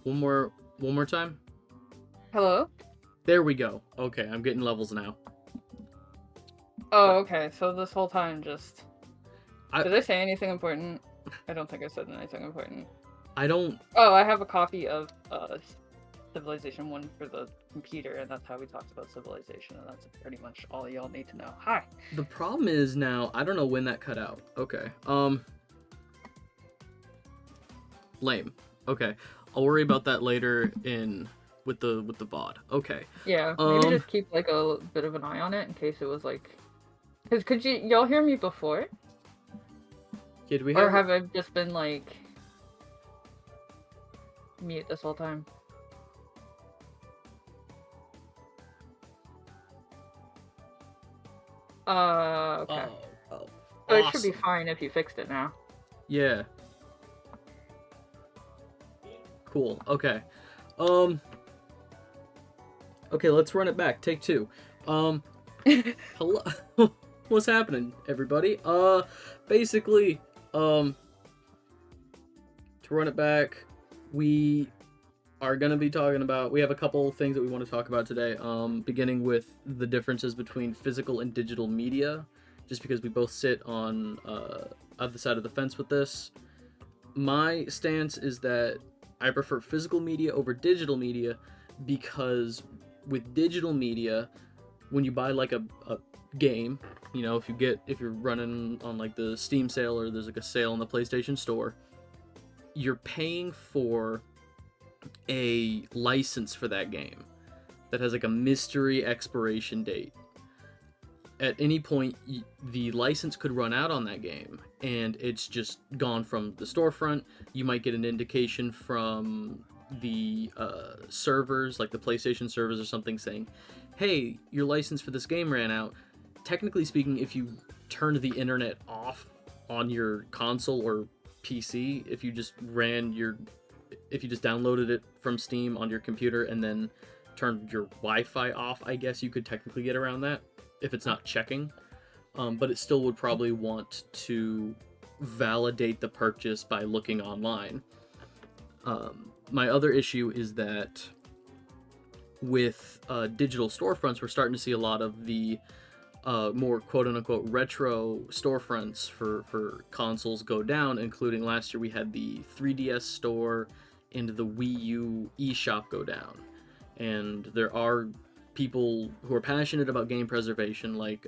One more time. Hello? There we go. Okay, I'm getting levels now. Oh, okay. So this whole time just... I Did I say anything important? I don't think I said anything important. I don't. Oh, I have a copy of Civilization 1 for the computer, and that's how we talked about Civilization, and that's pretty much all y'all need to know. Hi! The problem is now I don't know when that cut out. Okay. Lame. Okay. I'll worry about that later with the VOD. Okay. Yeah, maybe just keep like a bit of an eye on it in case it was like... Cause could y'all hear me before? Did we Or have have I just been like... mute this whole time? Okay. Oh, So it should be awesome. fine if you fixed it now. Yeah. Cool. Okay. Okay, let's run it back. Take 2. Hello. What's happening, everybody? Basically, to run it back, we are going to be talking about, we have a couple things that we want to talk about today, beginning with the differences between physical and digital media, just because we both sit on other side of the fence with this. My stance is that I prefer physical media over digital media because with digital media, when you buy like a game, you know, if you're running on like the Steam sale or there's like a sale in the PlayStation Store, you're paying for a license for that game that has like a mystery expiration date. At any point, the license could run out on that game, and it's just gone from the storefront. You might get an indication from the servers, like the PlayStation servers or something, saying, hey, your license for this game ran out. Technically speaking, if you turned the internet off on your console or PC, if you just downloaded it from Steam on your computer and then turned your Wi-Fi off, I guess you could technically get around that if it's not checking. But it still would probably want to validate the purchase by looking online. My other issue is that with digital storefronts, we're starting to see a lot of the more quote-unquote retro storefronts for consoles go down, including last year we had the 3DS store and the Wii U eShop go down. And there are people who are passionate about game preservation, like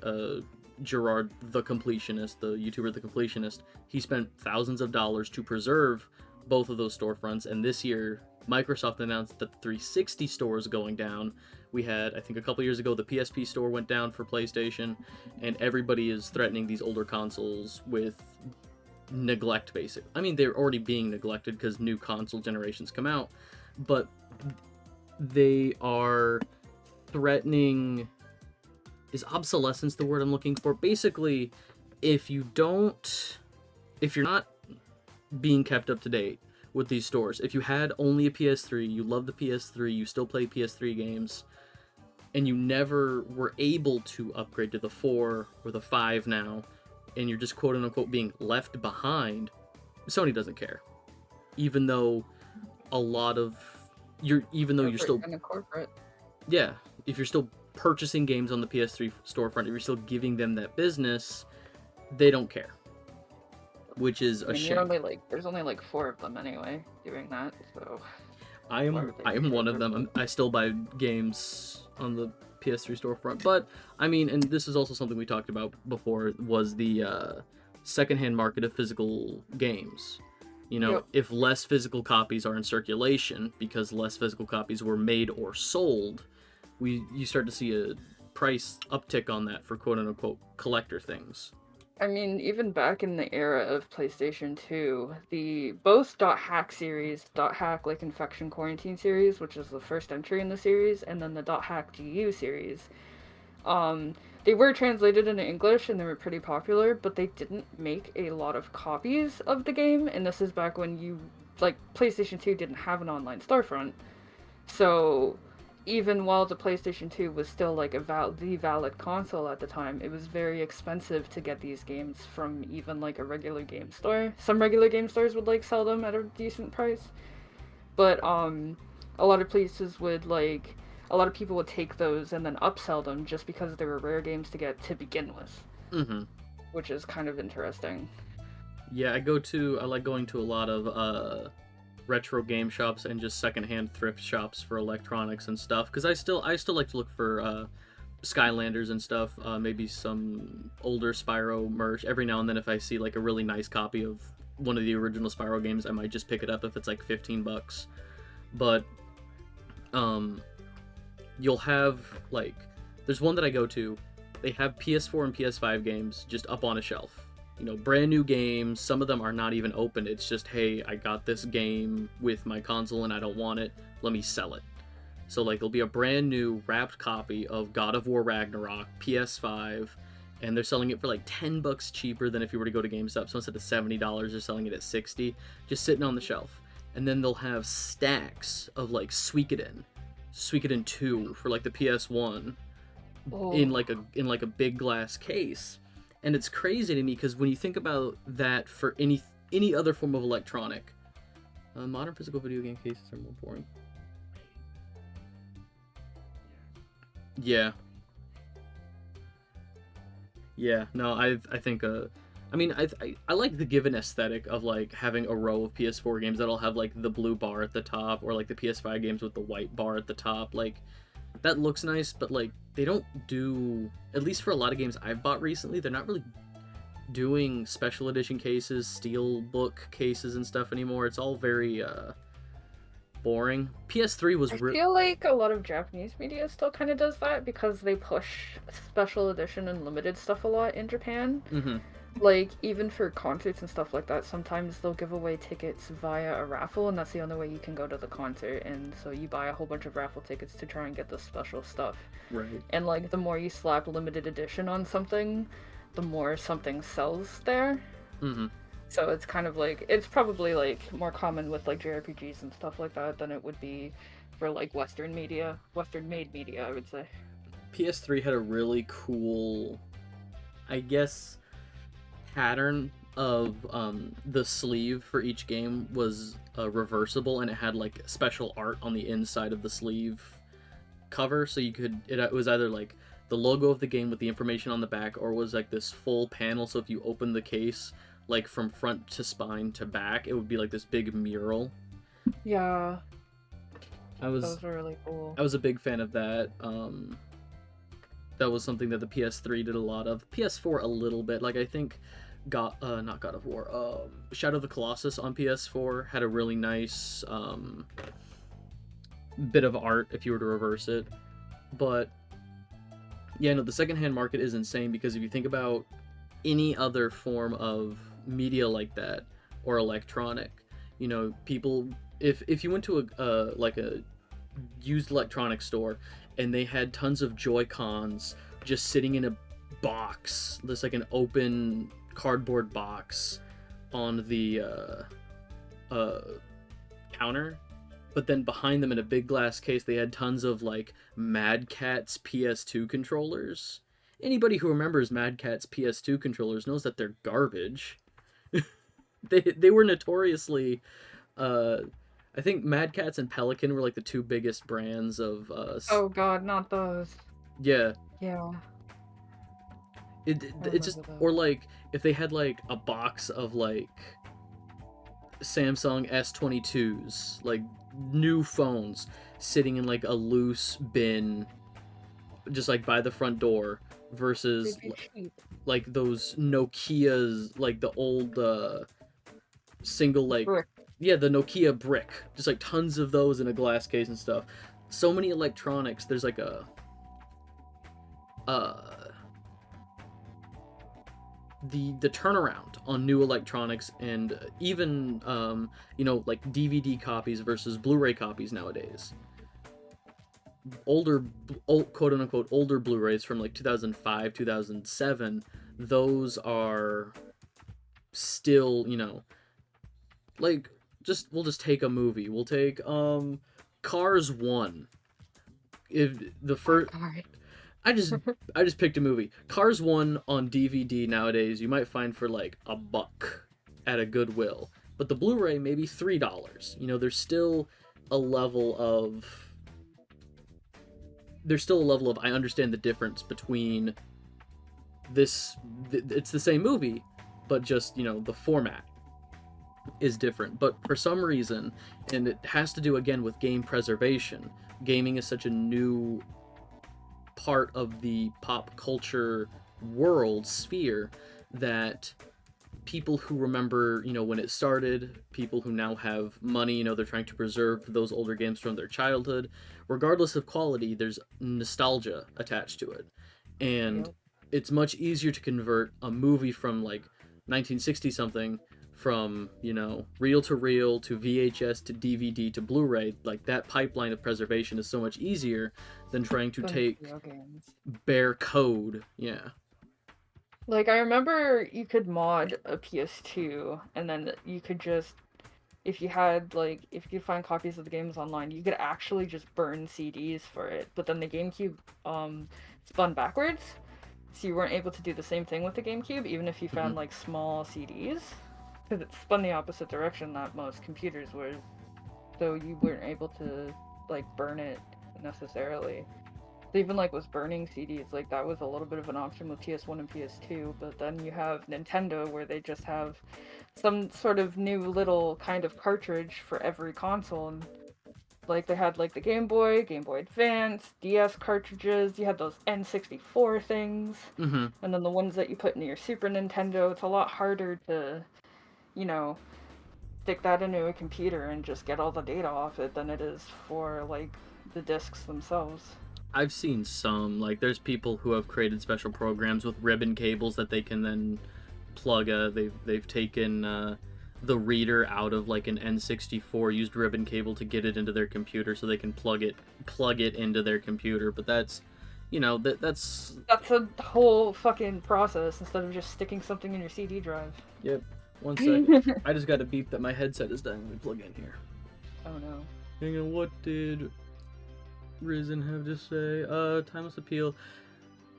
Gerard the Completionist, the YouTuber the Completionist. He spent thousands of dollars to preserve both of those storefronts, and this year Microsoft announced that the 360 store is going down. We had, I think a couple years ago, the PSP store went down for PlayStation, and everybody is threatening these older consoles with neglect, basically. I mean, they're already being neglected because new console generations come out, but they are threatening... Is obsolescence the word I'm looking for? Basically, if you're not being kept up to date with these stores, if you had only a PS3, you love the PS3, you still play PS3 games, and you never were able to upgrade to the 4 or the 5 now, and you're just quote-unquote being left behind, Sony doesn't care. Even though you're still... kind of corporate. Yeah, if you're still purchasing games on the PS3 storefront, if you're still giving them that business, they don't care. Which is a shame. There's only like 4 of them anyway doing that, so... I am one of them. I still buy games on the PS3 storefront, but I mean, and this is also something we talked about before, was the secondhand market of physical games. You know, Yep. If less physical copies are in circulation because less physical copies were made or sold, you start to see a price uptick on that for quote-unquote collector things. I mean, even back in the era of PlayStation 2, both .hack series, .hack like Infection Quarantine series, which is the first entry in the series, and then the .hack GU series, they were translated into English and they were pretty popular, but they didn't make a lot of copies of the game, and this is back when PlayStation 2 didn't have an online storefront. So even while the PlayStation 2 was still like the valid console at the time, it was very expensive to get these games from even like a regular game store. Some regular game stores would like sell them at a decent price, But a lot of places would like a lot of people would take those and then upsell them just because they were rare games to get to begin with, Mm-hmm. which is kind of interesting. Yeah, I like going to a lot of retro game shops and just secondhand thrift shops for electronics and stuff because I still like to look for Skylanders and stuff, maybe some older Spyro merch. Every now and then, if I see like a really nice copy of one of the original Spyro games, I might just pick it up if it's like $15. But um, you'll have like there's one that I go to. They have PS4 and PS5 games just up on a shelf. You know, brand new games. Some of them are not even open. It's just, hey, I got this game with my console and I don't want it. Let me sell it. So like there'll be a brand new wrapped copy of God of War Ragnarok PS5, and they're selling it for like $10 cheaper than if you were to go to GameStop. So instead of $70, they're selling it at 60, just sitting on the shelf. And then they'll have stacks of like Suikoden 2 for like the PS1 Oh, in like a big glass case. And it's crazy to me because when you think about that for any other form of electronic, modern physical video game cases are more boring. Yeah, yeah. No, I think I mean I like the given aesthetic of like having a row of PS4 games that'll have like the blue bar at the top or like the PS5 games with the white bar at the top. Like that looks nice, but like they don't do, at least for a lot of games I've bought recently, they're not really doing special edition cases, steel book cases and stuff anymore. It's all very boring. PS3 was I feel like a lot of Japanese media still kind of does that because they push special edition and limited stuff a lot in Japan. mm-hmm. Like, even for concerts and stuff like that, sometimes they'll give away tickets via a raffle, and that's the only way you can go to the concert. And so you buy a whole bunch of raffle tickets to try and get the special stuff. Right. And, like, the more you slap limited edition on something, the more something sells there. Mm-hmm. So it's kind of like, it's probably, like, more common with, like, JRPGs and stuff like that than it would be for, like, Western media. Western made media, I would say. PS3 had a really cool, I guess, pattern of the sleeve for each game was reversible, and it had like special art on the inside of the sleeve cover, so you could it was either like the logo of the game with the information on the back, or was like this full panel, so if you open the case like from front to spine to back, it would be like this big mural. Yeah, I was those were really cool. I was a big fan of that. That was something that the PS3 did a lot of. PS4 a little bit. Like I think not God of War. Shadow of the Colossus on PS4 had a really nice bit of art if you were to reverse it. But yeah, no, the secondhand market is insane because if you think about any other form of media like that or electronic, you know, people if you went to a like a used electronics store and they had tons of Joy-Cons just sitting in a box, there's like an open cardboard box on the uh, counter, but then behind them in a big glass case they had tons of like Mad Catz PS2 controllers. Anybody who remembers Mad Catz PS2 controllers knows that they're garbage. They were notoriously uh I think Mad Catz and Pelican were like the two biggest brands of Oh god, not those. yeah. Yeah, I It's just, remember those. or like if they had like a box of like Samsung S22s, like new phones sitting in like a loose bin just like by the front door They'd versus be cheap. like those Nokia's, like the old single like Brick. yeah, the Nokia brick, just like tons of those in a glass case and stuff. So many electronics, there's like a uh the turnaround on new electronics, and even you know, like DVD copies versus Blu-ray copies nowadays. Old, quote unquote older Blu-rays from like 2005, 2007, those are still, you know, like just we'll just take a movie. We'll take Cars 1. If the first Alright. I just I just picked a movie. Cars 1 on DVD nowadays you might find for like $1 at a Goodwill. But the Blu-ray maybe $3. You know, there's still a level of there's still a level of I understand the difference between this it's the same movie, but just, the format is different. But for some reason, and it has to do again with game preservation, gaming is such a new part of the pop culture world sphere that people who remember, when it started, people who now have money, they're trying to preserve those older games from their childhood. Regardless of quality, there's nostalgia attached to it. And Yep. it's much easier to convert a movie from like 1960 something from, reel to VHS to DVD to Blu-ray. Like that pipeline of preservation is so much easier than trying to Than take video games. bare code. Yeah. Like, I remember you could mod a PS2, and then you could just, if you had, like, if you find copies of the games online, you could actually just burn CDs for it. But then the GameCube, spun backwards, so you weren't able to do the same thing with the GameCube, even if you Mm-hmm. found, like, small CDs. Because it spun the opposite direction that most computers would. So you weren't able to, like, burn it necessarily. Even like with burning CDs, like that was a little bit of an option with PS1 and PS2, but then you have Nintendo where they just have some sort of new little kind of cartridge for every console. And like they had like the Game Boy Advance, DS cartridges, you had those N64 things, Mm-hmm. and then the ones that you put in your Super Nintendo. It's a lot harder to, you know, stick that into a computer and just get all the data off it than it is for like the discs themselves. I've seen some, like there's people who have created special programs with ribbon cables that they can then plug they've taken the reader out of like an N64, used ribbon cable to get it into their computer so they can plug it into their computer. But that's that's That's a whole fucking process instead of just sticking something in your CD drive. yep. One second. I just got a beep that my headset is dying. Let me plug in here. Oh no. Hang on, what did Risen have to say? Timeless appeal.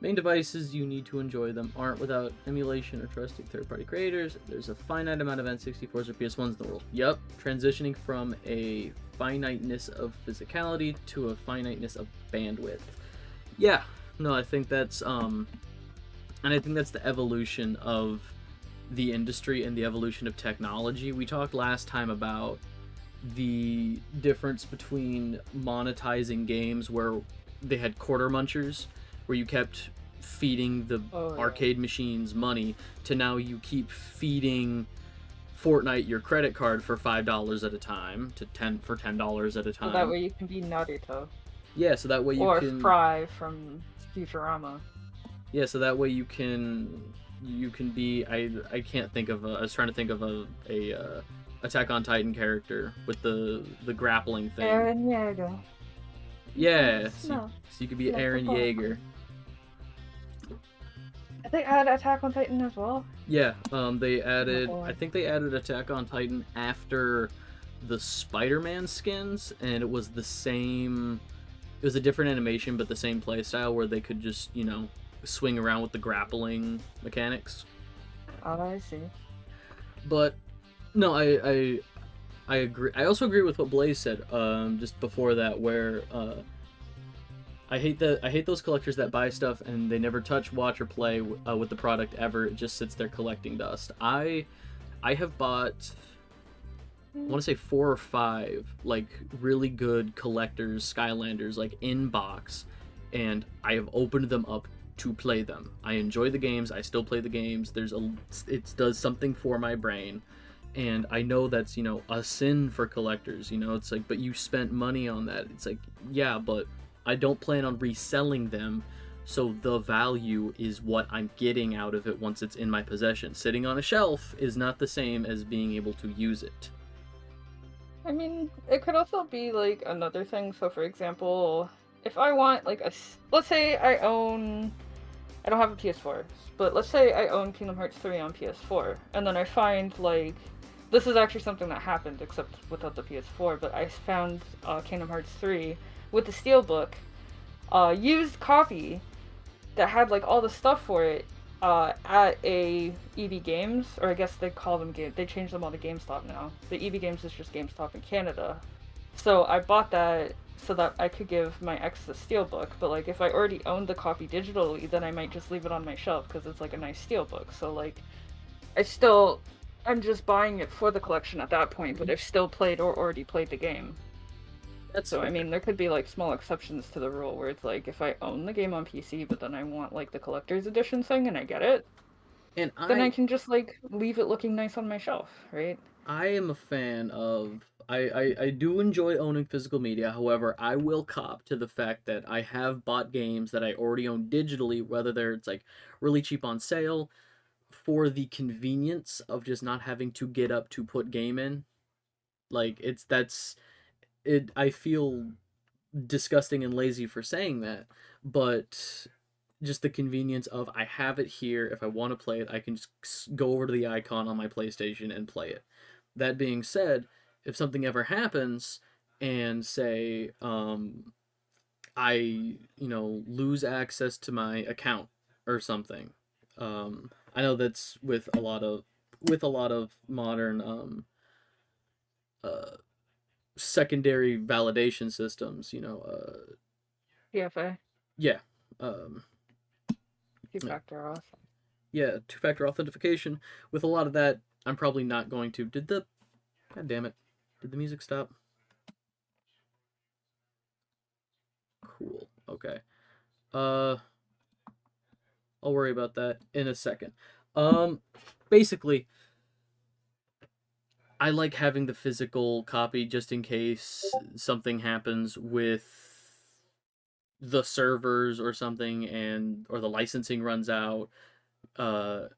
Main devices, you need to enjoy them, aren't without emulation or trusting third-party creators. There's a finite amount of N64s or PS1s in the world. Yup, transitioning from a finiteness of physicality to a finiteness of bandwidth. Yeah, no, I think that's and I think that's the evolution of the industry and the evolution of technology. We talked last time about the difference between monetizing games where they had quarter munchers, where you kept feeding the Oh yeah. arcade machines money, to now you keep feeding Fortnite your credit card for $5 at a time to $10 at a So that time. way you can be Naruto. Yeah, so that way you Or can Fry from Futurama. yeah, so that way you can be I can't think of I was trying to think of a Attack on Titan character with the grappling thing. Eren Yeager. Yeah, No. so you could be Like Aaron the book. Yeager. I think I had Attack on Titan as well. Yeah, they added. boy. I think they added Attack on Titan after the Spider-Man skins, and it was the same. It was a different animation, but the same playstyle where they could just swing around with the grappling mechanics. Oh, I see. But no, I agree. I also agree with what Blaze said just before that, where I hate those collectors that buy stuff and they never touch, watch, or play with the product ever. It just sits there collecting dust. I have bought, I want to say 4 or 5 like really good collectors Skylanders like in box, and I have opened them up to play them. I enjoy the games. I still play the games. It does something for my brain. And I know that's, a sin for collectors, it's like, but you spent money on that. It's like, yeah, but I don't plan on reselling them, so the value is what I'm getting out of it once it's in my possession. Sitting on a shelf is not the same as being able to use it. I mean, it could also be like another thing. So, for example, if I want like let's say I don't have a PS4, but let's say I own Kingdom Hearts 3 on PS4, and then I find like, this is actually something that happened, except without the PS4, but I found Kingdom Hearts 3 with the Steelbook, used copy that had like all the stuff for it at a EB Games, or I guess they call them they changed them all to GameStop now. The EB Games is just GameStop in Canada. So I bought that so that I could give my ex the steelbook. But like, if I already owned the copy digitally, then I might just leave it on my shelf because it's like a nice steelbook. So like, I still, I'm just buying it for the collection at that point. But I've still played or already played the game. That's So I fair. mean, there could be like small exceptions to the rule where it's like if I own the game on PC, but then I want like the collector's edition thing and I get it, And then I can just like leave it looking nice on my shelf, right? I am a fan of I do enjoy owning physical media. However, I will cop to the fact that I have bought games that I already own digitally, whether it's like really cheap on sale, for the convenience of just not having to get up to put game in. Like it's that's it I feel disgusting and lazy for saying that, but just the convenience of I have it here. If I want to play it, I can just go over to the icon on my PlayStation and play it. That being said, if something ever happens and say I lose access to my account or something, I know that's with a lot of modern uh, secondary validation systems. PFA, Yeah, um, two-factor auth. yeah, two-factor authentication. With a lot of that, I'm probably not going to. God damn it, did the music stop? Cool. Okay. Uh, I'll worry about that in a second. Um, Basically, I like having the physical copy just in case something happens with the servers or something, and or the licensing runs out,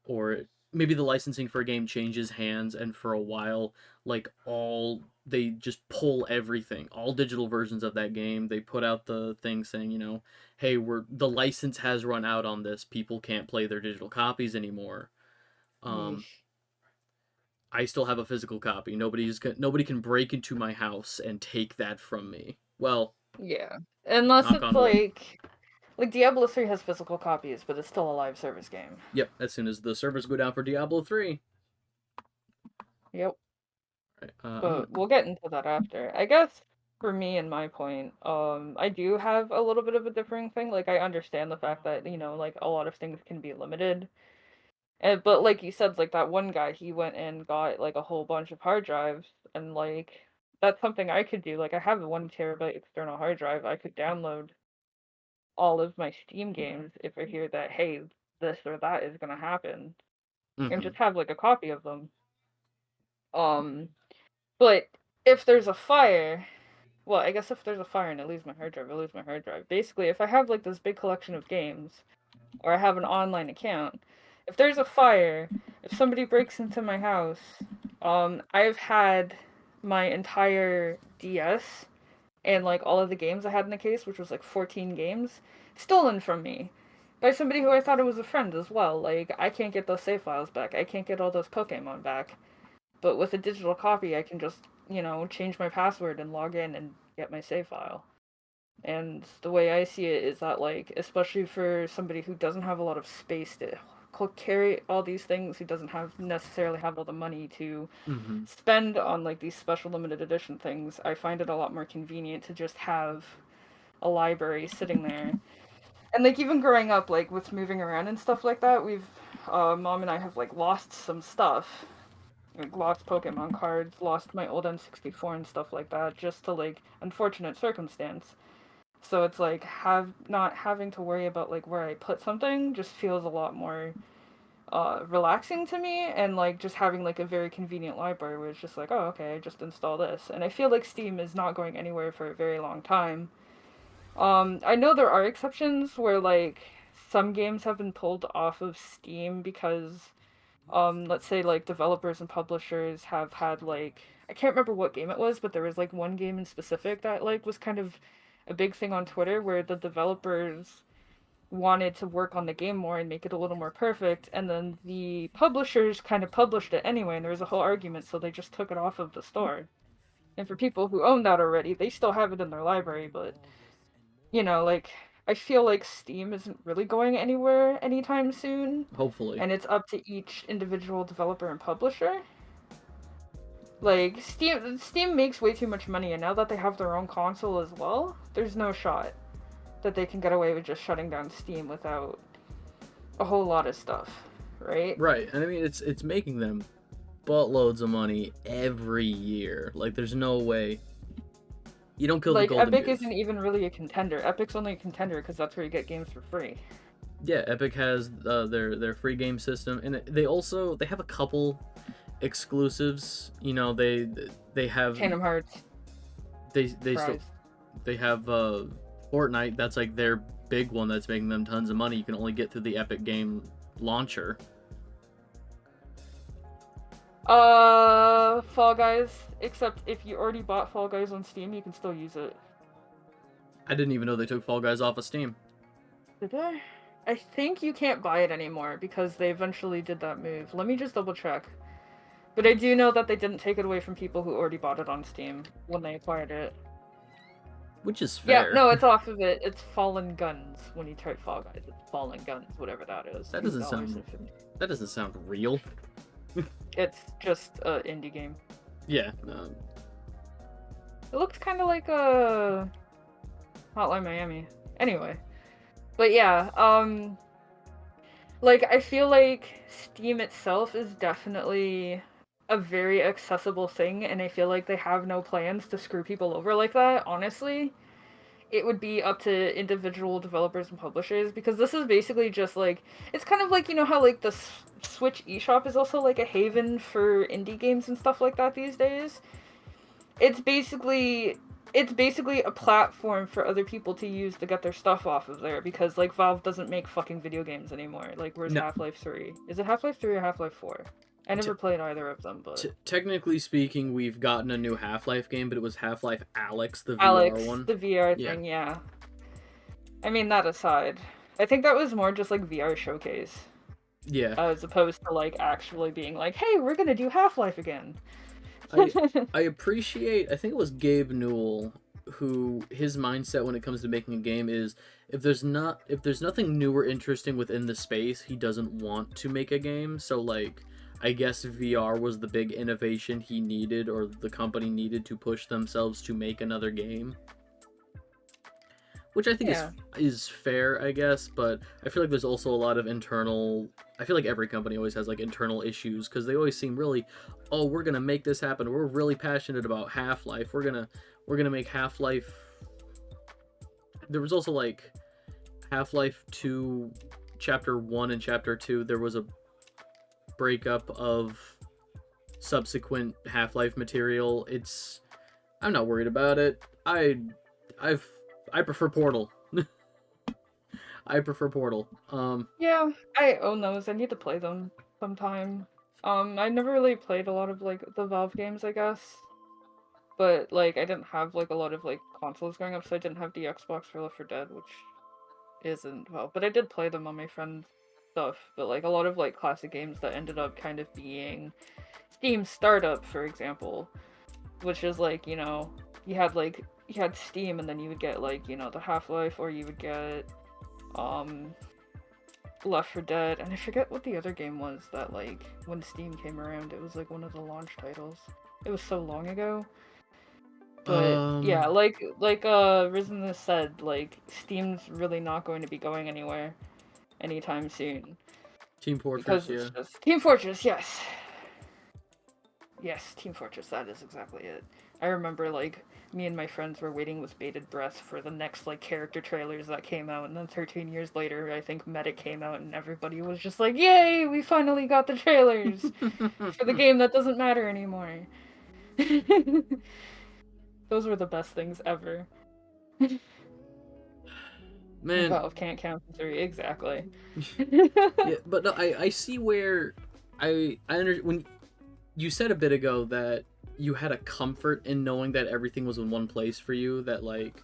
or maybe the licensing for a game changes hands, and for a while, like all they just pull everything, all digital versions of that game. They put out the thing saying, hey, the license has run out on this. People can't play their digital copies anymore. Um, Yeesh. I still have a physical copy. Nobody can break into my house and take that from me. Well, Yeah. Unless knock it's on wood. like Diablo 3 has physical copies, but it's still a live service game. Yep. As soon as the servers go down for Diablo 3, Yep. right, But we'll get into that after. I guess for me and my point, I do have a little bit of a differing thing. Like I understand the fact that, like a lot of things can be limited. But like you said, like that one guy, he went and got like a whole bunch of hard drives and like that's something I could do. Like I have a 1 terabyte external hard drive. I could download all of my Steam games if I hear that, hey, this or that is gonna happen, and mm-hmm. just have like a copy of them. Um, but if there's a fire, well, I guess if there's a fire and I lose my hard drive, I lose my hard drive. Basically, if I have like this big collection of games, or I have an online account, if there's a fire, if somebody breaks into my house, I've had my entire DS and like all of the games I had in the case, which was like 14 games, stolen from me by somebody who I thought it was a friend as well. Like I can't get those save files back. I can't get all those Pokemon back. But with a digital copy, I can just, change my password and log in and get my save file. And the way I see it is that, like, especially for somebody who doesn't have a lot of space to carry all these things, who doesn't have necessarily have all the money to Mm-hmm. spend on like these special limited edition things, I find it a lot more convenient to just have a library sitting there. And like even growing up, like with moving around and stuff like that, mom and I have like lost some stuff, like lost Pokemon cards, lost my old N64 and stuff like that, just to like unfortunate circumstance. So it's like have not having to worry about like where I put something just feels a lot more relaxing to me, and like just having like a very convenient library where it's just like, oh okay, I just install this. And I feel like Steam is not going anywhere for a very long time. I know there are exceptions where like some games have been pulled off of Steam because let's say like developers and publishers have had like, I can't remember what game it was, but there was like one game in specific that like was kind of a big thing on Twitter where the developers wanted to work on the game more and make it a little more perfect, and then the publishers kind of published it anyway, and there was a whole argument, so they just took it off of the store. And for people who own that already, they still have it in their library, but like I feel like Steam isn't really going anywhere anytime soon, Hopefully. and it's up to each individual developer and publisher. Like Steam makes way too much money, and now that they have their own console as well, there's no shot that they can get away with just shutting down Steam without a whole lot of stuff, right? Right, and I mean it's making them buttloads of money every year. Like there's no way you don't kill the Like golden Epic goose. isn't even really a contender. Epic's only a contender because that's where you get games for free. Yeah, Epic has their free game system, and they have a couple exclusives. You know, they have Kingdom Hearts, they still surprise. they have Fortnite. That's like their big one that's making them tons of money. You can only get through the Epic game launcher. Fall Guys. Except if you already bought Fall Guys on Steam, you can still use it. I didn't even know they took Fall Guys off of Steam. Did they? I think you can't buy it anymore because they eventually did that move. Let me just double check. But I do know that they didn't take it away from people who already bought it on Steam when they acquired it. Which is Yeah, fair. no, it's off of it. It's Fallen Guns. When you type Fall Guys, it's Fallen Guns, whatever that is. That $2.50. doesn't sound real. It's just an indie game. Yeah. It looks kind of like a Hotline Miami. Anyway, but yeah, like I feel like Steam itself is definitely a very accessible thing, and I feel like they have no plans to screw people over like that. Honestly, it would be up to individual developers and publishers because this is basically just like it's kind of like, you know how like the Switch eShop is also like a haven for indie games and stuff like that these days. It's basically a platform for other people to use to get their stuff off of there because like Valve doesn't make fucking video games anymore. Like where's No. Half-Life 3? Is it Half-Life 3 or Half-Life 4? I never T- played either of them, but technically speaking, we've gotten a new Half-Life game, but it was Half-Life Alex, the VR Alex, one. the VR Yeah. thing, yeah. I mean, that aside, I think that was more just like VR showcase. Yeah. As opposed to like actually being like, hey, we're gonna do Half-Life again. I appreciate. I think it was Gabe Newell who his mindset when it comes to making a game is if there's nothing new or interesting within the space, he doesn't want to make a game. So like I guess VR was the big innovation he needed or the company needed to push themselves to make another game. Which I think Yeah. is fair, I guess, but I feel like there's also a lot of internal. I feel like every company always has like internal issues because they always seem really, oh, we're gonna make this happen. We're really passionate about Half-Life. We're gonna make Half-Life. There was also like Half-Life 2, Chapter 1 and Chapter 2. There was a breakup of subsequent Half-Life material. I'm not worried about it. I prefer Portal. I prefer Portal. Yeah, I own those. I need to play them sometime. I never really played a lot of like the Valve games, I guess. But like I didn't have like a lot of like consoles growing up, so I didn't have the Xbox for Left 4 Dead, which isn't well. But I did play them on my friend's stuff. But like a lot of like classic games that ended up kind of being Steam Startup, for example, which is like, you know, you had Steam and then you would get like, you know, the Half-Life, or you would get um Left 4 Dead, and I forget what the other game was that like when Steam came around, it was like one of the launch titles. It was so long ago. But yeah, um, like Risen has said, like Steam's really not going to be going anywhere anytime soon. Team Fortress, Because yeah. it's just Team Fortress, yes. Yes, Team Fortress, that is exactly it. I remember like me and my friends were waiting with bated breath for the next like character trailers that came out, and then 13 years later I think Medic came out and everybody was just like, yay, we finally got the trailers for the game that doesn't matter anymore. Those were the best things ever. Man, Valve can't count to three, exactly. yeah, but no, I see where when you said a bit ago that you had a comfort in knowing that everything was in one place for you, that like,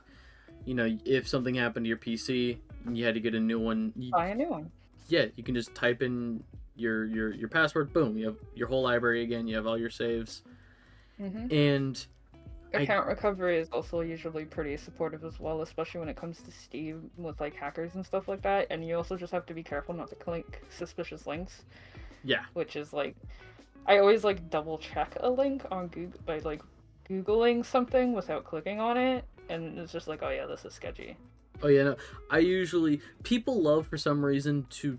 you know, if something happened to your PC and you had to get a new one, Buy a new one. yeah, you can just type in your password, boom, you have your whole library again, you have all your saves. Mm-hmm. And Account recovery is also usually pretty supportive as well, especially when it comes to Steam with like hackers and stuff like that. And you also just have to be careful not to click suspicious links, yeah, which is like I always like double check a link on Google by like Googling something without clicking on it, and it's just like, oh yeah, this is sketchy. Oh yeah, no. I usually people love for some reason to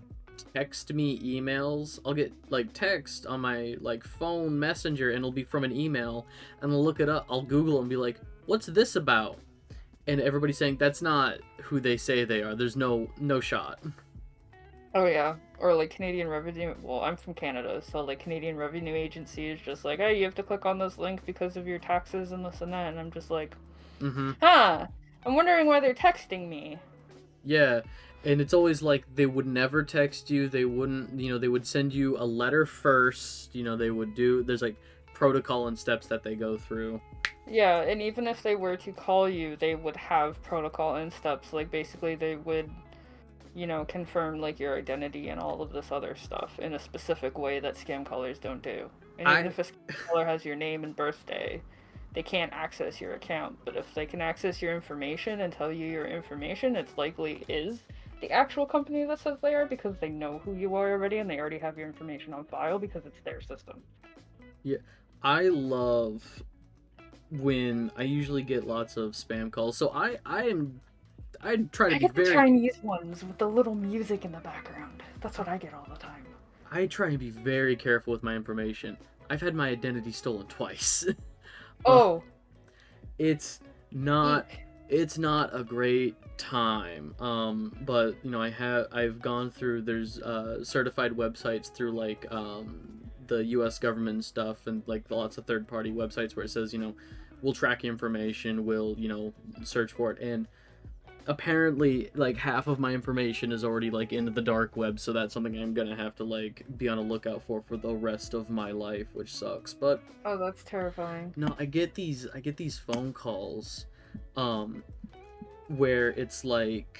text me emails. I'll get like text on my like phone messenger and it'll be from an email and I'll look it up. I'll Google it and be like, "What's this about?" And everybody's saying that's not who they say they are. There's no shot. Oh yeah, or like Canadian Revenue. Well, I'm from Canada, so like Canadian Revenue Agency is just like, hey, you have to click on this link because of your taxes and this and that, and I'm just like, Mhm. huh. I'm wondering why they're texting me. Yeah. And it's always like they would never text you. They wouldn't, they would send you a letter first. They would do there's like protocol and steps that they go through. Yeah, and even if they were to call you, they would have protocol and steps. Like basically, they would confirm like your identity and all of this other stuff in a specific way that scam callers don't do. And even I if a scam caller has your name and birthday, they can't access your account. But if they can access your information and tell you your information, it's likely is the actual company that says they are because they know who you are already and they already have your information on file because it's their system. Yeah, I love when I usually get lots of spam calls. So I try to I be get the very Chinese ones with the little music in the background. That's what I get all the time. I try and be very careful with my information. I've had my identity stolen twice. uh, Oh, it's not eek. it's not a great time. But I've gone through there's certified websites through like the US government stuff and like lots of third party websites where it says, we'll track your information, we'll, search for it. And apparently like half of my information is already like into the dark web, so that's something I'm gonna have to like be on a lookout for the rest of my life, which sucks. But Oh, that's terrifying. no, I get these phone calls um where it's like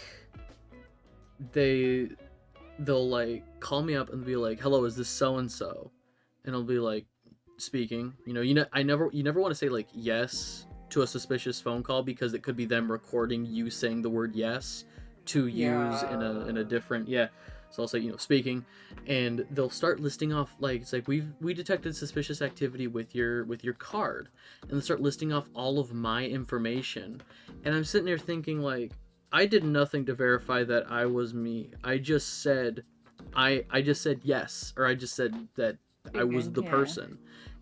they they'll like call me up and be like, "Hello, is this so and so?" And I'll be like, "Speaking." You never want to say like yes to a suspicious phone call because it could be them recording you saying the word yes to use in a Yeah. different, yeah. So I'll say, speaking, and they'll start listing off like it's like we detected suspicious activity with your card, and they start listing off all of my information, and I'm sitting there thinking like I did nothing to verify that I was me. I just said yes, or I just said that I was Speaking, the yeah. person.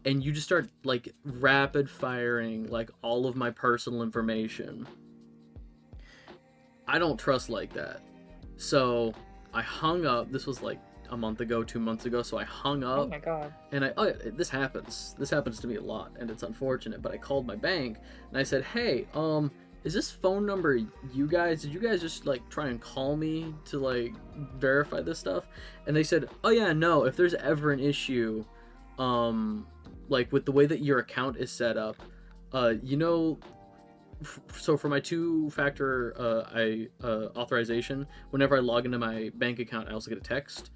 And you just start like rapid firing like all of my personal information. I don't trust like that. So I hung up. This was like a month ago, 2 months ago. So I hung Oh up my god. and this happens. This happens to me a lot and it's unfortunate, but I called my bank and I said, "Hey, is this phone number did you guys just like try and call me to like verify this stuff?" And they said, "Oh yeah, no, if there's ever an issue like with the way that your account is set up, uh you know so for my two-factor authorization, whenever I log into my bank account, I also get a text,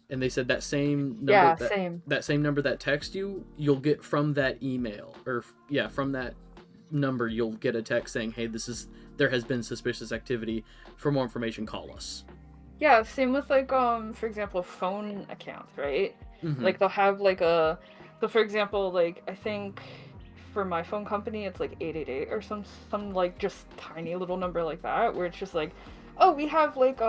and they said that same number Yeah, that same. that same number that texts you, you'll get from that email, or yeah, from that number, you'll get a text saying, "Hey, there has been suspicious activity. For more information, call us." Yeah, same with like for example, phone accounts, right? Mm-hmm. Like they'll have like so for example, like I think for my phone company it's like 888 or some like just tiny little number like that where it's just like, "Oh, we have like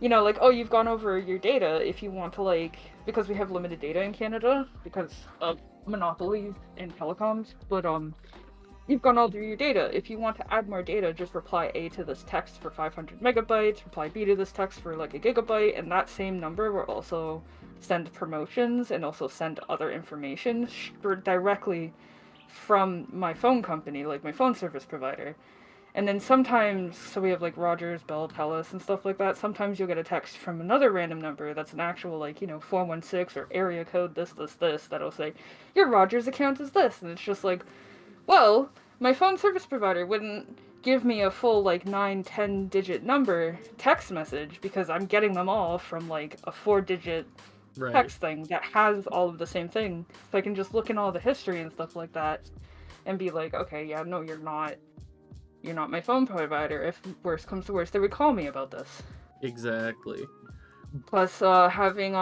like, oh, you've gone over your data if you want to like because we have limited data in Canada because of monopolies in telecoms, but you've gone all through your data. If you want to add more data, just reply A to this text for 500 megabytes, reply B to this text for like a gigabyte, and that same number will also send promotions and also send other information directly from my phone company, like my phone service provider. And then sometimes, so we have like Rogers, Bell, Telus, and stuff like that. Sometimes you'll get a text from another random number that's an actual, like, 416 or area code this, that'll say, your Rogers account is this. And it's just like, well, my phone service provider wouldn't give me a full like 9, 10 digit number text message because I'm getting them all from like a 4 digit Right. text thing that has all of the same thing. So I can just look in all the history and stuff like that and be like, okay, yeah, no, you're not my phone provider. If worst comes to worst, they would call me about this. Exactly. Plus, having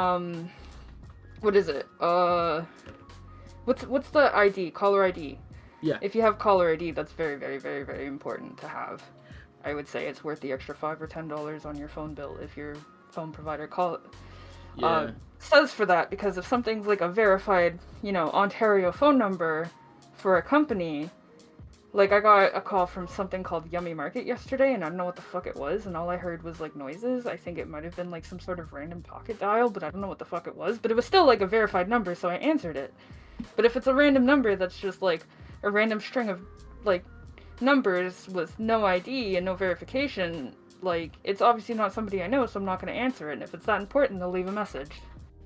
what is it? What's the ID? Caller ID. Yeah. If you have caller ID, that's very, very, very, very important to have. I would say it's worth the extra $5 or $10 on your phone bill if your phone provider Yeah. says for that, because if something's like a verified, Ontario phone number for a company, like I got a call from something called Yummy Market yesterday, and I don't know what the fuck it was, and all I heard was like noises. I think it might have been like some sort of random pocket dial, but I don't know what the fuck it was. But it was still like a verified number, so I answered it. But if it's a random number that's just like a random string of like numbers with no ID and no verification, like it's obviously not somebody I know, so I'm not going to answer it. And if it's that important, they'll leave a message,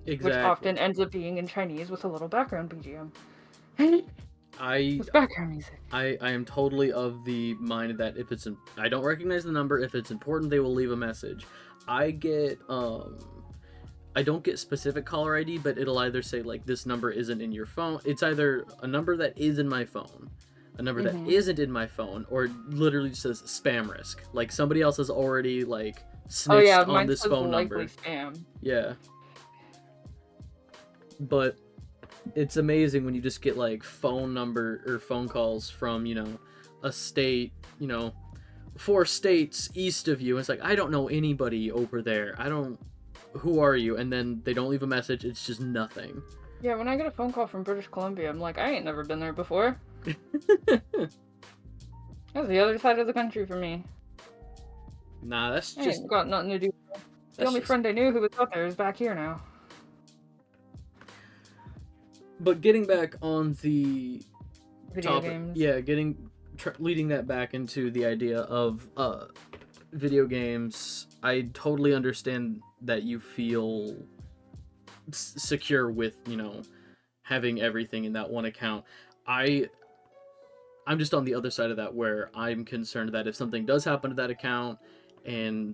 which Exactly. often ends up being in Chinese with a little background BGM. I With background music. I am totally of the mind that if it's I don't recognize the number. If it's important, they will leave a message. I get I don't get specific caller ID, but it'll either say like this number isn't in your phone. It's either a number that is in my phone, a number that isn't in my phone, or it literally just says spam risk. Like somebody else has already like Oh snitched yeah, on mine this says phone likely number. spam. Yeah. But it's amazing when you just get like phone number or phone calls from, a state, 4 states east of you. It's like, I don't know anybody over there. Who are you? And then they don't leave a message. It's just nothing. Yeah, when I get a phone call from British Columbia, I'm like, I ain't never been there before. That's the other side of the country for me. Nah, that's I just ain't got nothing to do. The only friend I knew who was out there is back here now. But getting back on the Video topic, games. yeah, leading that back into the idea of video games, I totally understand that you feel secure with, having everything in that one account. I'm just on the other side of that, where I'm concerned that if something does happen to that account, and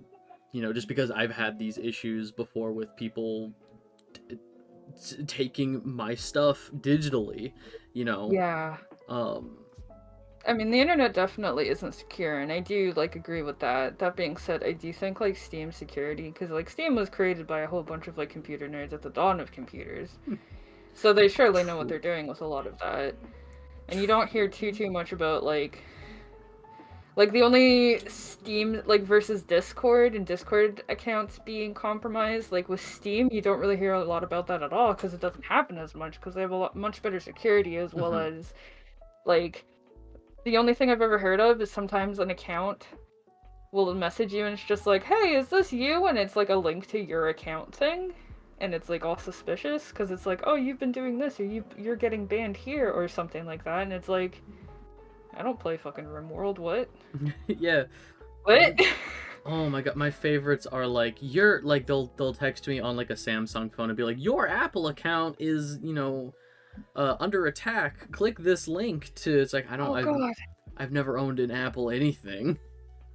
just because I've had these issues before with people taking my stuff digitally, Yeah. I mean, the internet definitely isn't secure, and I do agree with that. That being said, I do think Steam security, because Steam was created by a whole bunch of computer nerds at the dawn of computers, so they surely know what they're doing with a lot of that. And you don't hear too much about the only Steam versus Discord and Discord accounts being compromised. With Steam, you don't really hear a lot about that at all because it doesn't happen as much because they have much better security, as well as the only thing I've ever heard of is sometimes an account will message you and it's just like, hey, is this you? And it's a link to your account thing. And it's all suspicious because it's like, oh, you've been doing this, or you're getting banned here, or something like that. And it's like, I don't play fucking RimWorld, what? Yeah. What? Oh my god, my favorites are they'll text me on a Samsung phone and be like, your Apple account is, under attack. Click this link to. It's like, I've never owned an Apple anything.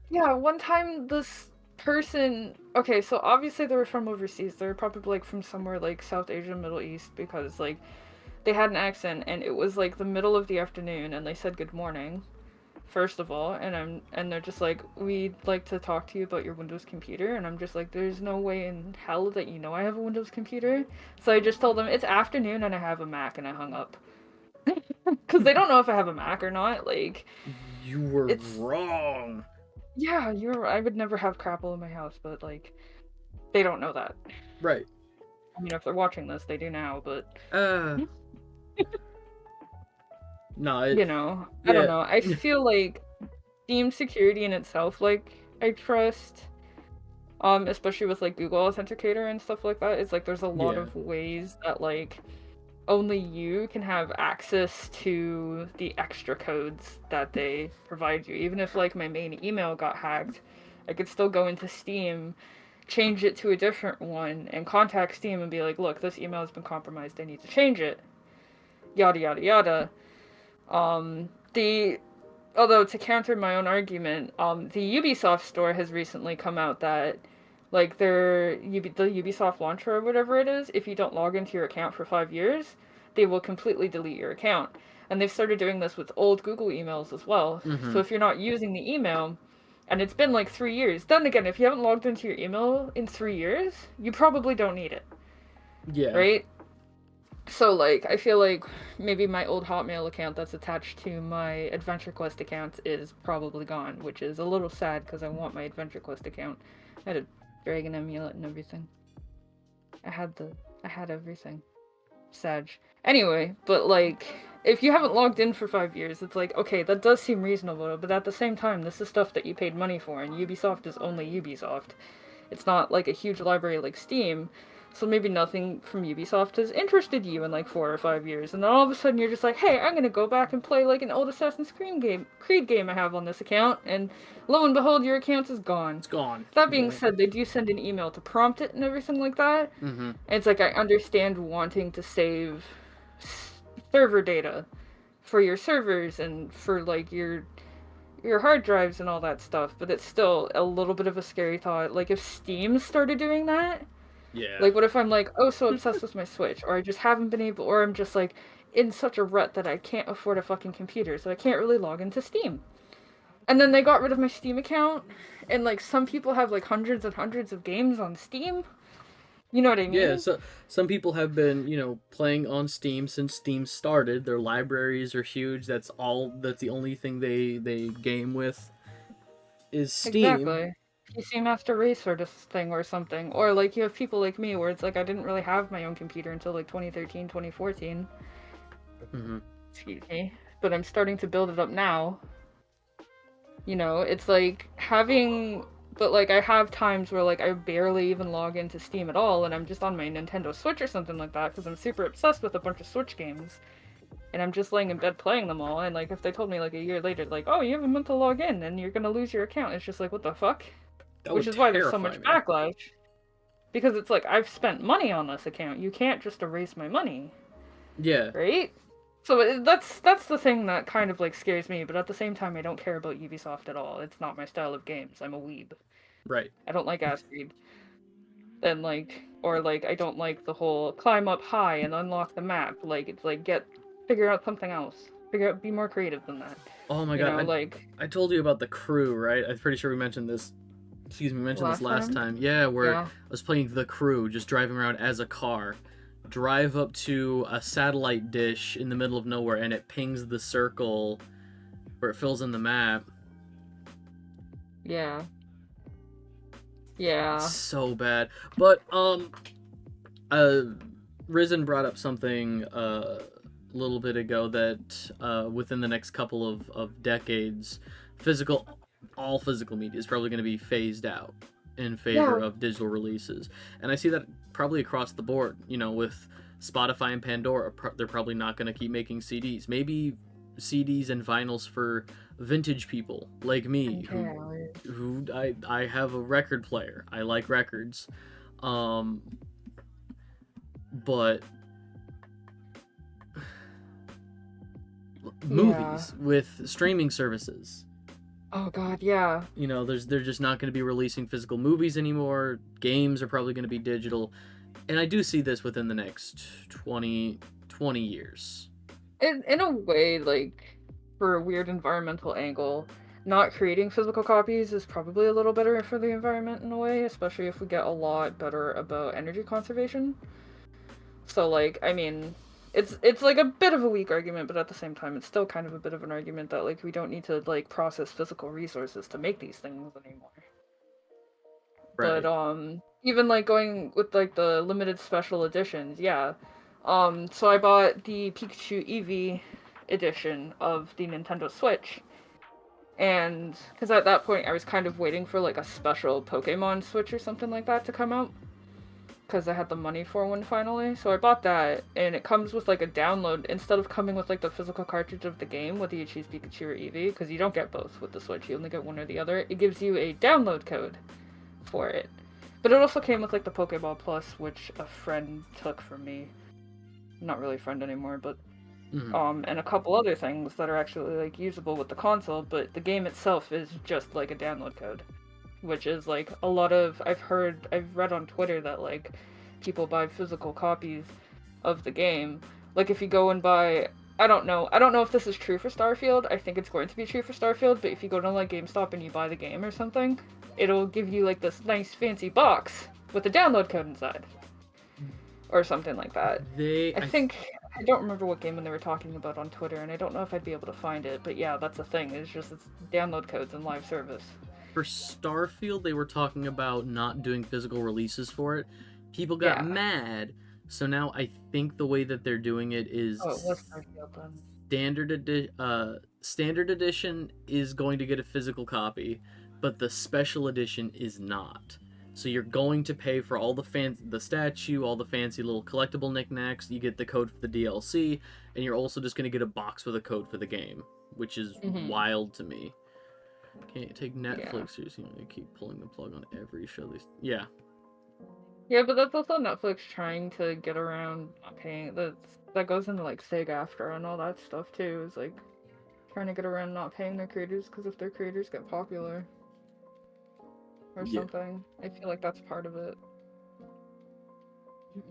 Yeah, one time this person, okay, so obviously they were from overseas. They were probably from somewhere South Asia, Middle East, because they had an accent, and it was the middle of the afternoon, and they said good morning, first of all, and they're just like, we'd like to talk to you about your Windows computer, and I'm just like, there's no way in hell that I have a Windows computer. So I just told them it's afternoon and I have a Mac, and I hung up. Because they don't know if I have a Mac or not. You were wrong. Yeah, I would never have Crapple in my house, but they don't know that. Right. I mean, if they're watching this, they do now, but no, I don't know. I feel Steam security in itself, I trust, especially with Google Authenticator and stuff like that. It's there's a lot of ways that only you can have access to the extra codes that they provide you. Even if my main email got hacked, I could still go into Steam, change it to a different one, and contact Steam and be like, look, this email has been compromised, I need to change it. Yada yada yada. Although to counter my own argument, the Ubisoft store has recently come out that the Ubisoft launcher or whatever it is, if you don't log into your account for 5 years, they will completely delete your account. And they've started doing this with old Google emails as well. Mm-hmm. So if you're not using the email, and it's been 3 years, then again, if you haven't logged into your email in 3 years, you probably don't need it. Yeah. Right? So, like, I feel like maybe my old Hotmail account that's attached to my Adventure Quest account is probably gone, which is a little sad because I want my Adventure Quest account. I had a dragon amulet and everything. I had the, I had everything. Sag. Anyway, but like, if you haven't logged in for 5 years, it's like, okay, that does seem reasonable, but at the same time, this is stuff that you paid money for, and Ubisoft is only Ubisoft. It's not like a huge library like Steam, so maybe nothing from Ubisoft has interested you in like 4 or 5 years, and then all of a sudden you're just like, hey, I'm gonna go back and play like an old Assassin's Creed game I have on this account, and lo and behold, your account is gone. It's gone. That being Right. said, they do send an email to prompt it and everything like that. Mm-hmm. And it's like I understand wanting to save server data for your servers and for like your hard drives and all that stuff, but it's still a little bit of a scary thought. Like if Steam started doing that, Yeah. like what if I'm like, oh, so obsessed with my Switch, or I just haven't been able, or I'm just like in such a rut that I can't afford a fucking computer, so I can't really log into Steam. And then they got rid of my Steam account, and like some people have like hundreds and hundreds of games on Steam. You know what I Yeah, mean? so some people have been, playing on Steam since Steam started. Their libraries are huge. That's the only thing they game with is Steam. Exactly. PC Master Race sort of thing or something. Or like you have people like me where it's like I didn't really have my own computer until like 2013, 2014. Hmm. Excuse me. But I'm starting to build it up now. You know, it's like having but like I have times where like I barely even log into Steam at all and I'm just on my Nintendo Switch or something like that because I'm super obsessed with a bunch of Switch games. And I'm just laying in bed playing them all and like if they told me like a year later like, "Oh, you have a month to log in and you're going to lose your account." It's just like, "What the fuck?" That Which would is why there's so terrify much me. backlash. Because it's like, I've spent money on this account. You can't just erase my money, Yeah, right? So that's the thing that kind of like scares me, but at the same time, I don't care about Ubisoft at all. It's not my style of games. I'm a weeb. right. I don't like Astrid. And like, or like, I don't like the whole climb up high and unlock the map. Like, it's like, figure out something else. Be more creative than that. Oh my You god, know, like, I told you about the crew, right? I'm pretty sure we mentioned this. Excuse me, mentioned this last last time? time. Yeah, where Yeah. I was playing the crew, just driving around as a car. Drive up to a satellite dish in the middle of nowhere, and it pings the circle where it fills in the map. Yeah. Yeah. So bad. But uh Risen brought up something a little bit ago that within the next couple of decades, physical all physical media is probably going to be phased out in favor Yeah. of digital releases. And I see that probably across the board, with Spotify and Pandora, they're probably not going to keep making CDs. Maybe CDs and vinyls for vintage people like me who Okay. I have a record player. I like records. Um but Yeah. movies with streaming services, Oh god, yeah. they're just not going to be releasing physical movies anymore. Games are probably going to be digital. And I do see this within the next 20 years. In a way, like for a weird environmental angle, not creating physical copies is probably a little better for the environment in a way, especially if we get a lot better about energy conservation. So like, I mean, it's like a bit of a weak argument, but at the same time, it's still kind of a bit of an argument that like we don't need to like process physical resources to make these things anymore. But Right. even like going with like the limited special editions, yeah. So I bought the Pikachu Eevee edition of the Nintendo Switch. And because at that point I was kind of waiting for like a special Pokemon Switch or something like that to come out because I had the money for one finally. So I bought that, and it comes with like a download instead of coming with like the physical cartridge of the game, whether you choose Pikachu or Eevee, because you don't get both with the Switch. You only get one or the other. It gives you a download code for it. But it also came with like the Pokeball Plus, which a friend took from me. Not really a friend anymore, but Hmm. and a couple other things that are actually like usable with the console, but the game itself is just like a download code, which is like a lot of I've read on Twitter that like people buy physical copies of the game. Like if you go and buy I don't know if this is true for Starfield. I think it's going to be true for Starfield, but if you go to like GameStop and you buy the game or something, it'll give you like this nice fancy box with a download code inside. or something like that. They, I think I don't remember what game they were talking about on Twitter, and I don't know if I'd be able to find it. But yeah, that's a thing. It's download codes and live service. for Starfield, they were talking about not doing physical releases for it. People got Yeah. mad, so now I think the way that they're doing it is Oh, it was Starfield then. standard edition is going to get a physical copy, but the special edition is not. So you're going to pay for all the statue, all the fancy little collectible knickknacks. You get the code for the DLC, and you're also just going to get a box with a code for the game, which is wild to me. Can't take Netflix seriously. You keep pulling the plug on every show. Yeah. Yeah, but that's also Netflix trying to get around not paying. That goes into like SAG-AFTRA and all that stuff too. Is like trying to get around not paying their creators because if their creators get popular or something, I feel like that's part of it.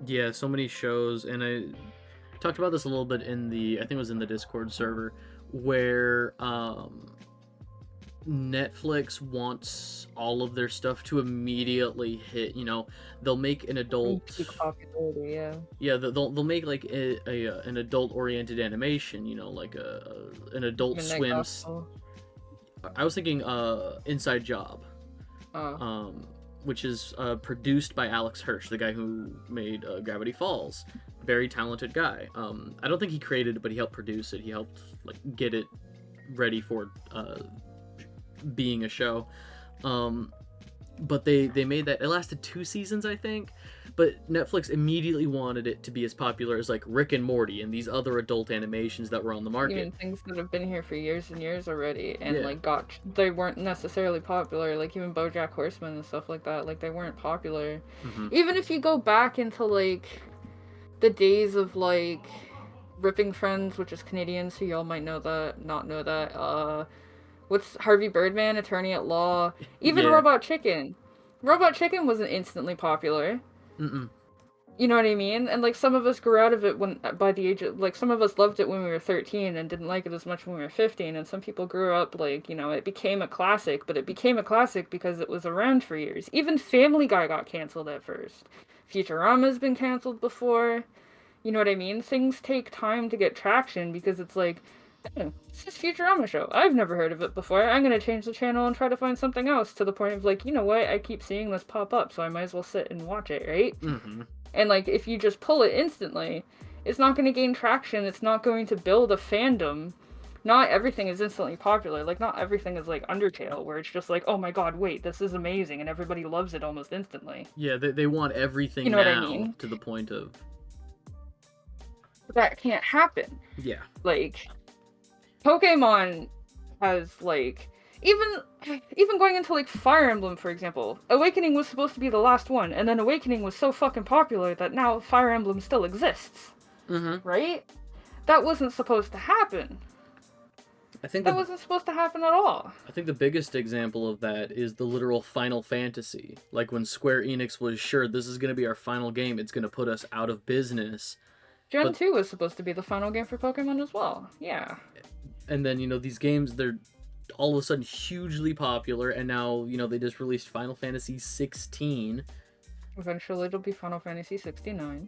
Yeah, so many shows, and I talked about this a little bit in I think it was in the Discord server, where Netflix wants all of their stuff to immediately hit. You know, they'll make an adult popularity, yeah. Yeah, they'll make like an adult oriented animation. You know, like an Adult Swim. I was thinking Inside Job. Which is produced by Alex Hirsch, the guy who made Gravity Falls. Very talented guy. I don't think he created it, but he helped produce it. He helped like get it ready for being a show. But they made that. It lasted 2 seasons, I think. But Netflix immediately wanted it to be as popular as like Rick and Morty and these other adult animations that were on the market. Even things that have been here for years and years already, and like they weren't necessarily popular. Like even BoJack Horseman and stuff like that. Like they weren't popular. Even if you go back into like the days of like Ripping Friends, which is Canadian, so y'all might know that, not know that. What's Harvey Birdman, Attorney at Law, even Robot Chicken. Robot Chicken wasn't instantly popular. You know what I mean? And like some of us grew out of it by the age of, like, some of us loved it when we were 13 and didn't like it as much when we were 15, and some people grew up like, you know, it became a classic, but it became a classic because it was around for years. Even Family Guy got canceled at first. Futurama's been canceled before. You know what I mean? Things take time to get traction because it's like, oh, it's this Futurama show. I've never heard of it before. I'm gonna change the channel and try to find something else, to the point of like, you know what? I keep seeing this pop up, so I might as well sit and watch it, right? And like, if you just pull it instantly, it's not going to gain traction. It's not going to build a fandom. Not everything is instantly popular. Like, not everything is like Undertale, where it's just like, oh my god, wait, this is amazing, and everybody loves it almost instantly. Yeah, they want everything, you know, now, what I mean? To the point of... That can't happen. Yeah. Like, Pokemon has, like... Even going into, like, Fire Emblem, for example. Awakening was supposed to be the last one, and then Awakening was so fucking popular that now Fire Emblem still exists. Right? That wasn't supposed to happen. I think that wasn't supposed to happen at all. I think the biggest example of that is the literal Final Fantasy. Like, when Square Enix was sure this is going to be our final game, it's going to put us out of business. Gen 2 was supposed to be the final game for Pokemon as well. Yeah. And then, you know, these games, they're all of a sudden hugely popular, and now, you know, they just released Final Fantasy 16. Eventually it'll be Final Fantasy 69.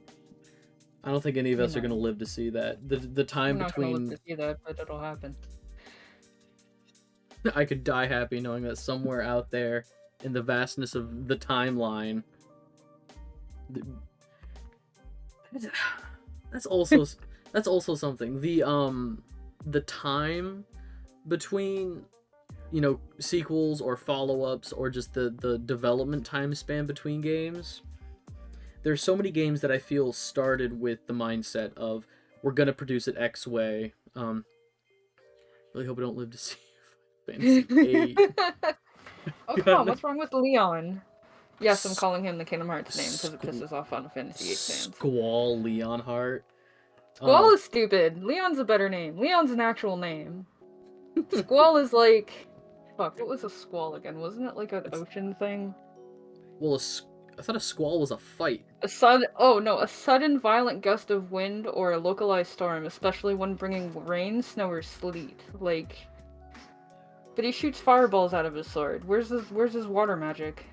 I don't think any of us are going to live to see that. The time between... I'm not going to live to see that, but it'll happen. I could die happy knowing that somewhere out there in the vastness of the timeline... That's also something. The time between, you know, sequels or follow-ups, or just the development time span between games. There's so many games that I feel started with the mindset of, we're gonna produce it X way. Really hope I don't live to see Fantasy 8. Oh, come on, what's wrong with Leon? Yes, I'm calling him the Kingdom Hearts name because it pisses off Final Fantasy 8 fans. Squall Leonhart. Squall is stupid. Leon's a better name. Leon's an actual name. Squall is like... Fuck, what was a squall again? Wasn't it like an ocean thing? Well, I thought a squall was a fight. A sudden violent gust of wind or a localized storm, especially when bringing rain, snow, or sleet. Like... But he shoots fireballs out of his sword. Where's his water magic?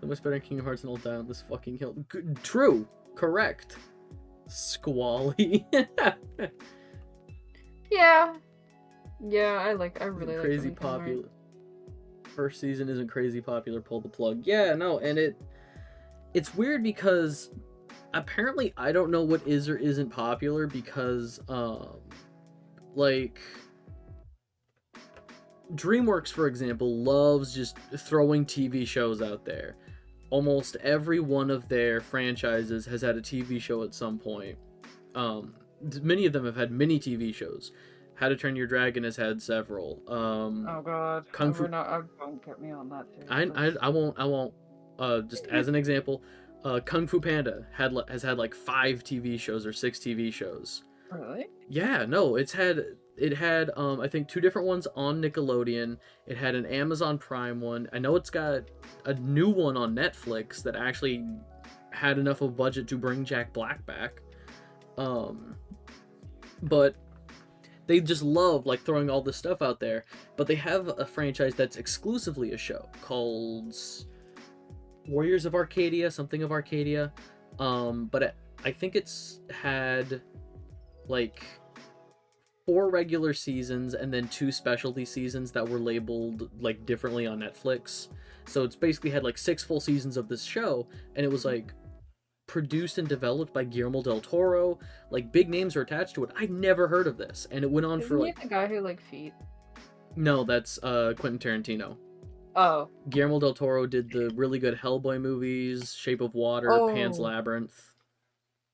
So much better than Kingdom Hearts and All Down this fucking hill. Good, true. Correct. Squally. Yeah. Yeah, I Isn't really like them crazy in Kingdom Hearts. popular. First season isn't crazy popular. Pull the plug. Yeah, no, and it's weird because apparently I don't know what is or isn't popular because like DreamWorks, for example, loves just throwing TV shows out there. Almost every one of their franchises has had a TV show at some point. Um, Many of them have had mini TV shows. How to Train Your Dragon has had several. Oh god, Kung Fu. we're not. Don't get me on that series. I won't. Just as an example, Kung Fu Panda has had like 5 TV shows or 6 TV shows. Really? Yeah, no, it had I think 2 different ones on Nickelodeon. It had an Amazon Prime one. I know it's got a new one on Netflix that actually had enough of a budget to bring Jack Black back. Um but they just love like throwing all this stuff out there. But they have a franchise that's exclusively a show called Warriors of Arcadia, something of Arcadia. But I think it's had like 4 regular seasons and then 2 specialty seasons that were labeled like differently on Netflix. So it's basically had like 6 full seasons of this show, and it was like produced and developed by Guillermo del Toro. Like big names are attached to it. I'd never heard of this, and it went on for Isn't he like the guy who like feet? no, that's Quentin Tarantino. Oh. Guillermo del Toro did the really good Hellboy movies, Shape of Water, Pan's Oh. Labyrinth.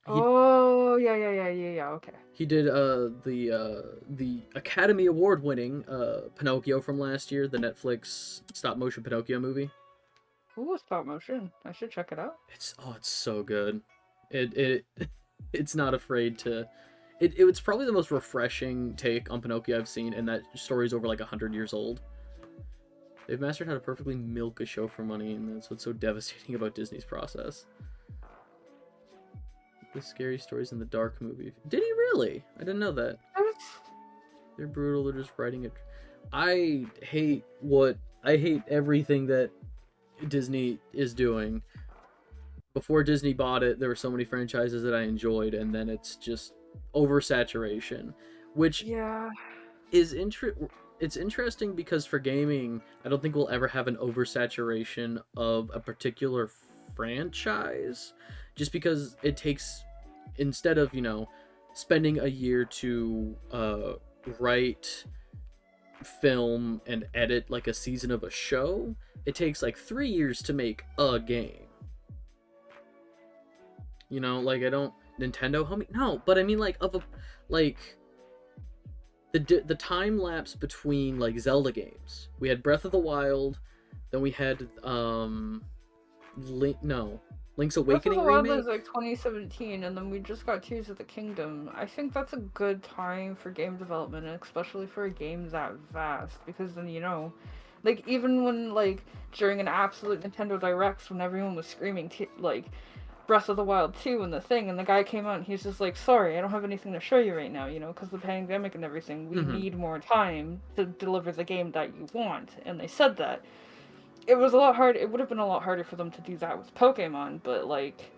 He Oh, yeah. Okay. he did the Academy Award winning Pinocchio from last year, the Netflix stop motion Pinocchio movie. Ooh, stop motion. I should check it out. It's so good. It it's not afraid to. It's probably the most refreshing take on Pinocchio I've seen, and that story's over like 100 years old. They've mastered how to perfectly milk a show for money, and that's what's so devastating about Disney's process. The scary stories in the dark movie. Did he really? I didn't know that. They're brutal. They're just writing it. I hate everything that Disney is doing. Before Disney bought it, there were so many franchises that I enjoyed, and then it's just oversaturation, which Yeah. is it's interesting because for gaming, I don't think we'll ever have an oversaturation of a particular franchise, just because it takes, instead of spending a year to write, film, and edit like a season of a show, it takes like 3 years to make a game. Like I don't Nintendo, homie. No, but I mean like of a like the time lapse between like Zelda games. We had Breath of the Wild, then we had Link's Breath of Awakening the Wild remake. was like 2017, and then we just got Tears of the Kingdom. I think that's a good time for game development, and especially for a game that vast, because then like even when like during an absolute Nintendo Directs when everyone was screaming like Breath of the Wild 2 and the thing, and the guy came out and he's just like, sorry, I don't have anything to show you right now, because the pandemic and everything, we need more time to deliver the game that you want, and they said that. It was a lot hard. It would have been a lot harder for them to do that with Pokemon, but like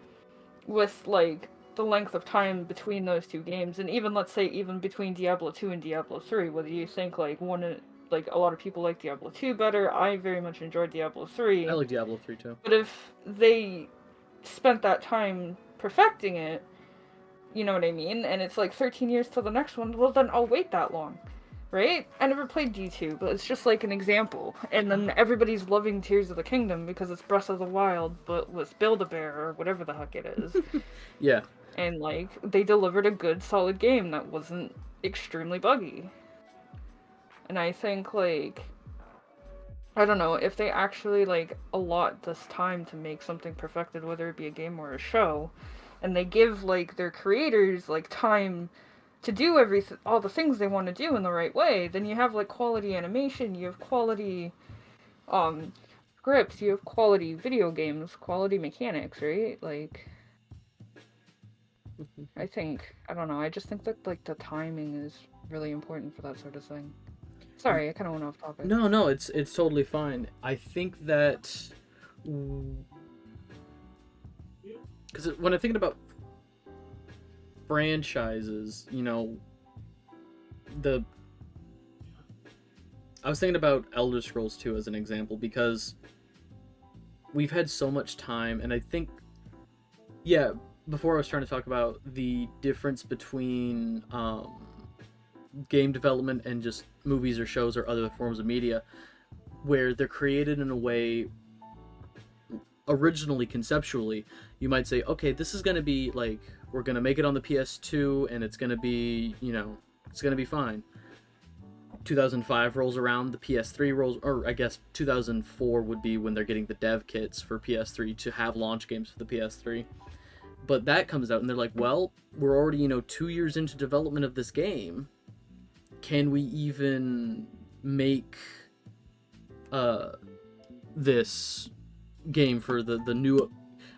with like the length of time between those 2 games, and even let's say even between Diablo 2 and Diablo 3, whether you think like a lot of people like Diablo 2 better, I very much enjoyed Diablo 3. I like Diablo 3 too. But if they spent that time perfecting it, you know what I mean? And it's like 13 years till the next one, well then I'll wait that long. Right? I never played D2, but it's just like an example. And then everybody's loving Tears of the Kingdom because it's Breath of the Wild, but with Build-A-Bear or whatever the heck it is. Yeah. And like, they delivered a good, solid game that wasn't extremely buggy. And I think like, I don't know, if they actually like allot this time to make something perfected, whether it be a game or a show, and they give like their creators like time to do all the things they want to do in the right way, then you have like quality animation, you have quality scripts, you have quality video games, quality mechanics, right? Like I don't know, I just think that like the timing is really important for that sort of thing. Sorry, I kind of went off topic. No, it's totally fine. I think that because when I'm thinking about franchises, you know, the I was thinking about Elder Scrolls 2 as an example because we've had so much time, and I think, yeah, before I was trying to talk about the difference between game development and just movies or shows or other forms of media, where they're created in a way originally conceptually you might say, okay, this is going to be like, we're going to make it on the PS2 and it's going to be, you know, it's going to be fine. 2005 rolls around, the PS3 rolls, or I guess 2004 would be when they're getting the dev kits for PS3 to have launch games for the PS3. But that comes out and they're like, well, we're already, you know, 2 years into development of this game. Can we even make this game for the new?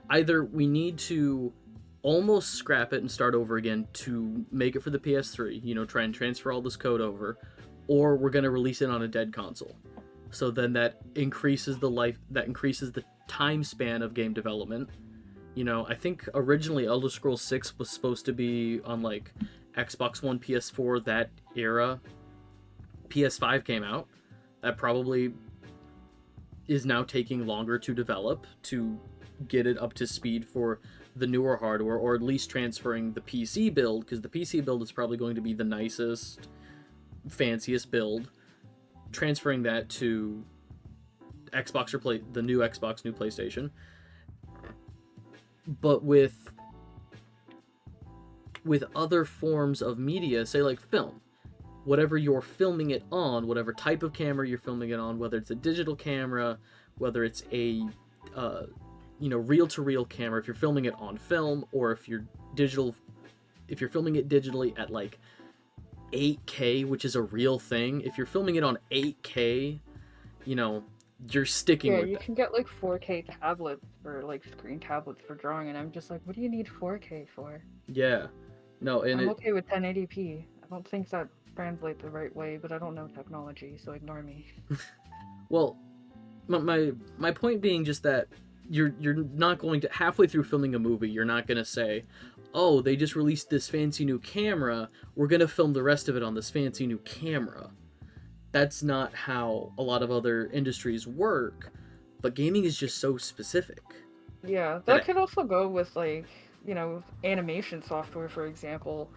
Either we need to almost scrap it and start over again to make it for the PS3, you know, try and transfer all this code over, or we're going to release it on a dead console. So then that increases the time span of game development. You know, I think originally Elder Scrolls 6 was supposed to be on like Xbox One, PS4, that era. PS5 came out. That probably is now taking longer to develop to get it up to speed for the newer hardware, or at least transferring the PC build, because the PC build is probably going to be the nicest, fanciest build. Transferring that to Xbox or the new Xbox, new PlayStation. But with other forms of media, say like film, whatever you're filming it on, whatever type of camera you're filming it on, whether it's a digital camera, whether it's a reel-to-reel camera, if you're filming it on film, or if you're filming it digitally at like 8K, which is a real thing, if you're filming it on 8K, you know, you're sticking with you that. can get like 4K tablets for like screen tablets for drawing, and I'm just like, what do you need 4K for? Yeah. No, and I'm okay with 1080p. I don't think that translates the right way, but I don't know technology, so ignore me. Well, my point being just that you're not going to, halfway through filming a movie, you're not going to say, oh, they just released this fancy new camera, we're going to film the rest of it on this fancy new camera. That's not how a lot of other industries work, but gaming is just so specific. Yeah, that could also go with like, you know, animation software, for example.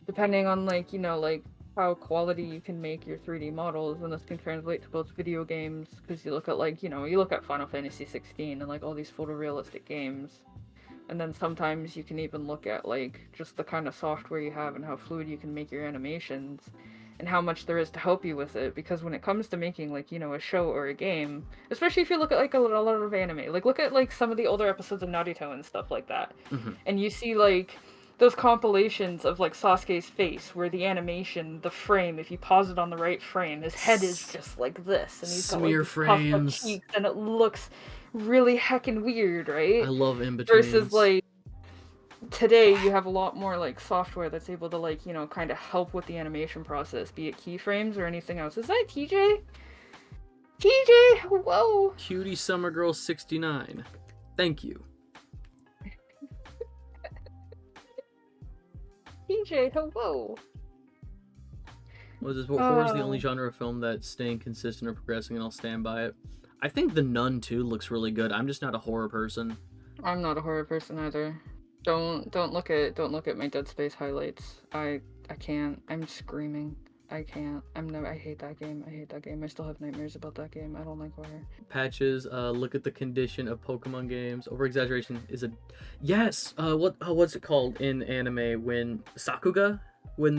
Depending on like, you know, like how quality you can make your 3D models, and this can translate to both video games, because you look at like, you know, you look at Final Fantasy 16 and like all these photorealistic games. And then sometimes you can even look at like just the kind of software you have and how fluid you can make your animations, and how much there is to help you with it. Because when it comes to making like, you know, a show or a game, especially if you look at like a lot of anime, like look at like some of the older episodes of Naruto and stuff like that, and you see like those compilations of like Sasuke's face, where the animation, the frame, if you pause it on the right frame, his head is just like this, and he's got like these puffed up cheeks, and it looks really heckin' weird, right? I love in-betweens. Versus like today you have a lot more like software that's able to like, you know, kind of help with the animation process, be it keyframes or anything else. Is that TJ? TJ, whoa! Cutie Summer Girl 69. Thank you. TJ, hello. Was this horror is the only genre of film that's staying consistent or progressing, and I'll stand by it. I think The Nun 2 looks really good. I'm just not a horror person. I'm not a horror person either. Don't look at my Dead Space highlights. I can't. I'm screaming. I can't. I hate that game. I still have nightmares about that game. I don't like horror. Patches, look at the condition of Pokemon games. Over-exaggeration is a... Yes! What's it called in anime when... Sakuga? When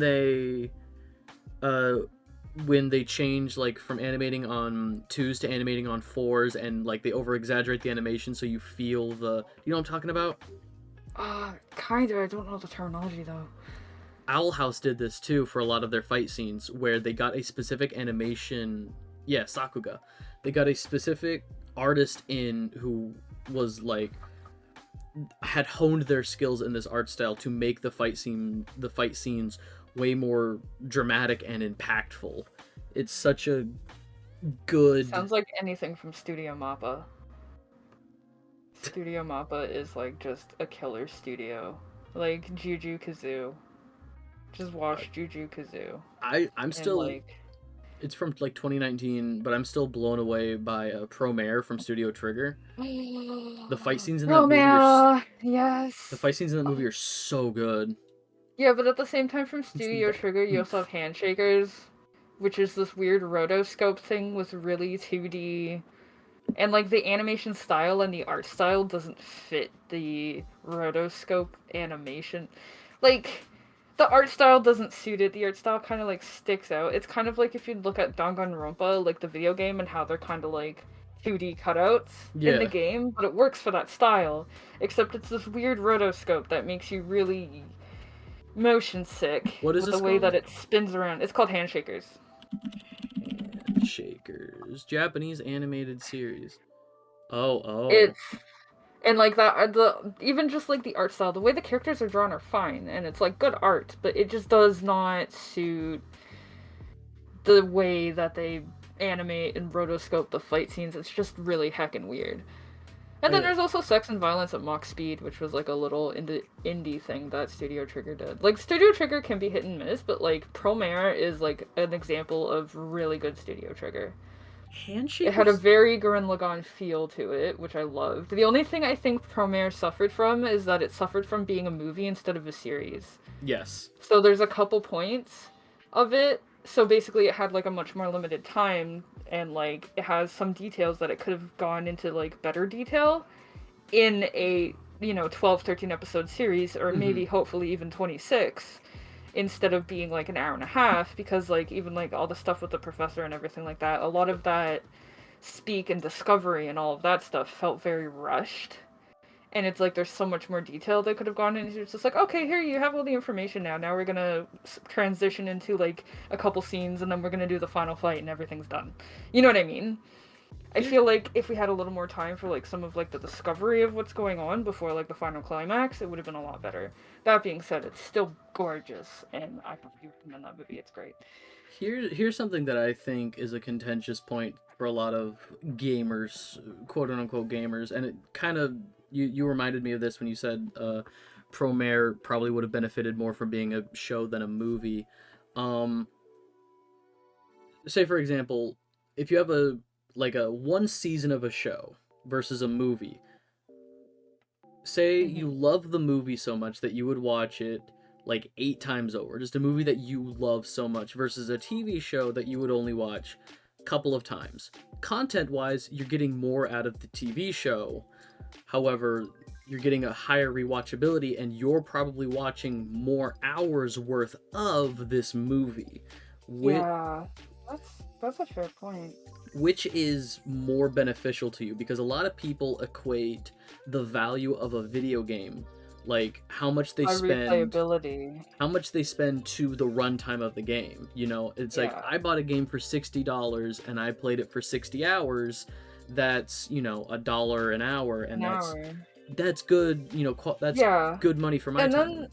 they change, like, from animating on 2s to animating on 4s, and, like, they over-exaggerate the animation so you feel the... You know what I'm talking about? Kinda. I don't know the terminology, though. Owl House did this too for a lot of their fight scenes, where they got a specific animation. Yeah, Sakuga. They got a specific artist in who was like had honed their skills in this art style to make the fight scenes way more dramatic and impactful. It's such a good... Sounds like anything from Studio Mappa. Studio Mappa is like just a killer studio. Like Juju Kazoo. Just Uh, watch Juju Kazoo. I'm And still. like It's from like 2019, but I'm still blown away by Promare from Studio Trigger. The fight scenes in that movie are Romeo, the yes. fight scenes in that movie are so good. Yeah, but at the same time, from It's Studio Trigger, you also have Handshakers, which is this weird rotoscope thing with really 2D. And, like, the animation style and the art style doesn't fit the rotoscope animation. Like, the art style doesn't suit it. The art style kind of, like, sticks out. It's kind of like if you look at Danganronpa, like, the video game, and how they're kind of, like, 2D cutouts in the yeah. game, but it works for that style. Except it's this weird rotoscope that makes you really motion sick What is with the this way that called? it spins around. It's called Handshakers. Handshakers, Japanese animated series. Oh, oh. It's and like that the even just like the art style, the way the characters are drawn are fine, and it's like good art, but it just does not suit the way that they animate and rotoscope the fight scenes. It's just really heckin' weird. And then I, there's also Sex and Violence at Mach Speed, which was like a little indie thing that Studio Trigger did. Like Studio Trigger can be hit and miss, but like Promare is like an example of really good Studio Trigger. It had a Handshakers? very Gurren Lagann feel to it, which I loved. The only thing I think Promare suffered from is that it suffered from being a movie instead of a series. Yes. So there's a couple points of it. So basically, it had like a much more limited time, and like it has some details that it could have gone into like better detail in a 12, 13 episode series, or Mm-hmm. maybe hopefully even 26, instead of being like an hour and a half, because like even like all the stuff with the professor and everything like that, a lot of that speak and discovery and all of that stuff felt very rushed. And it's like there's so much more detail that could have gone into. It's just like, okay, here you have all the information now. Now we're gonna transition into like a couple scenes, and then we're gonna do the final fight, and everything's done. You know what I mean? I Here, feel like if we had a little more time for like some of like the discovery of what's going on before like the final climax, it would have been a lot better. That being said, it's still gorgeous, and I highly recommend that movie. It's great. here's something that I think is a contentious point for a lot of gamers, quote unquote gamers, and it kind of you reminded me of this when you said Promare probably would have benefited more from being a show than a movie. Um, Say for example, if you have a like a one season of a show versus a movie, say you Mm-hmm. love the movie so much that you would watch it like 8 times over, just a movie that you love so much versus a TV show that you would only watch a couple of times. Content wise, you're getting more out of the TV show. However, you're getting a higher rewatchability and you're probably watching more hours worth of this movie. Which Yeah, that's a fair point. which is more beneficial to you, because a lot of people equate the value of a video game, like By replayability. how much they spend to the runtime of the game. It's like Yeah, I bought a game for $60 and I played it for 60 hours. That's $1 an hour, an and that's hour. that's good. That's Yeah, good money for my and time. then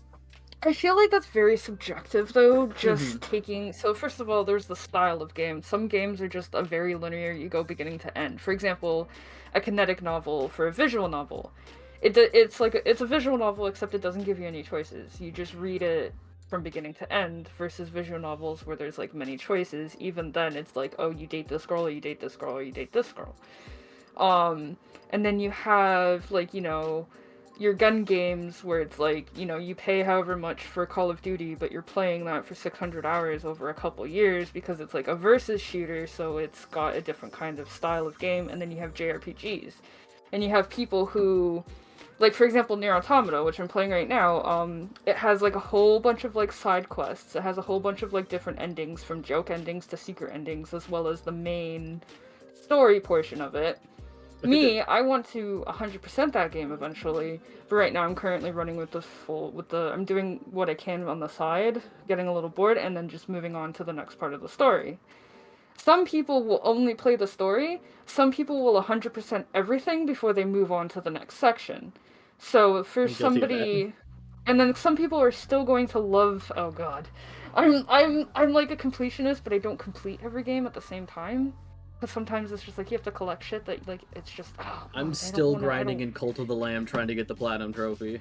I feel like that's very subjective though, Mm-hmm. just taking so first of all, there's the style of game. Some games are just a very linear, you go beginning to end. For example, a kinetic novel for a visual novel. It's like it's a visual novel except it doesn't give you any choices. You just read it from beginning to end versus visual novels where there's like many choices. Even then it's like, oh, you date this girl, or you date this girl, or you date this girl. Um, and then you have like, your gun games where it's like, you pay however much for Call of Duty, but you're playing that for 600 hours over a couple years because it's like a versus shooter, so it's got a different kind of style of game. And then you have JRPGs. And you have people who, like for example, Nier Automata, which I'm playing right now, it has like a whole bunch of like side quests. It has a whole bunch of like different endings, from joke endings to secret endings, as well as the main story portion of it. I think that. I want to 100% that game eventually, but right now I'm currently running with I'm doing what I can on the side, getting a little bored, and then just moving on to the next part of the story. Some people will only play the story, some people will 100% everything before they move on to the next section. So for I'm guilty of that. somebody, and then some people are still going to love, oh god. I'm like a completionist, but I don't complete every game at the same time. Because sometimes it's just like you have to collect shit that like it's just I'm I don't still want to. I grinding don't. in Cult of the Lamb trying to get the platinum trophy.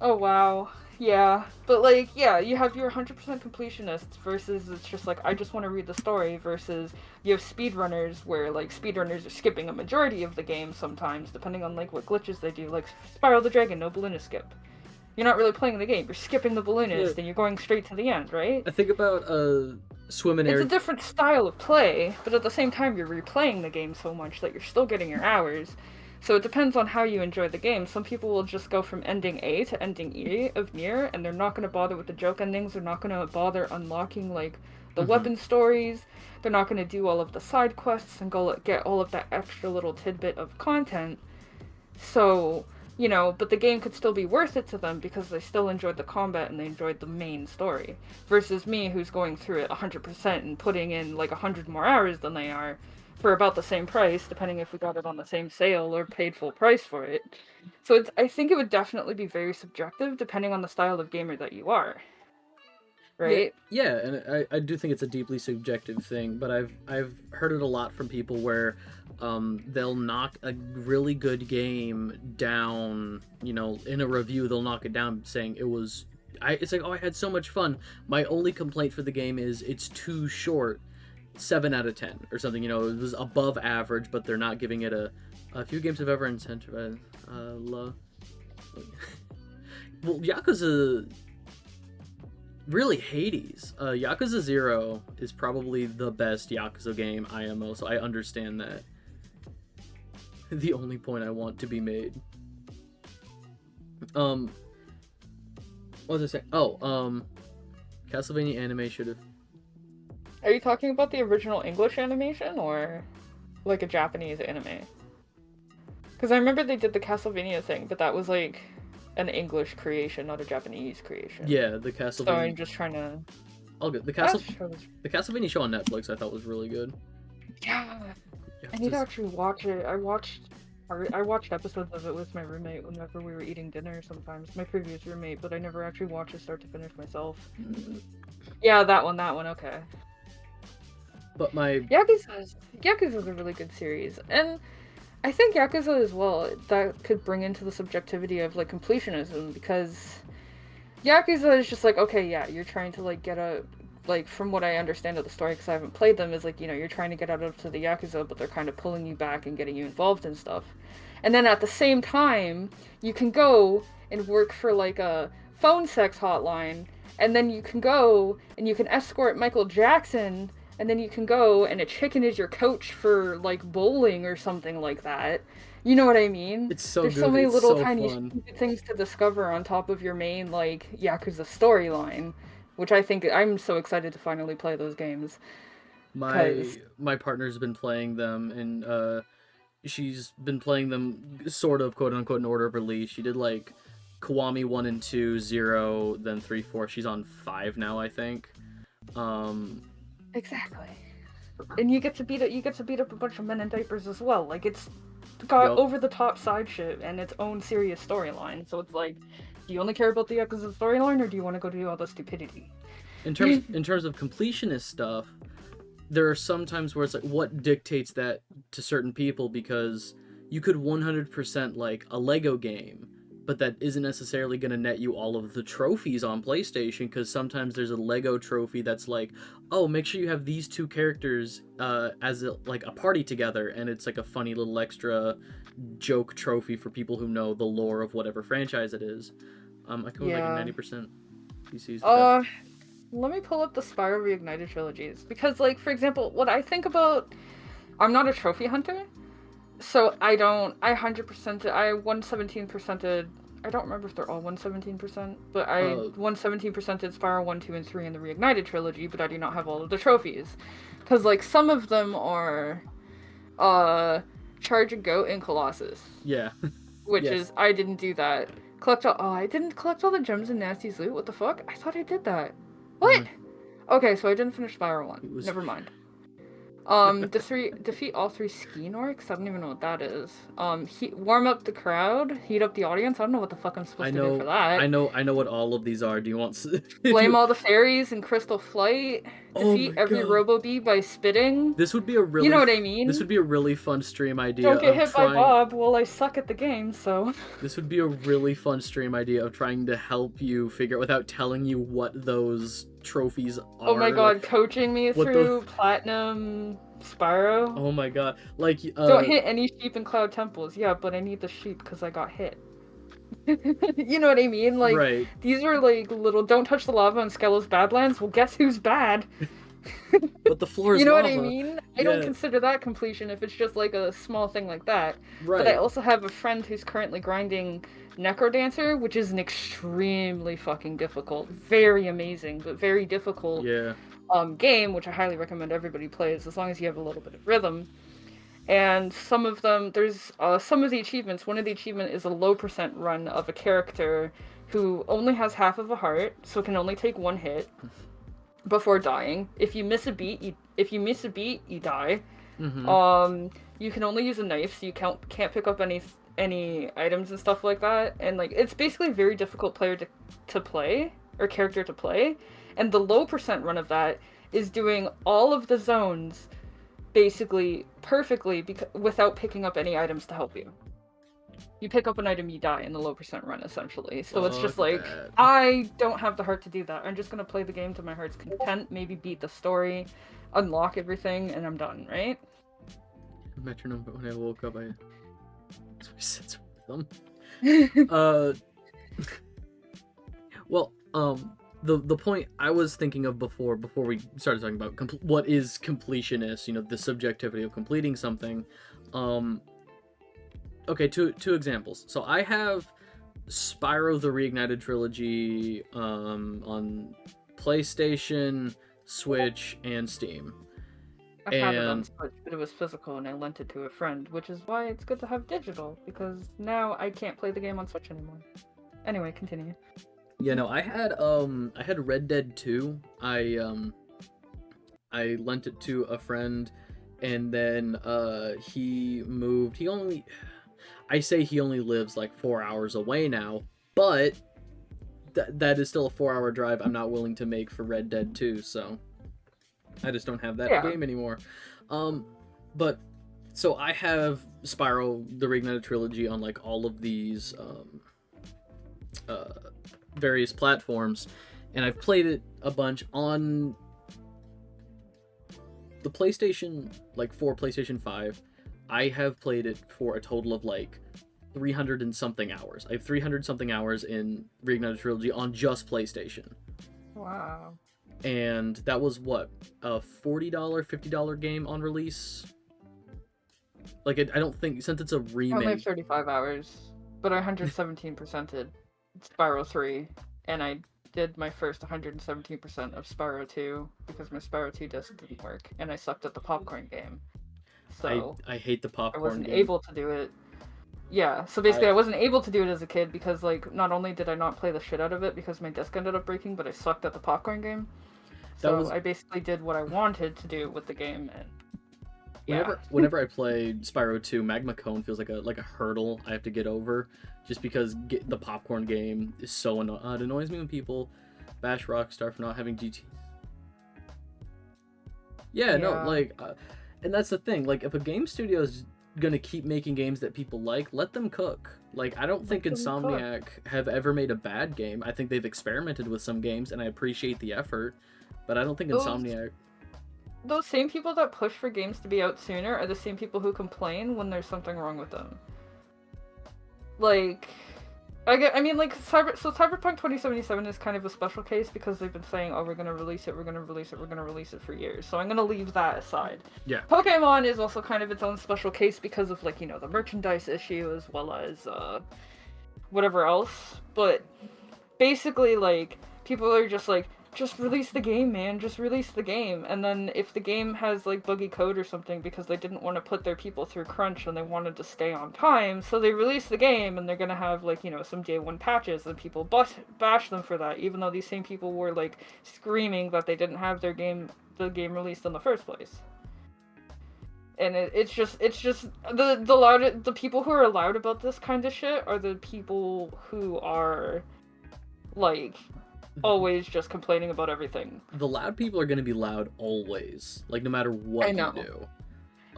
Oh wow. Yeah, but like, yeah, you have your 100% completionists versus it's just like I just want to read the story versus you have speedrunners where like speedrunners are skipping a majority of the game sometimes depending on like what glitches they do. Like Spiral the Dragon, no balloonist skip. You're not really playing the game. You're skipping the Yeah, balloonist and you're going straight to the end, right? I think about swim and It's a air. different style of play, but at the same time you're replaying the game so much that you're still getting your hours. So it depends on how you enjoy the game. Some people will just go from ending A to ending E of Nier, and they're not going to bother with the joke endings. They're not going to bother unlocking like the Mm-hmm. weapon stories. They're not going to do all of the side quests and go get all of that extra little tidbit of content. So, but the game could still be worth it to them because they still enjoyed the combat and they enjoyed the main story. Versus me, who's going through it 100% and putting in like 100 more hours than they are for about the same price, depending if we got it on the same sale or paid full price for it. So I think it would definitely be very subjective depending on the style of gamer that you are, Yeah, right? yeah, and I do think it's a deeply subjective thing, but I've heard it a lot from people where they'll knock a really good game down, in a review they'll knock it down saying it's like, oh, I had so much fun. My only complaint for the game is it's too short. 7 out of 10 or something. It was above average, but they're not giving it a few games have ever incentivized. Well, Yakuza, really Hades. Yakuza 0 is probably the best Yakuza game IMO, so I understand that. The only point I want to be made. Um, what was I saying? Oh, Castlevania anime should have. Are you talking about the original English animation or like a Japanese anime? Because I remember they did the Castlevania thing, but that was like an English creation, not a Japanese creation. Yeah, the So I'm Castlevania. just trying to. All good. That shows. The Castlevania show on Netflix I thought was really good. Yeah, You I have need to. to actually watch it. I watched episodes of it with my roommate whenever we were eating dinner. Sometimes my previous roommate, but I never actually watched it start to finish myself. Yeah, that one. That one. Okay. But my Yakuza's a really good series, and I think Yakuza as well, that could bring into the subjectivity of like completionism because Yakuza is just like, okay, yeah, you're trying to like get a like from what I understand of the story because I haven't played them is like, you're trying to get out of to the Yakuza, but they're kind of pulling you back and getting you involved in stuff. And then at the same time, you can go and work for like a phone sex hotline, and then you can go and you can escort Michael Jackson, and then you can go and a chicken is your coach for like bowling or something like that. You know what I mean? it's so There's so good. many It's little so tiny fun. stupid things to discover on top of your main like Yakuza storyline, which I think I'm so excited to finally play those games My because my partner's been playing them, and she's been playing them sort of quote unquote in order of release. She did like Kiwami 1 and 2, 0, then 3, 4. She's on 5 now, I think. Um exactly. And you get to beat up a bunch of men in diapers as well. Like it's got yup. over the top side shit and its own serious storyline. So it's like, do you only care about the Yakuza storyline or do you want to go do all the stupidity? In terms of completionist stuff, there are some times where it's like what dictates that to certain people, because you could 100% like a Lego game, but that isn't necessarily going to net you all of the trophies on PlayStation, because sometimes there's a Lego trophy that's like, oh, make sure you have these two characters as like a party together, and it's like a funny little extra joke trophy for people who know the lore of whatever franchise it is. I come with like a Yeah. 90% PCs with that. Uh, Let me pull up the Spyro Reignited trilogies because, like, for example, what I think about, I'm not a trophy hunter, so I don't. I 100%. I 117%. I don't remember if they're all 117%, but I Uh, 117% Spyro 1, 2, and 3 in the Reignited trilogy, but I do not have all of the trophies. Because, like, some of them are, uh, Charge a Goat and Colossus, yeah, which yes. is, I didn't do that. I didn't collect all the gems in Nasty's loot? What the fuck? I thought I did that. Mm-hmm. What? Okay, so I didn't finish Spyro 1. It was Never mind. Defeat all three ski orcs. I don't even know what that is. Warm up the crowd, heat up the audience. I don't know what the fuck I'm I supposed to do for know, that. I know what all of these are. Do you want? Do Blame you? all the fairies in Crystal Flight. Oh Defeat my every god. Robo Bee by spitting. This would be a You really know what I this mean? would be a really fun stream idea Don't get of hit by trying Bob. Well, I suck at the game, so. this would be a really fun stream idea of trying to help you figure out without telling you what those trophies Oh my are, like god, coaching me what the through Platinum Spyro. oh my god, like Don't hit any sheep in Cloud Temples. Yeah, but I need the sheep because I got hit. You know what I mean? Like, right, these are like little don't touch the lava in Skelos Badlands. Well, guess who's bad? but the floor is You know what I lava. mean? I don't Yeah, consider that completion if it's just like a small thing like that. But I right. also have a friend who's currently grinding Necrodancer, which is an extremely fucking difficult, very amazing, but very difficult Yeah. game, which I highly recommend everybody plays as long as you have a little bit of rhythm. And some of them, there's some of the achievements. One of the achievement is a low percent run of a character who only has half of a heart, so can only take one hit before dying. If you miss a beat, you die. Mm-hmm. You can only use a knife, so you can't pick up any items and stuff like that. And like it's basically a very difficult player to play or character to play. And the low percent run of that is doing all of the zones basically perfectly without picking up any items to help you. You pick up an item, you die in the low percent run, essentially. So it's Fuck just like, that. I don't have the heart to do that. I'm just gonna play the game to my heart's content, maybe beat the story, unlock everything, and I'm done, right? Metronome, but when I woke up, I said them. Well, the point I was thinking of before we started talking about what is completionist, you know, the subjectivity of completing something. Okay, two examples. So I have Spyro the Reignited Trilogy on PlayStation, Switch, and Steam. I had it on Switch, but it was physical and I lent it to a friend, which is why it's good to have digital, because now I can't play the game on Switch anymore. Anyway, continue. Yeah, no, I had Red Dead 2. I lent it to a friend, and then he moved. I say he only lives like 4 hours away now, but that is still a 4 hour drive I'm not willing to make for Red Dead 2, so I just don't have that Yeah. game anymore. But so I have Spyro the Reignited Trilogy on like all of these various platforms, and I've played it a bunch on the PlayStation, like for PlayStation 5. I have played it for a total of like 300 and something hours. I have 300 something hours in Reignited Trilogy on just PlayStation. Wow. And that was what, a $40, $50 game on release? Like, I don't think, since it's a I only have remake. 35 hours, but I 117%ed Spyro 3, and I did my first 117% of Spyro 2 because my Spyro 2 disc didn't work, and I sucked at the popcorn game. So I hate the I popcorn wasn't game. able to do it. Yeah, so basically I wasn't able to do it as a kid because, like, not only did I not play the shit out of it because my disc ended up breaking, but I sucked at the popcorn game. So I basically did what I wanted to do with the game, and yeah. Whenever I play Spyro 2, Magma Cone feels like a hurdle I have to get over, just because the popcorn game is so annoying. It annoys me when people bash Rockstar for not having GT. Yeah, no, like, and that's the thing. Like, if a game studio is gonna keep making games that people like, let them cook. Like, I don't think Insomniac have ever made a bad game. I think they've experimented with some games, and I appreciate the effort, but I don't think Insomniac. Those same people that push for games to be out sooner are the same people who complain when there's something wrong with them. Like, Cyberpunk 2077 is kind of a special case because they've been saying, oh, we're gonna release it for years. So I'm gonna leave that aside. Yeah. Pokemon is also kind of its own special case because of, like, you know, the merchandise issue as well as whatever else. But basically, like, people are just like, just release the game, man, just release the game. And then if the game has, like, buggy code or something because they didn't want to put their people through crunch and they wanted to stay on time, so they release the game and they're gonna have, like, you know, some day one patches and people bash them for that, even though these same people were, like, screaming that they didn't have the game released in the first place. And it's just the people who are loud about this kind of shit are the people who are like always just complaining about everything. The loud people are going to be loud always, like no matter I what you know. do.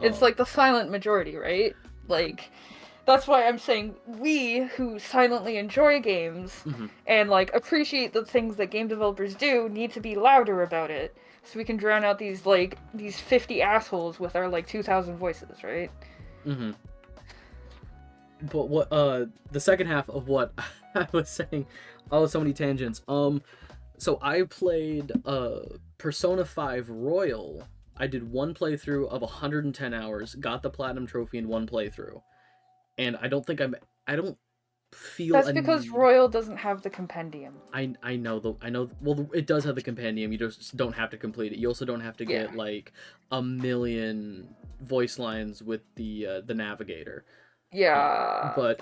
It's like the silent majority, right? Like that's why I'm saying we who silently enjoy games Mm-hmm. and like appreciate the things that game developers do need to be louder about it so we can drown out these 50 assholes with our like 2,000 voices, right? Mm-hmm. But what the second half of what I was saying, oh, so many tangents. So I played Persona 5 Royal. I did one playthrough of 110 hours, got the platinum trophy in one playthrough. And I don't feel That's a because need. Royal doesn't have the compendium. I know well it does have the compendium. You just don't have to complete it. You also don't have to Yeah. get like a million voice lines with the navigator. Yeah. But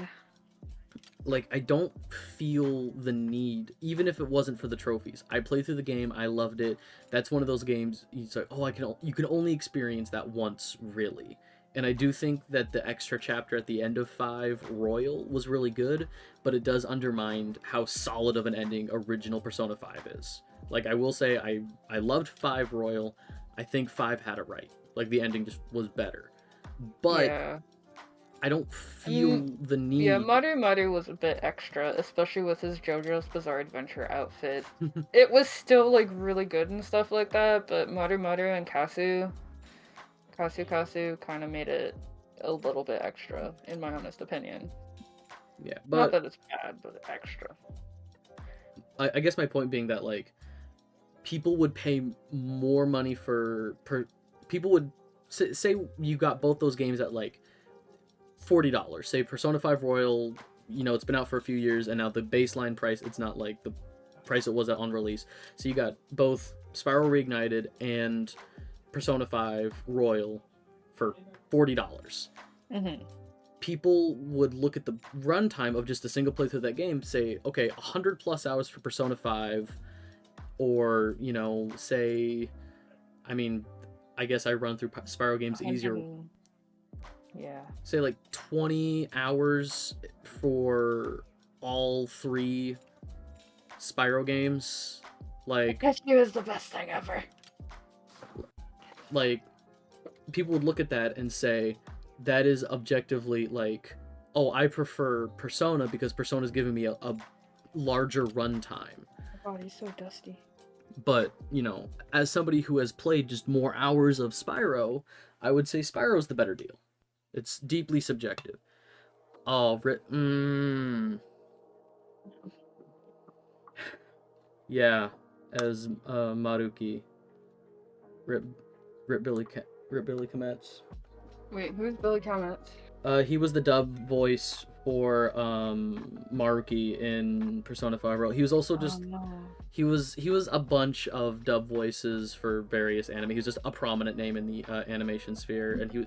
like I don't feel the need, even if it wasn't for the trophies. I played through the game, I loved it. That's one of those games you say, oh, you can only experience that once, really. And I do think that the extra chapter at the end of 5 Royal was really good, but it does undermine how solid of an ending original Persona 5 is. Like I will say I loved 5 Royal. I think 5 had it right. Like the ending just was better. But Yeah. I don't Mm, feel the yeah, need. Maru was a bit extra, especially with his JoJo's Bizarre Adventure outfit. It was still like really good and stuff like that, but Maru and Kasu kind of made it a little bit extra, in my honest opinion. Yeah, Not but that it's bad, but extra. I guess my point being that like people would pay more money people would say you got both those games at like $40. Say Persona 5 Royal, you know, it's been out for a few years and now the baseline price it's not like the price it was at on release. So you got both Spiral Reignited and Persona 5 Royal for $40. Mm-hmm. People would look at the runtime of just a single playthrough of that game, say, okay, 100 plus hours for Persona 5, or you know, say, I mean, I guess I run through Spyro games easier. 100. Yeah. Say like 20 hours for all 3 Spyro games. I Like, guess you is the best thing ever. like people would look at that and say that is objectively like, oh, I prefer Persona because Persona's giving me a larger runtime. My body's so dusty. But, you know, as somebody who has played just more hours of Spyro, I would say Spyro's the better deal. It's deeply subjective. Oh, yeah, as Maruki. Rip, Rip Billy Kometz. Wait, who's Billy Comments? He was the dub voice for Maruki in Persona 5 Royal. He was also Oh just no. he was a bunch of dub voices for various anime. He was just a prominent name in the animation sphere, and he was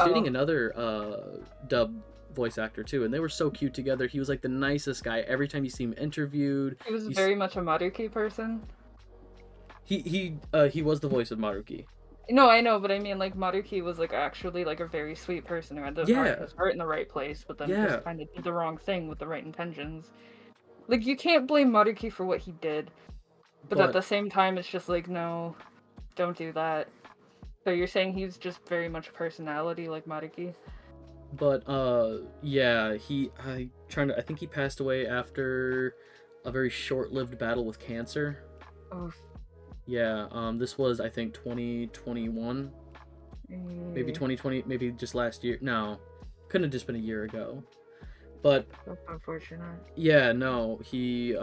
dating Oh. another dub voice actor too, and they were so cute together. He was like the nicest guy. Every time you see him interviewed, He was very much a Maruki person. he was the voice of Maruki. No, I know, but I mean, like, Maruki was, like, actually, like, a very sweet person who had Yeah, his heart in the right place, but then yeah, just kind of did the wrong thing with the right intentions. Like, you can't blame Maruki for what he did, but at but the same time, it's just like, no, don't do that. So you're saying he's just very much a personality like Maruki? but yeah, I think he passed away after a very short-lived battle with cancer. Oof. Yeah, this was I think 2021, maybe Eh, 2020, maybe just last year. No, couldn't have just been a year ago. But that's unfortunate. yeah, no, he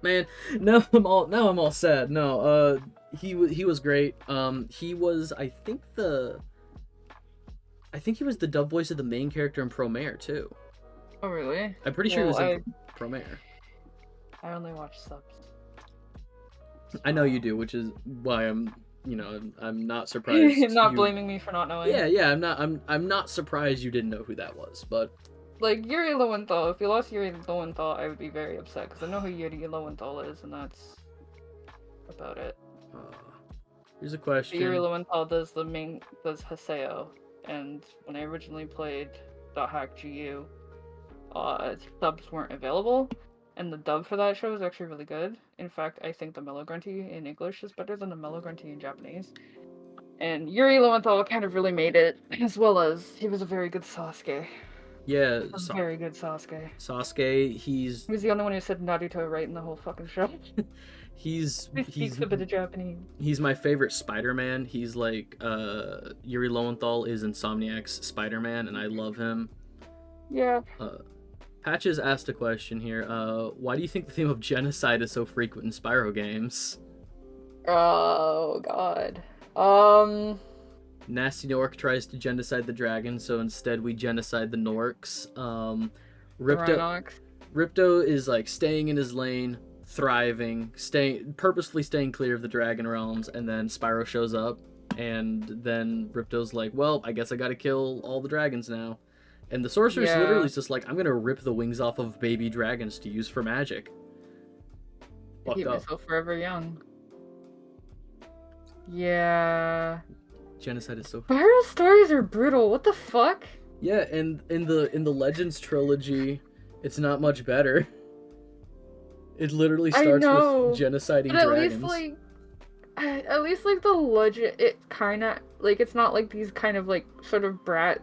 man, now I'm all sad. No, he was great. He was I think he was the dub voice of the main character in Promare too. Oh, really? I'm pretty sure he Well, was in Promare. I only watch subs. I know you do, which is why I'm not surprised Not you. blaming me for not knowing. Yeah, I'm not surprised you didn't know who that was, but Like, Yuri Lowenthal, if you lost Yuri Lowenthal, I would be very upset, because I know who Yuri Lowenthal is, and that's about it. Here's a Yuri question. Lowenthal does Haseo, and when I originally played .hack GU, subs weren't available, and the dub for that show is actually really good. In fact, I think the Mellow Grunty in English is better than the Mellow Grunty in Japanese. And Yuri Lowenthal kind of really made it, as well as he was a very good Sasuke. Yeah, A very good Sasuke. Sasuke. He was the only one who said Naruto right in the whole fucking show. He's He he's speaks a bit of Japanese. he's my favorite Spider-Man. He's like Yuri Lowenthal is Insomniac's Spider-Man, and I love him. Yeah. Patches asked a question here. Why do you think the theme of genocide is so frequent in Spyro games? Oh god. Um. Nasty Nork tries to genocide the dragon, so instead we genocide the Norks. Ripto is like staying in his lane, thriving, purposefully staying clear of the dragon realms, and then Spyro shows up, and then Ripto's like, well, I guess I gotta kill all the dragons now. And the sorceress literally is just like, I'm gonna rip the wings off of baby dragons to use for magic. Keep myself forever young. Yeah. Genocide is so. Spyro stories are brutal. What the fuck? Yeah, and in the Legends trilogy, it's not much better. It literally starts with genociding but dragons. At least like the legend, it kind of like it's not like these kind of like sort of bright,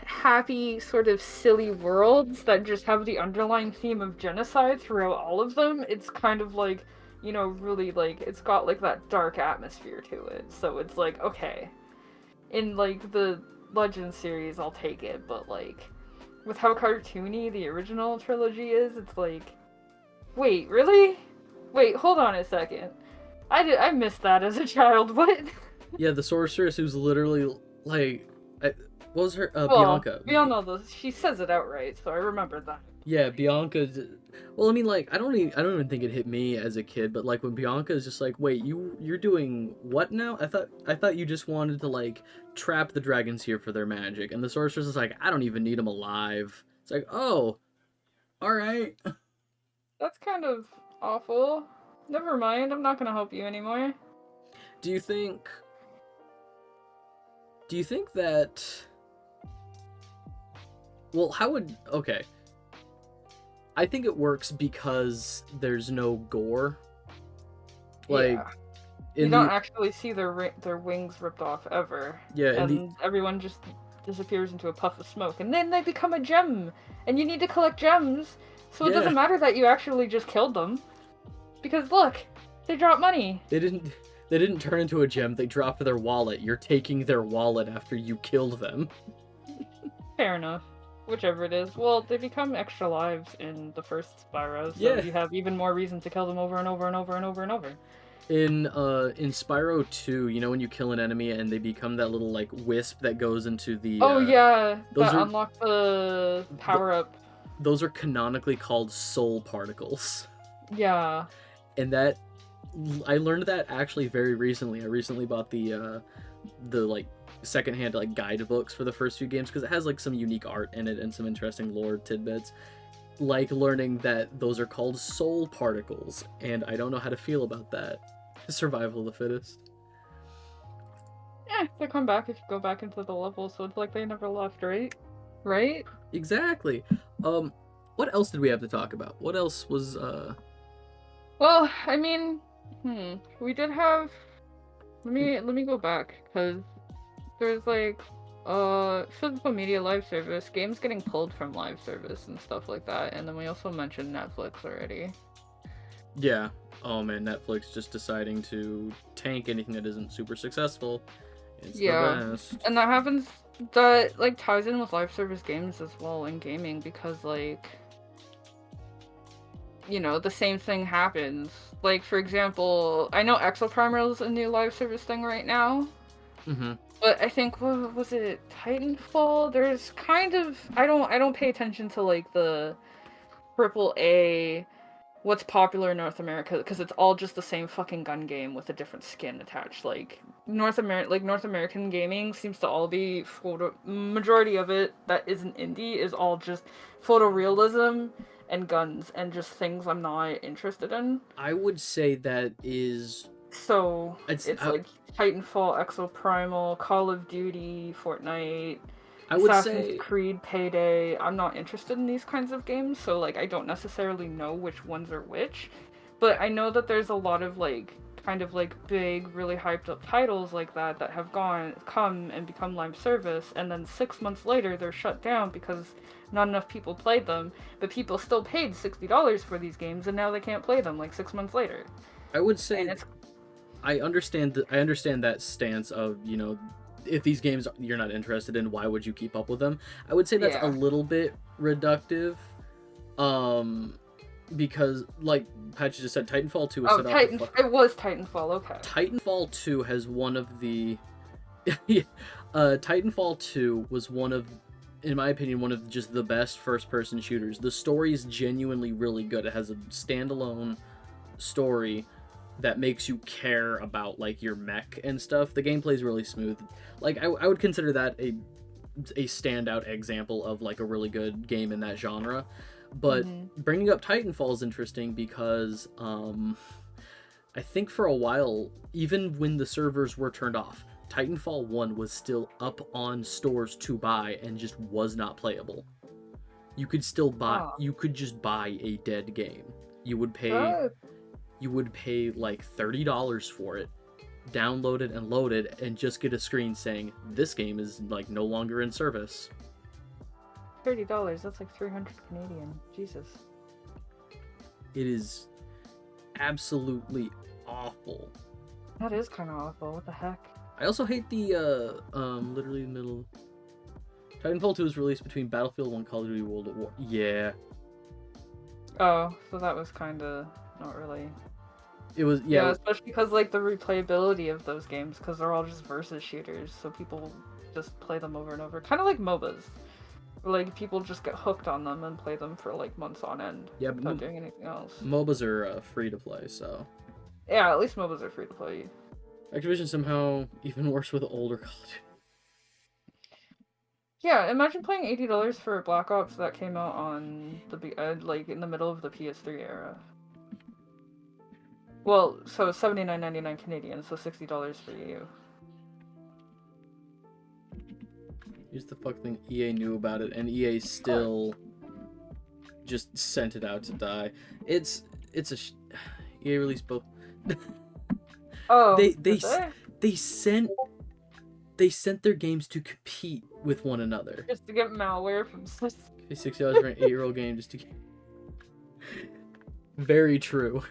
happy, sort of silly worlds that just have the underlying theme of genocide throughout all of them. It's kind of like, you know, really like it's got like that dark atmosphere to it. So it's like, okay, in like the Legend series, I'll take it, but like with how cartoony the original trilogy is, it's like, wait, really? Wait, hold on a second. I missed that as a child. What? Yeah, the sorceress who's literally like, what was her? Well, Bianca. We all know this. She says it outright, so I remember that. Yeah, Bianca. Well, I mean, like, I don't even think it hit me as a kid, but like when Bianca is just like, wait, you're doing what now? I thought you just wanted to like trap the dragons here for their magic, and the sorceress is like, I don't even need them alive. It's like, oh, all right. That's kind of awful. Never mind. I'm not gonna help you anymore. Do you think? Do you think that? Well, how would okay? I think it works because there's no gore. Like, yeah. You don't actually see their wings ripped off ever. Yeah, and everyone just disappears into a puff of smoke, and then they become a gem, and you need to collect gems. So it doesn't matter that you actually just killed them, because look, they drop money. They didn't turn into a gem. They dropped their wallet. You're taking their wallet after you killed them. Fair enough. Whichever it is. Well, they become extra lives in the first Spyro, so you have even more reason to kill them over and over and over and over and over. In Spyro 2, you know when you kill an enemy and they become that little like wisp that goes into the that unlock the power-up. Those are canonically called soul particles. Yeah. And that I learned that actually very recently. I recently bought the like secondhand like guidebooks for the first few games because it has like some unique art in it and some interesting lore tidbits. Like learning that those are called soul particles, and I don't know how to feel about that. Survival of the fittest. Yeah, they come back if you go back into the level, so it's like they never left, right? Right? Exactly. What else did we have to talk about? What else was Well, I mean, we did have. Let me go back because there's like physical media live service, games getting pulled from live service and stuff like that, and then we also mentioned Netflix already. Yeah. Oh man, Netflix just deciding to tank anything that isn't super successful. It's the best. And that happens. That like ties in with live service games as well in gaming because like, you know, the same thing happens. Like for example, I know Exoprimal is a new live service thing right now. Mm-hmm. But I think what was it, Titanfall? There's kind of I don't pay attention to like the AAA what's popular in North America because it's all just the same fucking gun game with a different skin attached. Like North American gaming seems to all be majority of it that isn't indie is all just photorealism and guns and just things I'm not interested in. I would say that is So It's it's like Titanfall, Exoprimal, Call of Duty, Fortnite, I would Assassin's say Creed, Payday. I'm not interested in these kinds of games, so like I don't necessarily know which ones are which, but I know that there's a lot of like kind of like big, really hyped up titles like that that have come and become live service, and then 6 months later they're shut down because not enough people played them, but people still paid $60 for these games, and now they can't play them like 6 months later. I would And say it's I understand that stance of, if these games you're not interested in, why would you keep up with them? I would say that's a yeah. little bit reductive. Um because like Patch just said, Titanfall 2 was Oh, set off the Titan. fuck. It was Titanfall. Okay. Titanfall 2 has one of the Titanfall 2 was one of, in my opinion, one of just the best first person shooters. The story is genuinely really good. It has a standalone story that makes you care about like your mech and stuff. The gameplay is really smooth. Like I would consider that a standout example of like a really good game in that genre. But Mm-hmm. bringing up Titanfall is interesting because I think for a while, even when the servers were turned off, Titanfall 1 was still up on stores to buy and just was not playable. Ah, You could just buy a dead game. You would pay that you would pay like $30 for it, download it and load it, and just get a screen saying this game is like no longer in service. $30. That's like 300 Canadian. Jesus. It is absolutely awful. That is kind of awful. What the heck? I also hate the literally in the middle. Titanfall 2 was released between Battlefield 1 Call of Duty World at War. Yeah. Oh, so that was kind of not really. It was Yeah, especially because like the replayability of those games, because they're all just versus shooters, so people just play them over and over. Kind of like MOBAs. Like people just get hooked on them and play them for like months on end yeah, without doing anything else. MOBAs are free to play, so Yeah, at least MOBAs are free to play. Activision somehow even worse with older Call of Duty. Yeah, imagine paying $80 for Black Ops that came out on like in the middle of the PS3 era. Well, so $79.99 Canadian, so $60 for you. Here's the fuck thing: EA knew about it, and EA still just sent it out to die. It's a EA released both. Oh, they did they? they sent their games to compete with one another. Just to get malware from Pay $60 for an 8-year-old game just to. Very true.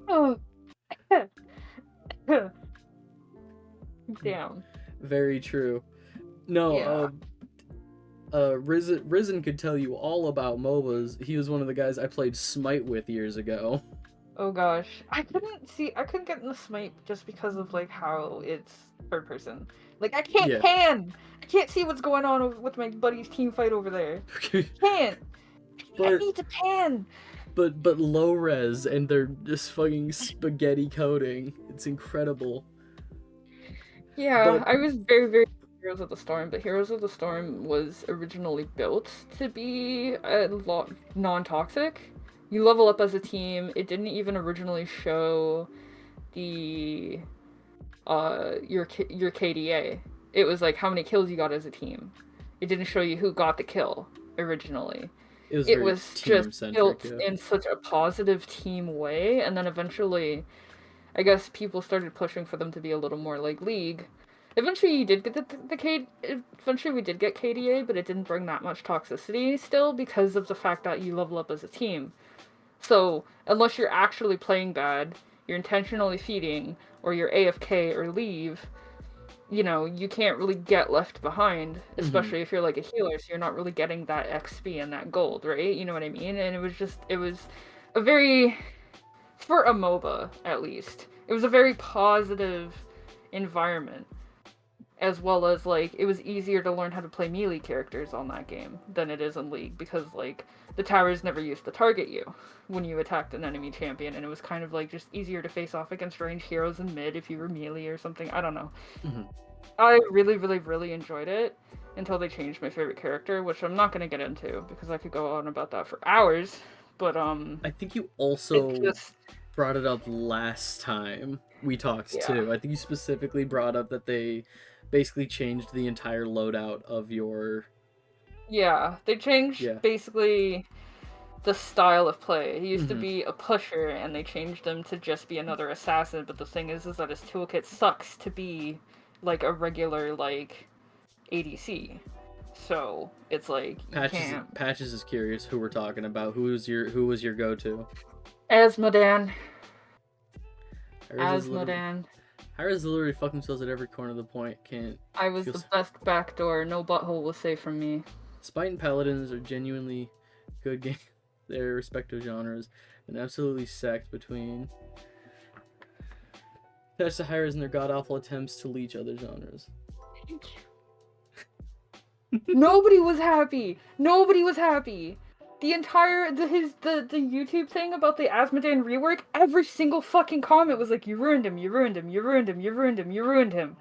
Oh. Damn. Very true. No, Yeah. Risen could tell you all about MOBAs. He was one of the guys I played Smite with years ago. Oh gosh. I couldn't get in the Smite just because of like how it's third person. Like I can't Yeah. pan. I can't see what's going on with my buddy's team fight over there. Can't. I need to pan. But low res and they're just fucking spaghetti coding. It's incredible. Yeah, But I was very, very Heroes of the Storm, but Heroes of the Storm was originally built to be a lot non-toxic. You level up as a team. It didn't even originally show the your KDA. It was like how many kills you got as a team. It didn't show you who got the kill originally. it Was just built in such a positive team way, and then eventually I guess people started pushing for them to be a little more like League. Eventually, you did get Eventually, we did get KDA, but it didn't bring that much toxicity still because of the fact that you level up as a team. So unless you're actually playing bad, you're intentionally feeding, or you're AFK or leave, you can't really get left behind, especially if you're like a healer, so you're not really getting that XP and that gold, right? You know what I mean? And it was a very, for a MOBA at least, it was a very positive environment, as well as like it was easier to learn how to play melee characters on that game than it is in League, because like the towers never used to target you when you attacked an enemy champion, and it was kind of like just easier to face off against ranged heroes in mid if you were melee or something. I don't know. I really, really, really enjoyed it until they changed my favorite character, which I'm not going to get into because I could go on about that for hours. But I think you also brought it up last time we talked Yeah. too. I think you specifically brought up that they basically changed the entire loadout of your. Yeah, they changed Yeah. basically the style of play. He used to Mm-hmm. be a pusher, and they changed him to just be another assassin. But the thing is that his toolkit sucks to be like a regular like ADC. So it's like you can't. Patches is curious who we're talking about. Who was your go-to? Asmodan. Hires literally Asmodan. Hires literally fuck themselves at every corner of the point. Can't I was feel. the best backdoor. No butthole was safe from me. Spite and Paladins are genuinely good games. Their respective genres, and absolutely sacked between. That's the Hires and their god awful attempts to leech other genres. Nobody was happy. Nobody was happy. The entire the YouTube thing about the Asmodan rework, every single fucking comment was like, "You ruined him. You ruined him. You ruined him. You ruined him. You ruined him."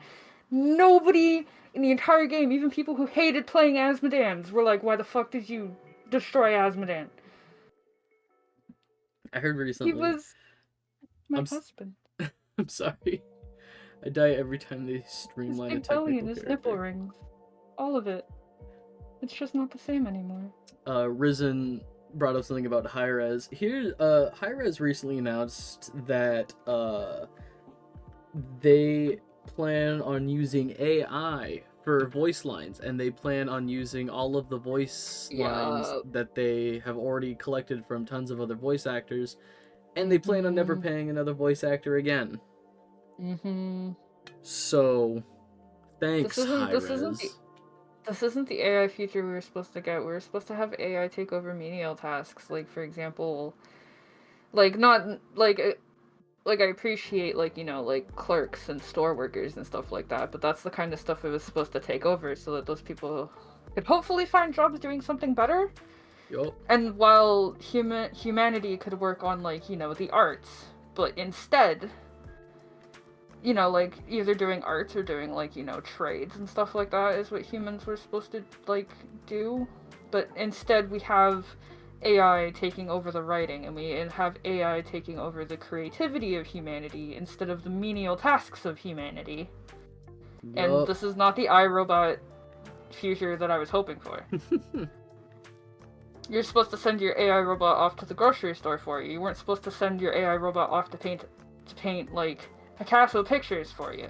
Nobody in the entire game, even people who hated playing Asmodans, were like, "Why the fuck did you destroy Asmodan?" I heard He recently. was my husband. I'm sorry. I die every time they His streamline a big belly technical and his nipple character. rings, all of it. It's just not the same anymore. Risen brought up something about Hi-Rez. Here, Hi-Rez recently announced that they plan on using AI for voice lines, and they plan on using all of the voice lines that they have already collected from tons of other voice actors, and they plan on never paying another voice actor again. Mm-hmm. So, thanks, This Hi-Rez. isn't the AI feature we were supposed to get. We were supposed to have AI take over menial tasks, like for example, like not like I appreciate like like clerks and store workers and stuff like that, but that's the kind of stuff it was supposed to take over so that those people could hopefully find jobs doing something better. Yup. And while humanity could work on like the arts, but instead like either doing arts or doing like trades and stuff like that is what humans were supposed to like do, but instead we have AI taking over the writing, and we have AI taking over the creativity of humanity instead of the menial tasks of humanity. And Yup. this is not the iRobot future that I was hoping for. You're supposed to send your AI robot off to the grocery store for you. You weren't supposed to send your AI robot off to paint like Picasso pictures for you.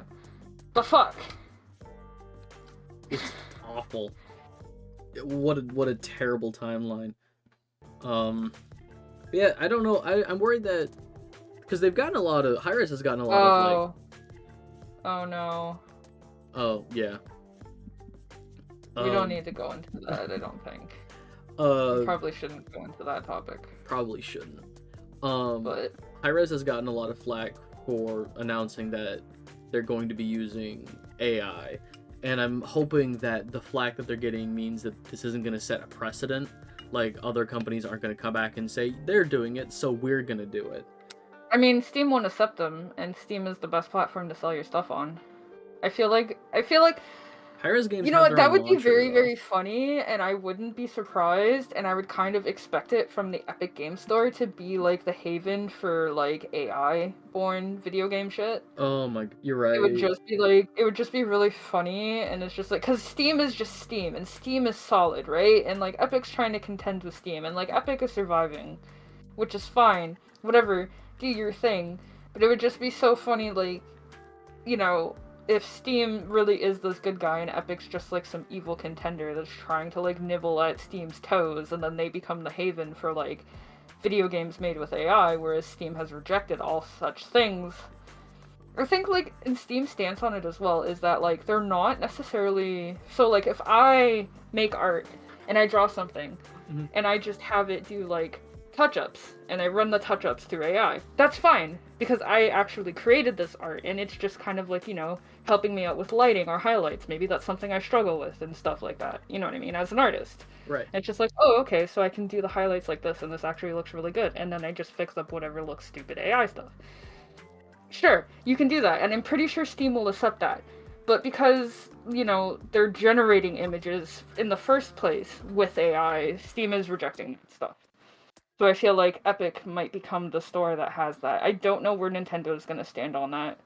The fuck? It's awful. What a terrible timeline. Yeah, I don't know. I'm worried that because they've gotten a lot of Hi-Rez has gotten a lot of like. Oh no. Oh yeah. We don't need to go into that. I don't think. We probably shouldn't go into that topic. Probably shouldn't. But Hi-Rez has gotten a lot of flack for announcing that they're going to be using AI, and I'm hoping that the flack that they're getting means that this isn't going to set a precedent. Like other companies aren't going to come back and say they're doing it, so we're going to do it. I mean, Steam won't accept them, and Steam is the best platform to sell your stuff on. I feel like Hi-Rez games you know have what, their that own would be launcher, very, though. very funny, and I wouldn't be surprised, and I would kind of expect it from the Epic Game Store to be like the haven for like AI-born video game shit. Oh my, you're right. It would just be really funny, and it's just like, because Steam is just Steam, and Steam is solid, right? And like Epic's trying to contend with Steam, and like Epic is surviving, which is fine. Whatever, do your thing. But it would just be so funny, like, if Steam really is this good guy and Epic's just like some evil contender that's trying to like nibble at Steam's toes, and then they become the haven for like video games made with AI, whereas Steam has rejected all such things. I think like in Steam's stance on it as well is that like they're not necessarily so like if I make art and I draw something and I just have it do like touch-ups and I run the touch-ups through AI, that's fine because I actually created this art and it's just kind of like helping me out with lighting or highlights. Maybe that's something I struggle with and stuff like that, you know what I mean, as an artist. Right. And it's just like, oh, okay, so I can do the highlights like this and this actually looks really good, and then I just fix up whatever looks stupid AI stuff. Sure, you can do that, and I'm pretty sure Steam will accept that. But because, they're generating images in the first place with AI, Steam is rejecting that stuff. So I feel like Epic might become the store that has that. I don't know where Nintendo is going to stand on that.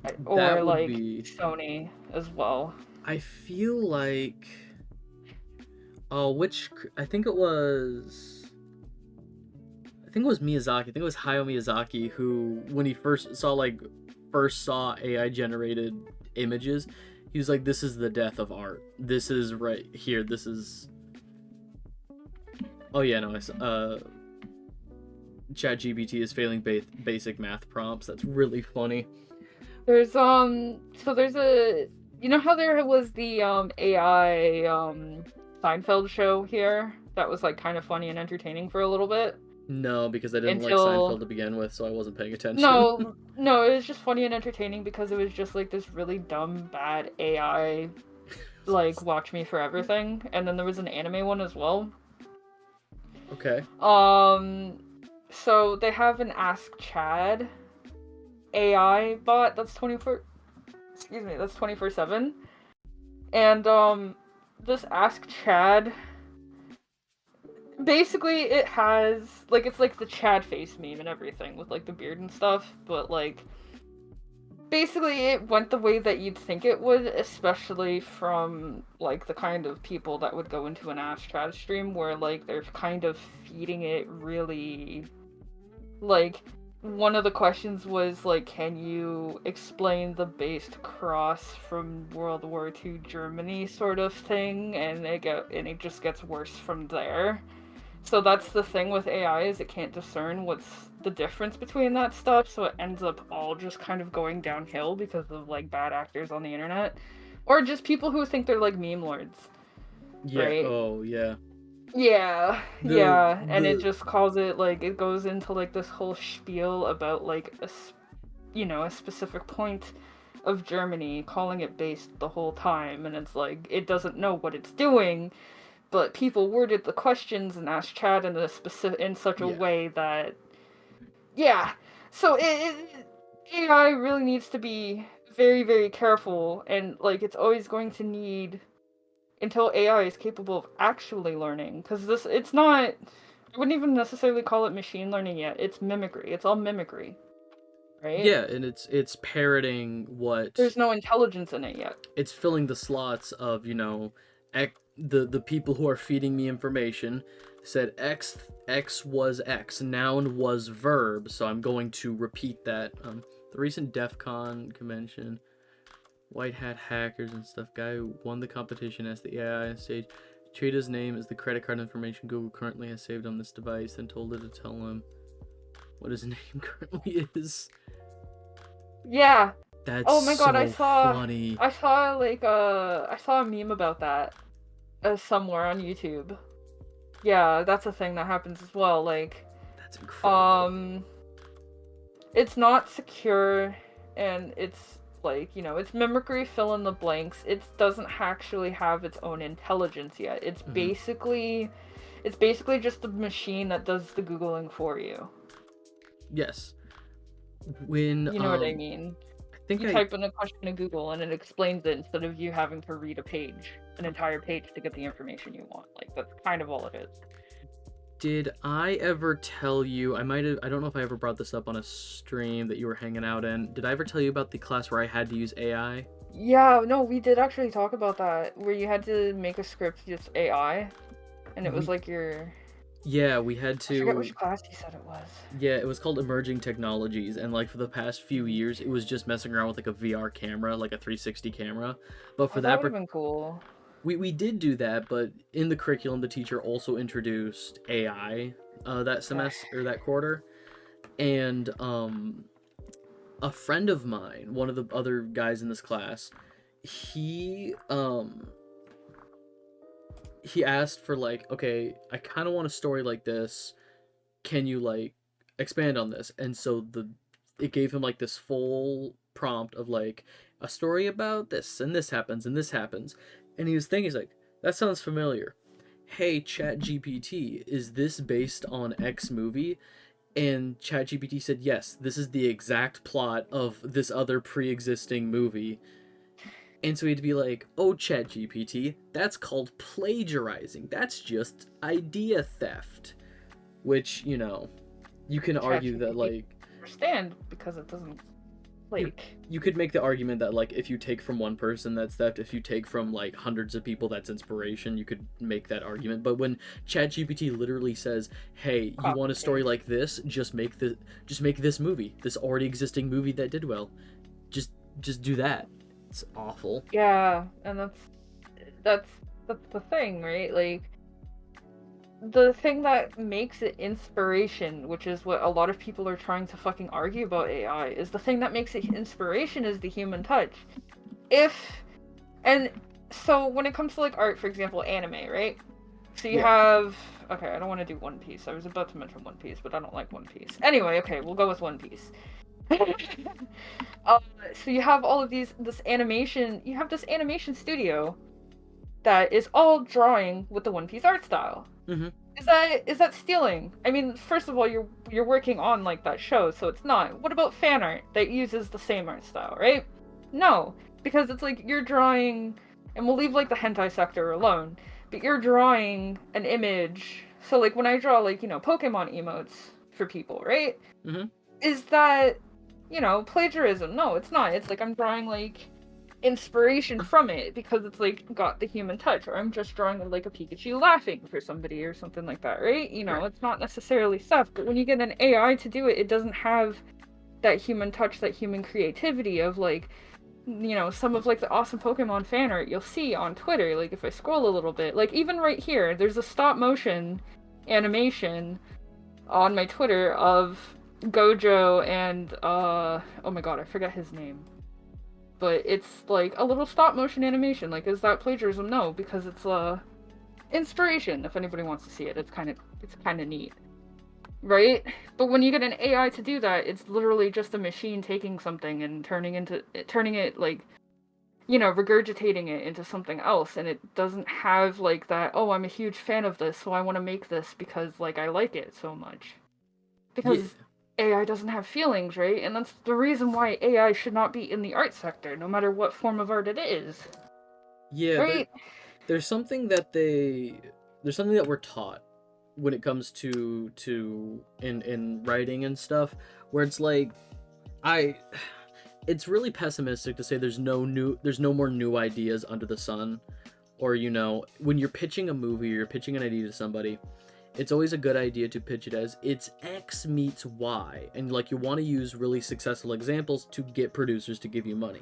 That Or would like be. Sony as well. I feel like. Oh, I think it was. I think it was Miyazaki. I think it was Hayao Miyazaki who, when he first saw AI generated images, he was like, "This is the death of art. This is right here. This is." Oh yeah, no. ChatGPT is failing basic math prompts. That's really funny. There's so there's a you know how there was the AI Seinfeld show here that was like kind of funny and entertaining for a little bit No, because I didn't like Seinfeld until to begin with, so I wasn't paying attention. no, it was just funny and entertaining because it was just like this really dumb bad AI like watch me for everything, and then there was an anime one as well. Okay. Um so they have an Ask Chad AI bot that's 24/7. And this Ask Chad, basically it has like it's like the Chad face meme and everything with like the beard and stuff, but like basically it went the way that you'd think it would, especially from like the kind of people that would go into an Ask Chad stream where like they're kind of feeding it really like one of the questions was like, can you explain the based cross from World War II Germany sort of thing? And it just gets worse from there. So that's the thing with AI is it can't discern what's the difference between that stuff, so it ends up all just kind of going downhill because of like bad actors on the internet. Or just people who think they're like meme lords, Yeah. right? Oh yeah. Yeah, The yeah, and it the just calls it like it goes into like this whole spiel about like a specific point of Germany, calling it based the whole time, and it's like it doesn't know what it's doing, but people worded the questions and asked Chad in such a yeah. way that yeah, so AI really needs to be very very careful, and like it's always going to need until AI is capable of actually learning. Because it's not, I wouldn't even necessarily call it machine learning yet. It's mimicry. It's all mimicry, right? Yeah, and it's parroting what There's no intelligence in it yet. it's filling the slots of, the people who are feeding me information said X was X, noun was verb, so I'm going to repeat that. The recent DEF CON convention, white hat hackers and stuff, guy who won the competition as the AI on stage treated his name as the credit card information Google currently has saved on this device, then told it to tell him what his name currently is. Yeah. That's Oh my god, so funny. I saw a meme about that somewhere on YouTube. Yeah, that's a thing that happens as well. Like, That's incredible. um, it's not secure, and it's like it's mimicry, fill in the blanks. It doesn't actually have its own intelligence yet. Hmm. It's basically just the machine that does the googling for you. Yes. When You know what I mean? I think You I type in a question to Google and it explains it instead of you having to read an entire page to get the information you want. Like that's kind of all it is. did I ever tell you, I don't know if I ever brought this up on a stream that you were hanging out in. Did I ever tell you about the class where I had to use AI? Yeah, no, we did actually talk about that, where you had to make a script just AI, and it was We like your Yeah, we had I forget to. which class you said it was. Yeah, it was called Emerging Technologies, and like for the past few years, it was just messing around with like a VR camera, like a 360 camera. But Oh, for that that, would have been cool. we did do that, but in the curriculum, the teacher also introduced AI that Okay. semester or that quarter, and a friend of mine, one of the other guys in this class, he he asked for like, okay, I kind of want a story like this. Can you like expand on this? And so it gave him like this full prompt of like a story about this and this happens and this happens. And he was thinking, he's like, that sounds familiar. Hey, ChatGPT, is this based on X movie? And ChatGPT said, yes, this is the exact plot of this other pre existing movie. And so he'd be like, oh, ChatGPT, that's called plagiarizing. That's just idea theft. which, you know, you can argue that, ChatGPT like, understand because it doesn't you like. you could make the argument that, like, if you take from one person, that's theft. If you take from, like, hundreds of people, that's inspiration. You could make that argument. But when ChatGPT literally says, "Hey, you Copy want a story paste. like this? Just make this movie, this already existing movie that did well. Just just do that." It's awful. Yeah, and that's that's the thing, right? Like the thing that makes it inspiration, which is what a lot of people are trying to fucking argue about AI, is the thing that makes it inspiration is the human touch. If and so when it comes to like art, for example, anime, right? So you Yeah. have okay, I don't want to do One Piece. I was about to mention One Piece, but I don't like One Piece. Anyway, okay, we'll go with One Piece. uh, so you have all of this animation. You have this animation studio that is all drawing with the One Piece art style. Mm-hmm. Is that stealing? I mean, first of all, you're working on like that show, so it's not. What about fan art that uses the same art style, right? No, because it's like you're drawing, and we'll leave like the hentai sector alone, but you're drawing an image. So like when I draw like Pokemon emotes for people, right? Mm-hmm. Is that plagiarism? No, it's not. It's like I'm drawing like inspiration from it because it's like got the human touch, or I'm just drawing like a Pikachu laughing for somebody or something like that, right? Right. It's not necessarily stuff, but when you get an AI to do it, it doesn't have that human touch, that human creativity of like some of like the awesome Pokemon fan art you'll see on Twitter. Like if I scroll a little bit, like even right here, there's a stop motion animation on my Twitter of Gojo and oh my god, I forget his name, but it's like a little stop motion animation. Like, is that plagiarism? No, because it's inspiration. If anybody wants to see it, it's kind of neat, right? But when you get an AI to do that, it's literally just a machine taking something and turning it like regurgitating it into something else, and it doesn't have like that. Oh, I'm a huge fan of this, so I want to make this because like I like it so much. Yeah. Because AI doesn't have feelings, right? And that's the reason why AI should not be in the art sector, no matter what form of art it is, Yeah. right? There's something that there's something that we're taught when it comes to in writing and stuff, where it's like, I it's really pessimistic to say there's no more new ideas under the sun. Or, when you're pitching a movie or you're pitching an idea to somebody, it's always a good idea to pitch it as it's X meets Y, and like you want to use really successful examples to get producers to give you money.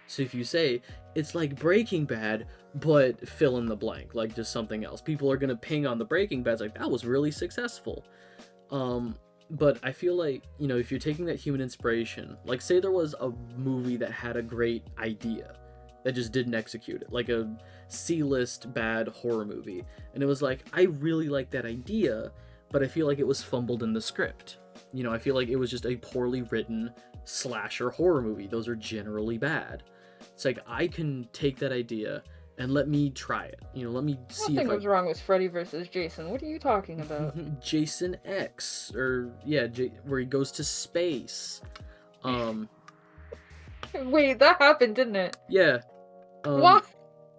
So if you say it's like Breaking Bad, but fill in the blank, like just something else, people are gonna ping on the Breaking Bad's like that was really successful. Um, but I feel like, if you're taking that human inspiration, like say there was a movie that had a great idea that just didn't execute it, like a C-list bad horror movie, and it was like, I really like that idea, but I feel like it was fumbled in the script. I feel like it was just a poorly written slasher horror movie. Those are generally bad. It's like I can take that idea and let me try it. Let me see if Nothing I was wrong with Freddy versus Jason. What are you talking about? Jason X, or yeah, where he goes to space. Um, Wait, that happened, didn't it? yeah. Um, What?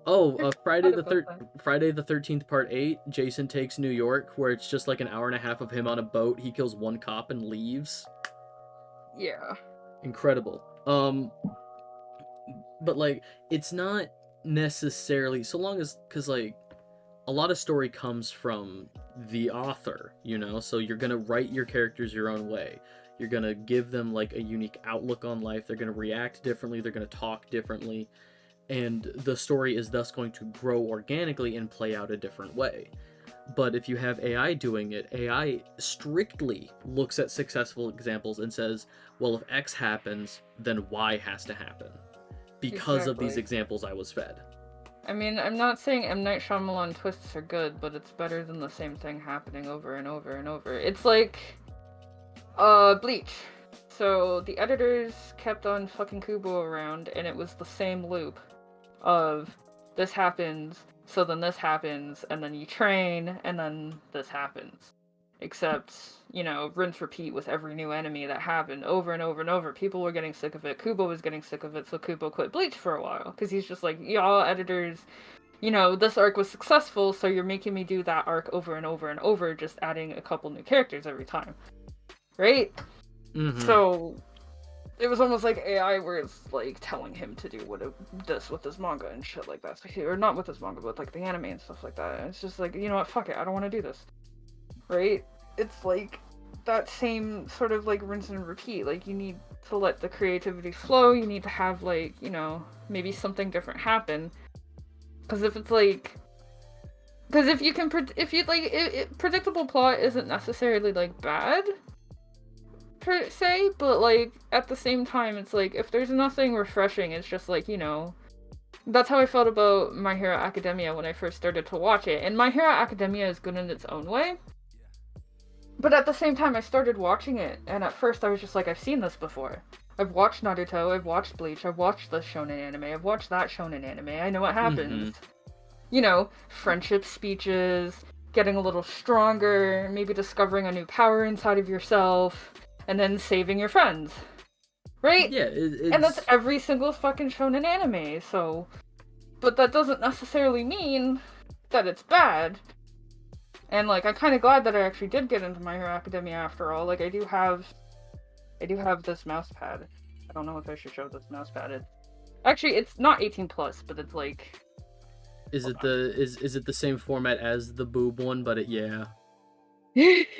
oh, I forgot about that. Friday the 13th Part 8. Jason takes New York, where it's just like an hour and a half of him on a boat. He kills one cop and leaves. Yeah. Incredible. But like, it's not necessarily, so long as, because like a lot of story comes from the author, so you're gonna write your characters your own way. You're gonna give them like a unique outlook on life. They're gonna react differently. They're gonna talk differently, and the story is thus going to grow organically and play out a different way. But if you have AI doing it, AI strictly looks at successful examples and says, well, if X happens, then Y has to happen because of these Exactly. examples I was fed. I mean, I'm not saying M. Night Shyamalan twists are good, but it's better than the same thing happening over and over and over. It's like, Bleach. So the editors kept on fucking Kubo around, and it was the same loop of this happens, so then this happens, and then you train, and then this happens. Except, rinse repeat with every new enemy that happened over and over and over. People were getting sick of it. Kubo was getting sick of it, so Kubo quit Bleach for a while. Because he's just like, y'all editors, you know, this arc was successful, so you're making me do that arc over and over and over, just adding a couple new characters every time, right? Mm-hmm. So it was almost like AI, where it's like telling him to do this with his manga and shit like that, or not with his manga, but like the anime and stuff like that. And it's just like, you know what, fuck it, I don't want to do this, right? It's like that same sort of like rinse and repeat. Like, you need to let the creativity flow. You need to have, like, you know, maybe something different happen. Because if it's like, because if you can, if you like, predictable plot isn't necessarily like bad per se, but like at the same time, it's like if there's nothing refreshing, it's just like, you know. That's how I felt about My Hero Academia when I first started to watch it. And My Hero Academia is good in its own way. But at the same time, I started watching it, and at first I was just like, I've seen this before. I've watched Naruto, I've watched Bleach, I've watched this shonen anime, I've watched that shonen anime, I know what happens. Mm-hmm. You know, friendship speeches, getting a little stronger, maybe discovering a new power inside of yourself, and then saving your friends. Right? Yeah, And that's it's every single fucking shonen anime, so... But that doesn't necessarily mean that it's bad. And, like, I'm kind of glad that I actually did get into My Hero Academia after all. Like, I do have this mouse pad. I don't know if I should show this mouse pad. Actually, it's not 18 plus, but it's like... is it the is it the same format as the boob one? But yeah. It's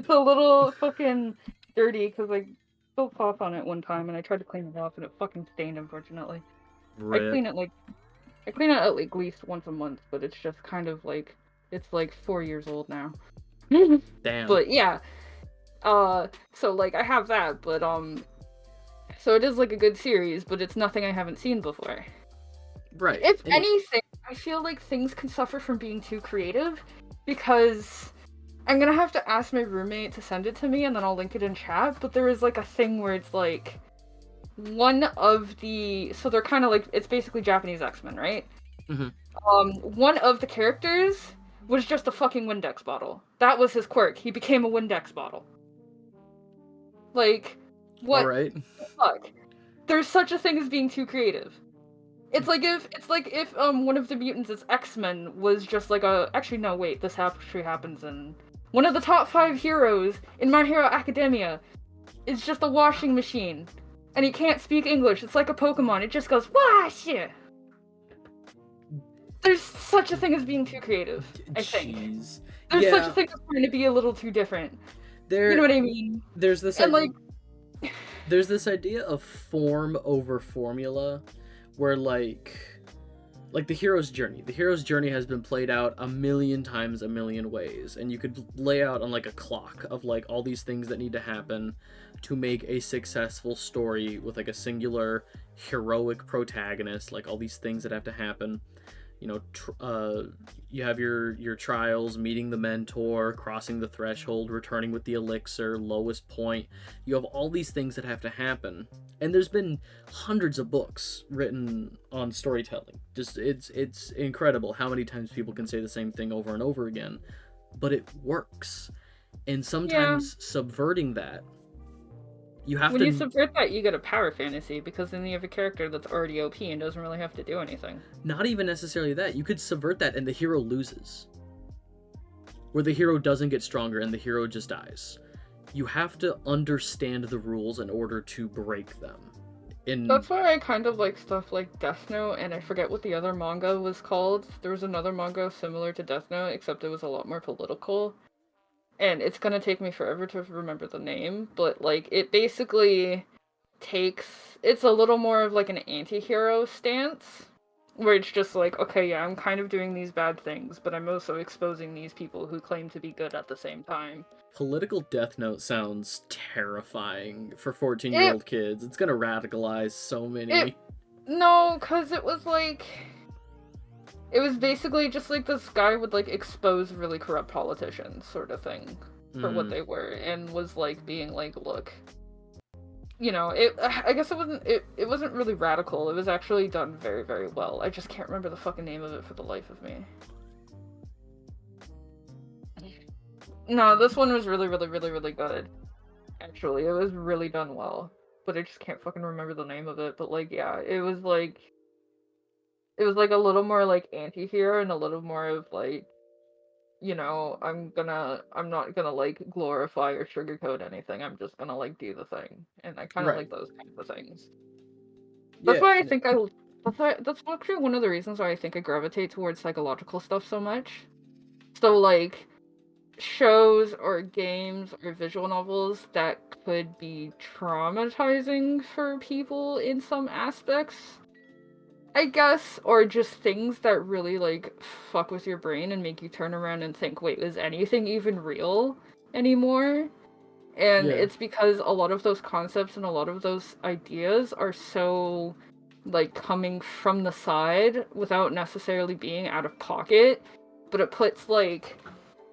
a little fucking dirty, because I spilled cloth on it one time, and I tried to clean it off, and it fucking stained, unfortunately. I Rip. clean it, like... I clean it at least once a month, but it's just kind of like... It's like 4 years old now. Damn. But yeah, so like I have that, but so it is like a good series, but it's nothing I haven't seen before. Right. If And anything, I feel like things can suffer from being too creative, because I'm gonna have to ask my roommate to send it to me, and then I'll link it in chat. But there is like a thing where it's like one of the, so they're kind of like, it's basically Japanese X-Men, right? mm-hmm. One of the characters was just a fucking Windex bottle. That was his quirk. He became a Windex bottle. Like, All what right. the fuck? There's such a thing as being too creative. It's like if one of the mutants as X-Men was just like a, actually no, wait, this actually happens in one of the top 5 heroes in My Hero Academia is just a washing machine. And he can't speak English. It's like a Pokemon. It just goes, wash! There's such a thing as being too creative, I think. Jeez. There's such a Yeah. thing as trying to be a little too different. There. You know what I mean? There's this. And like, There's this idea of form over formula, where like the hero's journey. The hero's journey has been played out a million times, a million ways, and you could lay out on like a clock of like all these things that need to happen to make a successful story with like a singular heroic protagonist, like all these things that have to happen. You know, you have your trials, meeting the mentor, crossing the threshold, returning with the elixir, lowest point. You have all these things that have to happen, and there's been hundreds of books written on storytelling. Just it's incredible how many times people can say the same thing over and over again, but it works. And yeah. sometimes subverting that, you have When to you subvert that, you get a power fantasy, because then you have a character that's already OP and doesn't really have to do anything. not even necessarily that. You could subvert that and the hero loses. Where the hero doesn't get stronger and the hero just dies. You have to understand the rules in order to break them. That's why I kind of like stuff like Death Note, and I forget what the other manga was called. There was another manga similar to Death Note, except it was a lot more political. And it's gonna take me forever to remember the name, but like it basically it's a little more of like an anti-hero stance, where it's just like, okay, yeah, I'm kind of doing these bad things, but I'm also exposing these people who claim to be good at the same time. Political Death Note sounds terrifying for 14-year-old It kids. It's gonna radicalize so many. no, cause it was like, it was basically just like this guy would like expose really corrupt politicians, sort of thing, for what they were, and was like being like, look, you know, I guess it wasn't really radical. It was actually done very, very well. I just can't remember the fucking name of it for the life of me. No, this one was really, really, really, really good. Actually, it was really done well. But I just can't fucking remember the name of it. But like, yeah, it was like, It was like a little more like anti-hero and a little more of like, I'm not gonna like glorify or sugarcoat anything. I'm just gonna like do the thing. And I kind of Right. like those kinds of things. That's Yeah. why I think I that's actually one of the reasons why I think I gravitate towards psychological stuff so much. So like shows or games or visual novels that could be traumatizing for people in some aspects, I guess, or just things that really like fuck with your brain and make you turn around and think, wait, is anything even real anymore? And Yeah. it's because a lot of those concepts and a lot of those ideas are so like coming from the side without necessarily being out of pocket, but it puts like,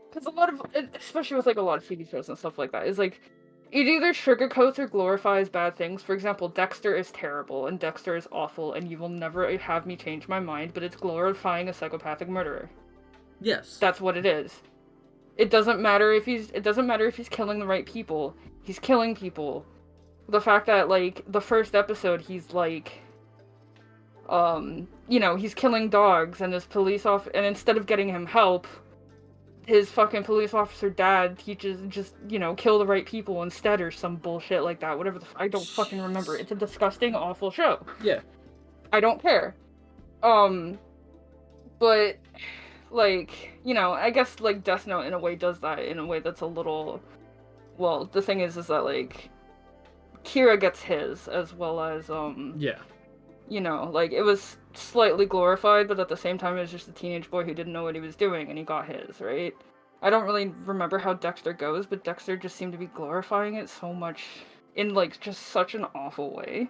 because a lot of, especially with like a lot of TV shows and stuff like that, is like it either sugarcoats or glorifies bad things. For example, Dexter is terrible and Dexter is awful, and you will never have me change my mind, but it's glorifying a psychopathic murderer. Yes. That's what it is. It doesn't matter if he's killing the right people. He's killing people. The fact that like the first episode he's like he's killing dogs and his police off and instead of getting him help, his fucking police officer dad teaches just, kill the right people instead or some bullshit like that. Whatever I don't fucking remember. Jeez. It's a disgusting, awful show. Yeah. I don't care. Um, but like, I guess like Death Note in a way does that in a way that's a little. Well, the thing is that like Kira gets his as well as Yeah. like it was slightly glorified, but at the same time it was just a teenage boy who didn't know what he was doing and he got his, right? I don't really remember how Dexter goes, but Dexter just seemed to be glorifying it so much in like just such an awful way.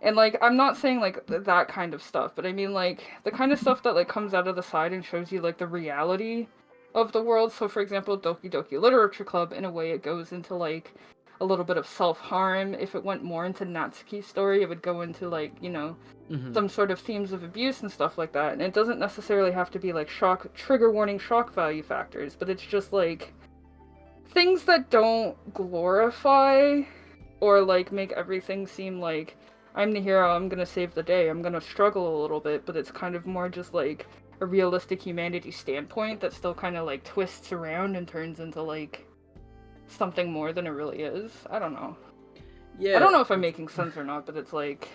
And like I'm not saying like that kind of stuff, but I mean like the kind of stuff that like comes out of the side and shows you like the reality of the world. So for example, Doki Doki Literature Club, in a way it goes into like a little bit of self-harm. If it went more into Natsuki's story, it would go into like, Mm-hmm. some sort of themes of abuse and stuff like that. And it doesn't necessarily have to be like trigger warning shock value factors, but it's just like things that don't glorify or like make everything seem like I'm the hero, I'm gonna save the day, I'm gonna struggle a little bit, but it's kind of more just like a realistic humanity standpoint that still kind of like twists around and turns into like something more than it really is. I don't know. I Yeah. don't know if I'm making sense or not, but it's like,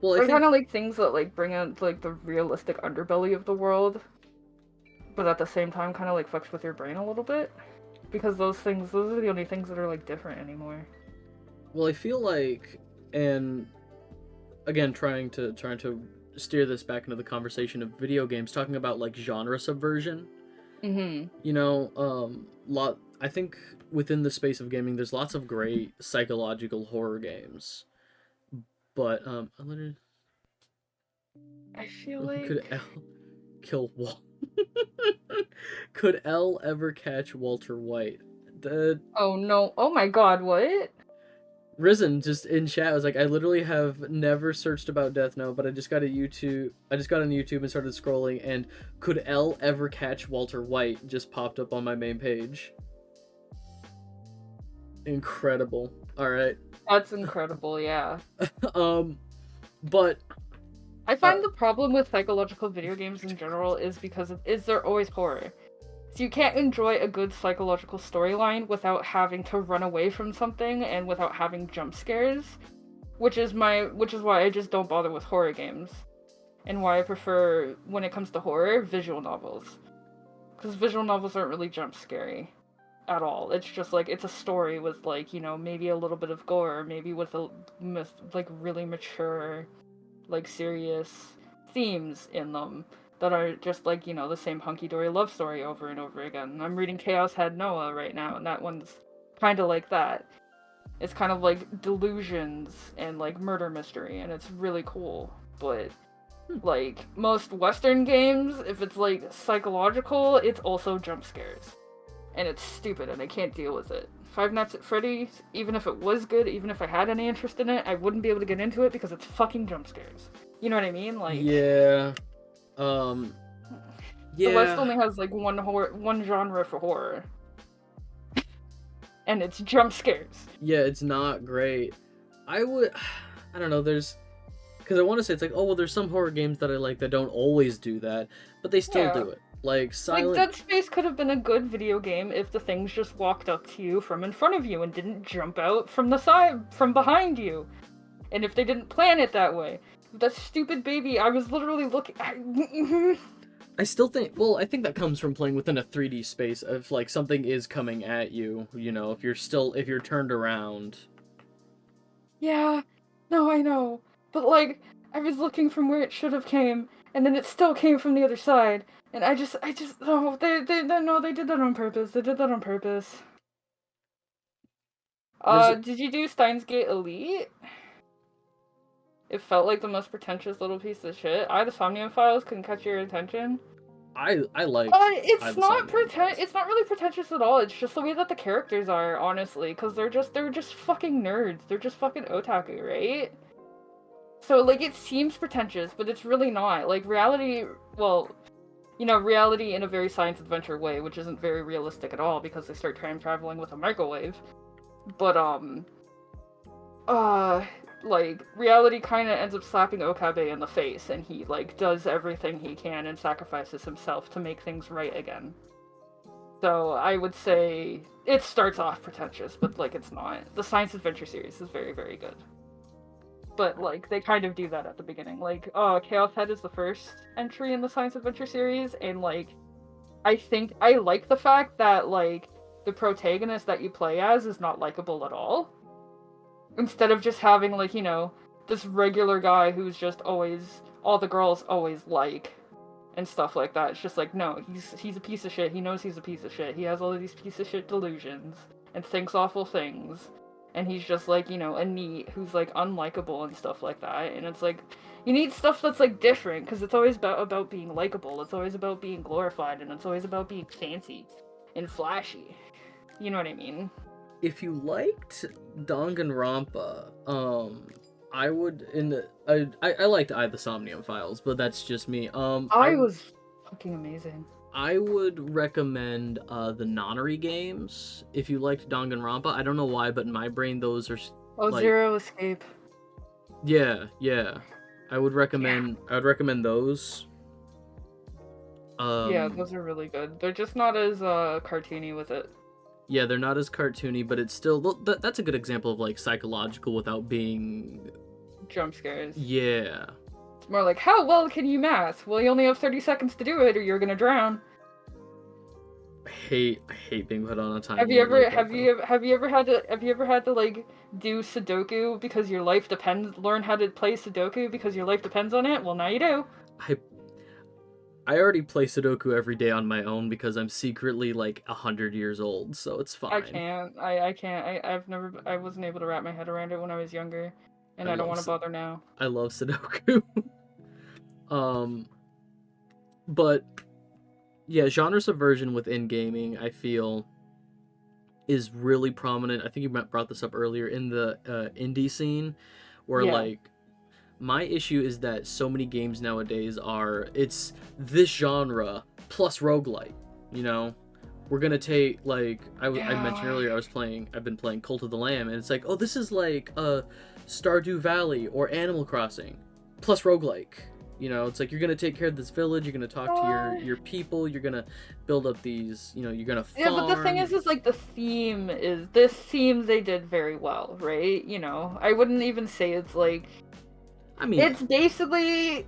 Well, I or kind think of like things that like bring out like the realistic underbelly of the world, but at the same time kind of like fucks with your brain a little bit because those are the only things that are like different anymore. I feel like, and again, trying to steer this back into the conversation of video games, talking about like genre subversion. Mm-hmm. Lot. I think within the space of gaming, there's lots of great psychological horror games, but I feel like. could L kill Walt? Could L ever catch Walter White? The Oh no! Oh my God! What? Risen just in chat was like, I literally have never searched about Death Note, but I just got a YouTube. I just got on YouTube and started scrolling, and could L ever catch Walter White just popped up on my main page. Incredible. All right. That's incredible. Yeah. um, but I uh, find the problem with psychological video games in general is because they're always horror. So you can't enjoy a good psychological storyline without having to run away from something and without having jump scares, which is why I just don't bother with horror games. And why I prefer, when it comes to horror, visual novels. Because visual novels aren't really jump scary at all. It's just like it's a story with like, maybe a little bit of gore, maybe with like really mature, like serious themes in them that are just like, the same hunky-dory love story over and over again. I'm reading Chaos Head Noah right now, and that one's kind of like that. It's kind of like delusions and like murder mystery, and it's really cool. But like most Western games, if it's like psychological, it's also jump scares. And it's stupid, and I can't deal with it. Five Nights at Freddy's, even if it was good, even if I had any interest in it, I wouldn't be able to get into it because it's fucking jump scares. You know what I mean? Like, yeah, um, the West yeah, only has like one genre for horror, and it's jump scares. yeah. It's not great. I would. I don't know. Because I want to say it's like, oh well, there's some horror games that I like that don't always do that, but they still Yeah. do it. Like Like, Silent. Dead Space could have been a good video game if the things just walked up to you from in front of you and didn't jump out from the side, from behind you. And if they didn't plan it that way. That stupid baby, I was literally looking. I still think, well, I think that comes from playing within a 3D space of like something is coming at you. You know, if you're turned around. Yeah, no, I know. But, like, I was looking from where it should have came, and then it still came from the other side. And no, no, they did that on purpose. They did that on purpose. There's, Did you do Steins Gate Elite? It felt like the most pretentious little piece of shit. The Somnium Files couldn't catch your attention. I liked I It's the not Somnium Files. it's not really pretentious at all. It's just the way that the characters are, honestly, because they're just fucking nerds. They're just fucking otaku, right? So, like, it seems pretentious, but it's really not. Like, reality, well, reality in a very science adventure way, which isn't very realistic at all because they start time traveling with a microwave. But, uh, like, reality kind of ends up slapping Okabe in the face, and he, like, does everything he can and sacrifices himself to make things right again. So, I would say it starts off pretentious, but, like, it's not. The science adventure series is very, very good. But, like, they kind of do that at the beginning. Like, Chaos Head is the first entry in the science adventure series, and, like, I think I like the fact that, like, the protagonist that you play as is not likable at all. Instead of just having, like, this regular guy who's just always, all the girls always like, and stuff like that. It's just like, no, he's a piece of shit. He knows he's a piece of shit. He has all of these piece of shit delusions, and thinks awful things. And he's just like, a NEET who's like unlikable and stuff like that. And it's like, you need stuff that's like different, because it's always about being likable. It's always about being glorified, and it's always about being fancy and flashy. You know what I mean? If you liked Danganronpa, I would I liked the Somnium Files, but that's just me. I was fucking amazing. I would recommend the Nonary games if you liked Danganronpa. I don't know why, but in my brain those are Oh, like Zero Escape. yeah. I would recommend those. Yeah, those are really good. They're just not as cartoony with it. Yeah, they're not as cartoony, but it's still that's a good example of like psychological without being jump scares. Yeah. It's more like, how well can you math? Well, you only have 30 seconds to do it, or you're gonna drown. I hate being put on a time. Have you ever had to like do Sudoku because your life depends? Learn how to play Sudoku because your life depends on it? Well, now you do. I already play Sudoku every day on my own because I'm secretly like 100 years old, so it's fine. I can't. I can't. I wasn't able to wrap my head around it when I was younger, and I don't want to bother now. I love Sudoku. But yeah, genre subversion within gaming, I feel, is really prominent. I think you brought this up earlier in the indie scene, where like my issue is that so many games nowadays it's this genre plus roguelite, We're gonna take, like, I mentioned earlier, I've been playing Cult of the Lamb, and it's like, oh, this is like Stardew Valley or Animal Crossing plus roguelike. It's like you're gonna take care of this village, you're gonna talk to your people, you're gonna build up these, you're gonna farm. Yeah, but the thing is like this theme they did very well, right? I wouldn't even say it's like, it's basically,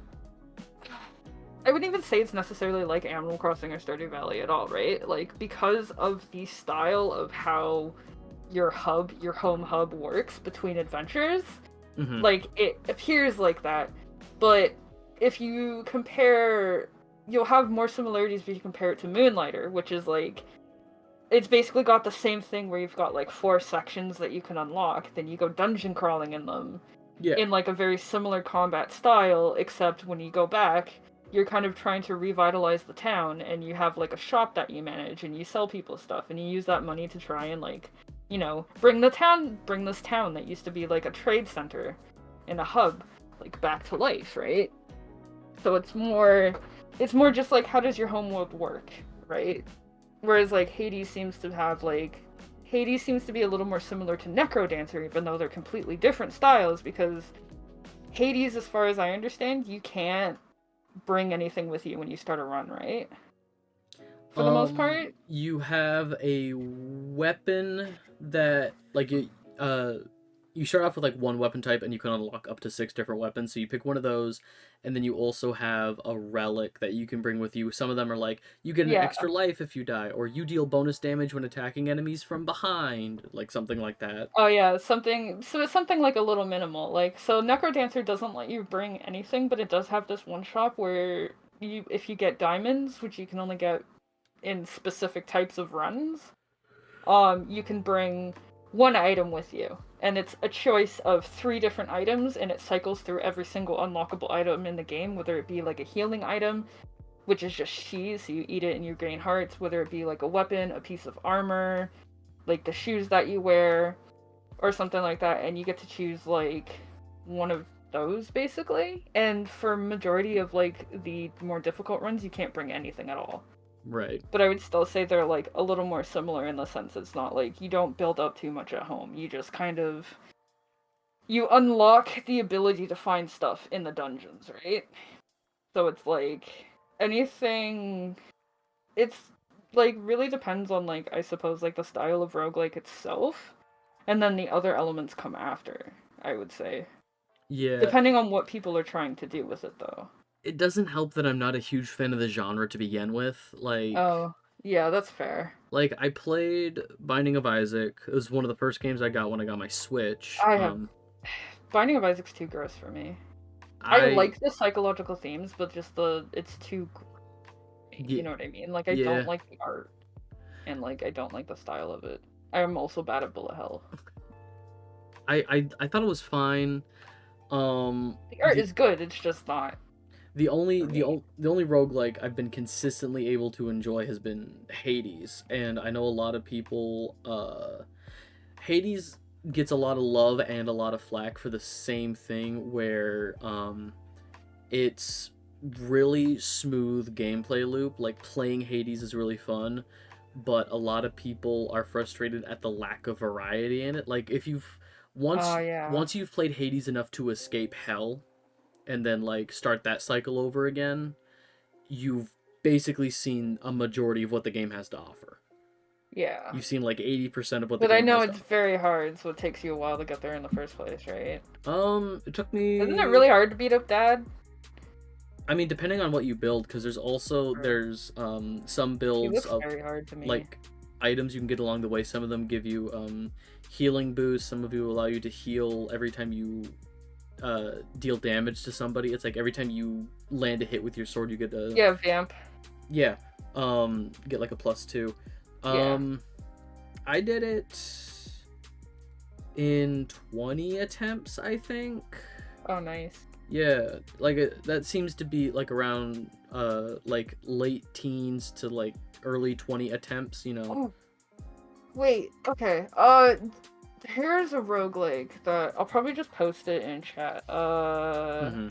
I wouldn't even say it's necessarily like Animal Crossing or Stardew Valley at all, right? Like, because of the style of how your home hub works between adventures, like, it appears like that. But if you compare, you'll have more similarities if you compare it to Moonlighter, which is like, it's basically got the same thing where you've got like 4 sections that you can unlock, then you go dungeon crawling in them. Yeah. In like a very similar combat style, except when you go back, you're kind of trying to revitalize the town, and you have like a shop that you manage, and you sell people stuff, and you use that money to try and like, bring this town that used to be like a trade center and a hub, like, back to life, right? So it's more just like, how does your homeworld work, right? Whereas like Hades seems to be a little more similar to Necrodancer, even though they're completely different styles, because Hades, as far as I understand, you can't bring anything with you when you start a run, right? For the most part. You have a weapon that like you start off with like one weapon type and you can unlock up to 6 different weapons. So you pick one of those, and then you also have a relic that you can bring with you. Some of them are like you get an Yeah. extra life if you die, or you deal bonus damage when attacking enemies from behind, like something like that. Oh yeah, something. So it's something like a little minimal. Like so, Necrodancer doesn't let you bring anything, but it does have this one shop where if you get diamonds, which you can only get in specific types of runs, you can bring one item with you, and it's a choice of 3 different items, and it cycles through every single unlockable item in the game, whether it be like a healing item, which is just cheese, so you eat it and you gain hearts, whether it be like a weapon, a piece of armor, like the shoes that you wear, or something like that, and you get to choose like one of those basically. And for majority of like the more difficult runs, you can't bring anything at all. Right. But I would still say they're like a little more similar in the sense it's not like you don't build up too much at home. You just kind of you unlock the ability to find stuff in the dungeons, right? So it's like anything it's like really depends on like I suppose like the style of roguelike itself. And then the other elements come after, I would say. Yeah, Depending on what people are trying to do with it though. it doesn't help that I'm not a huge fan of the genre to begin with. Oh, yeah, that's fair. Like I played Binding of Isaac. It was one of the first games I got when I got my Switch. I have Binding of Isaac's too gross for me. I I like the psychological themes, but just it's too yeah, you know what I mean? Like I don't yeah. like the art and like I don't like the style of it. I am also bad at Bullet Hell. I thought it was fine. The art The is good, it's just not the only for me. the only roguelike I've been consistently able to enjoy has been Hades, and I know a lot of people Hades gets a lot of love and a lot of flack for the same thing where it's really smooth gameplay loop. Like playing Hades is really fun, but a lot of people are frustrated at the lack of variety in it. Like if you've Oh yeah. once you've played Hades enough to escape hell and then like start that cycle over again, you've basically seen a majority of what the game has to offer. Yeah. You've seen like 80% of what the But I game know has to it's offer. very hard, so it takes you a while to get there in the first place, right? It took Isn't it me really hard to beat up Dad? I mean, depending on what you build, because Or there's some he builds looks of very hard to me. like items you can get along the way. Some of them give you healing boosts. Some of you allow you to heal every time you deal damage to somebody. It's like every time you land a hit with your sword, you get a Yeah, Vamp. yeah get like a +2. Yeah. Um, I did it in 20 attempts, I think. Oh, nice. Yeah, like that seems to be like around like late teens to like early 20 attempts, you know. Oh, wait. Okay. Here's a roguelike that I'll probably just post it in chat. Hmm.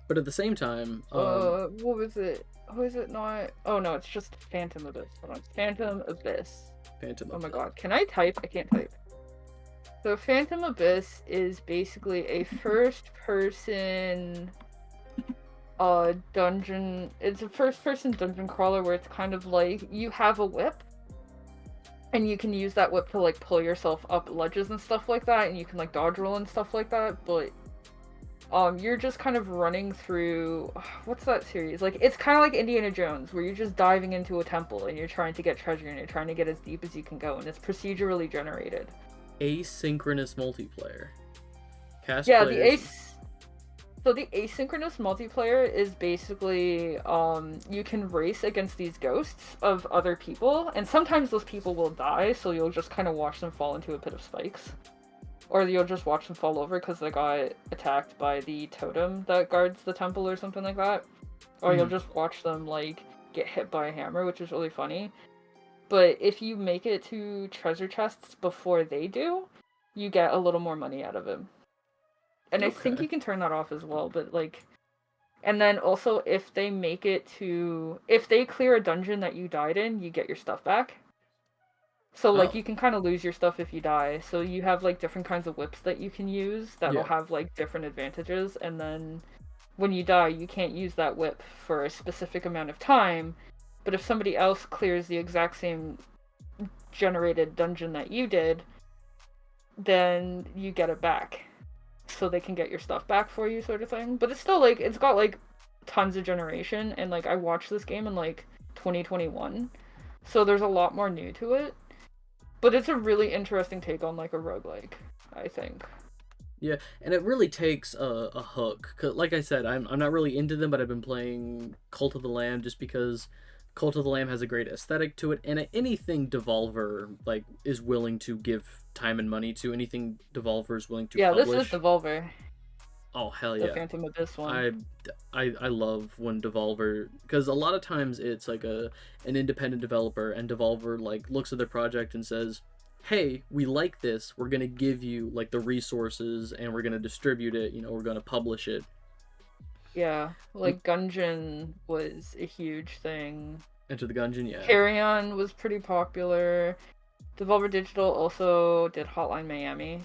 But at the same time, What was it? Who is it not? Oh no, it's just Phantom Abyss. Hold on. Phantom Abyss. Phantom Oh of my it. god. Can I type? I can't type. So Phantom Abyss is basically a first person dungeon. It's a first person dungeon crawler where it's kind of like you have a whip and you can use that whip to like pull yourself up ledges and stuff like that, and you can like dodge roll and stuff like that, but you're just kind of running through what's that series? Like it's kind of like Indiana Jones where you're just diving into a temple and you're trying to get treasure and you're trying to get as deep as you can go, and it's procedurally generated. Asynchronous multiplayer. Cast Yeah, the players. ace So the asynchronous multiplayer is basically you can race against these ghosts of other people, and sometimes those people will die, so you'll just kind of watch them fall into a pit of spikes. Or you'll just watch them fall over because they got attacked by the totem that guards the temple or something like that. Or you'll Mhm. just watch them like get hit by a hammer, which is really funny. But if you make it to treasure chests before they do, you get a little more money out of them. And I think Okay. you can turn that off as well, but like and then also if they make it to if they clear a dungeon that you died in, you get your stuff back. So like Oh, you can kind of lose your stuff if you die. So you have like different kinds of whips that you can use that'll yeah. have like different advantages, and then when you die, you can't use that whip for a specific amount of time. But if somebody else clears the exact same generated dungeon that you did, then you get it back. So they can get your stuff back for you, sort of thing. But it's still like, it's got like tons of generation, and like I watched this game in like 2021. So there's a lot more new to it. But it's a really interesting take on like a roguelike, I think. Yeah, and it really takes a hook. 'Cause like I said, I'm not really into them, but I've been playing Cult of the Lamb just because Cult of the Lamb has a great aesthetic to it, and anything Devolver like is willing to give time and money to, anything Devolver is willing to Yeah, this is publish. Devolver, Oh hell the yeah! Phantom Abyss one. I I love when Devolver, because a lot of times it's like an independent developer, and Devolver like looks at their project and says, "Hey, we like this. We're gonna give you like the resources, and we're gonna distribute it. You know, we're gonna publish it." Yeah, And like Gungeon was a huge thing. Enter the Gungeon, yeah, Carrion was pretty popular. Devolver Digital also did Hotline Miami,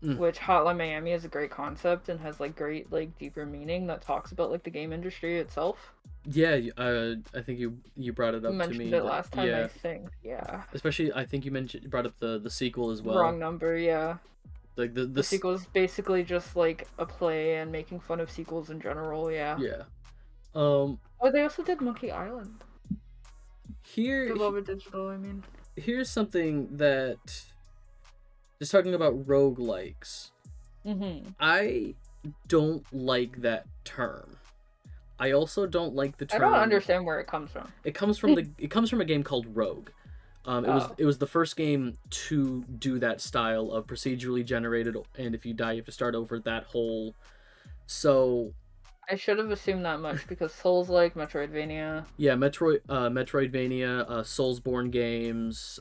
mm. which Hotline Miami is a great concept and has like great like deeper meaning that talks about like the game industry itself. Yeah. I think you brought it You up to mentioned me it that, last time, I yeah, think. Yeah. especially I think you brought up the sequel as well. Wrong number, yeah. Like the The this sequel is basically just like a play and making fun of sequels in general, yeah. yeah. Um, Oh, they also did Monkey Island. here Devolver Digital, I mean. here's something that, just talking about roguelikes, Mm-hmm. I don't like that term. I also don't like the I don't term. understand where it comes from. It comes from a game called Rogue. Oh. It was the first game to do that style of procedurally generated, and if you die, you have to start over. That whole, so I should have assumed that much because Souls like Metroidvania. yeah, Metroidvania, Soulsborne games,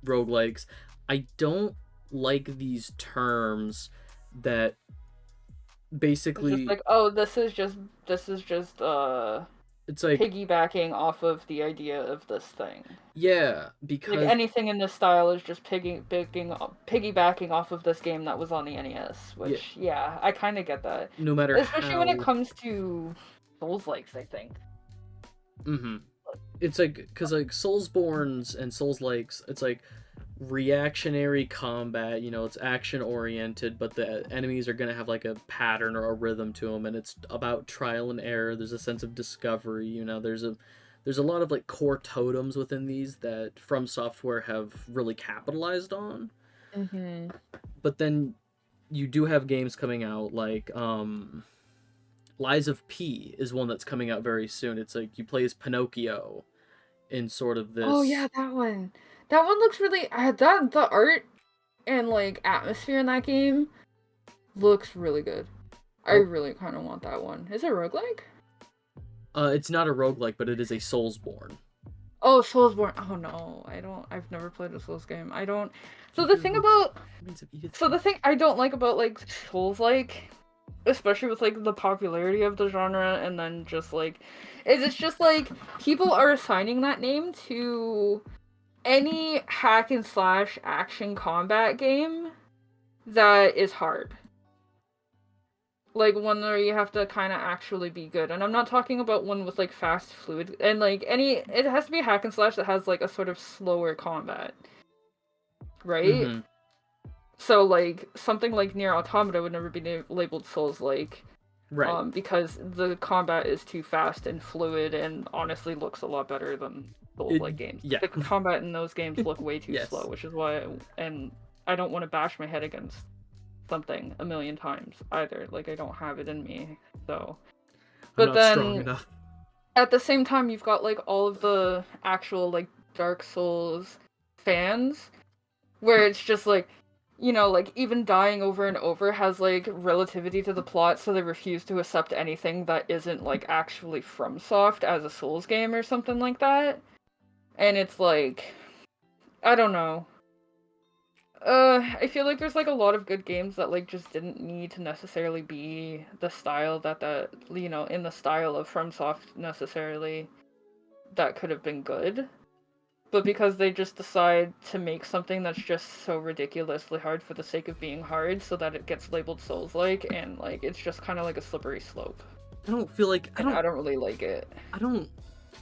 roguelikes. I don't like these terms that It's just basically, like, oh, this is just it's like, piggybacking off of the idea of this thing. yeah, Like because anything in this style is just piggybacking off of this game that was on the NES, yeah, which yeah, I kind of get that. no matter Especially when it how, comes to Souls likes, I think. mm-hmm. It's like, because like Soulsborns and Souls likes, it's like reactionary combat. You know, it's action oriented, but the enemies are gonna have like a pattern or a rhythm to them, and it's about trial and error. There's a sense of discovery. You know, there's a lot of like core totems within these that From Software have really capitalized on. Mm-hmm. But then you do have games coming out like Lies of P is one that's coming out very soon. It's like you play as Pinocchio in sort of Oh this. yeah, that one. That one looks really. That the art and like atmosphere in that game looks really good. I Oh, really kind of want that one. Is it roguelike? it's not a roguelike, but it is a Soulsborne. Oh, Soulsborne. Oh no, I don't. I've never played a Souls game. I don't. So the Edith thing of about. Remains of Edith So the thing I don't like about like Souls like, especially with like the popularity of the genre, and then just like, is it's just like people are assigning that name to any hack and slash action combat game that is hard. Like one where you have to kind of actually be good. And I'm not talking about one with like fast fluid and like any it has to be hack and slash that has like a sort of slower combat, right? Mm-hmm. So like something like Near Automata would never be labeled Souls like Right. because the combat is too fast and fluid and honestly looks a lot better than Souls It, like games. yeah. The combat in those games look way too slow, Yes. which is why and I don't want to bash my head against something a million times either. Like I don't have it in me. So I'm but not strong then enough. at the same time you've got like all of the actual like Dark Souls fans where it's just like like even dying over and over has like relativity to the plot, so they refuse to accept anything that isn't like actually FromSoft as a Souls game or something like that. And it's like I don't know. I feel like there's like a lot of good games that like just didn't need to necessarily be the style that in the style of FromSoft necessarily that could have been good. but because they just decide to make something that's just so ridiculously hard for the sake of being hard so that it gets labeled Souls-like, and like it's just kind of like a slippery slope. I don't feel like And I don't really like it. I don't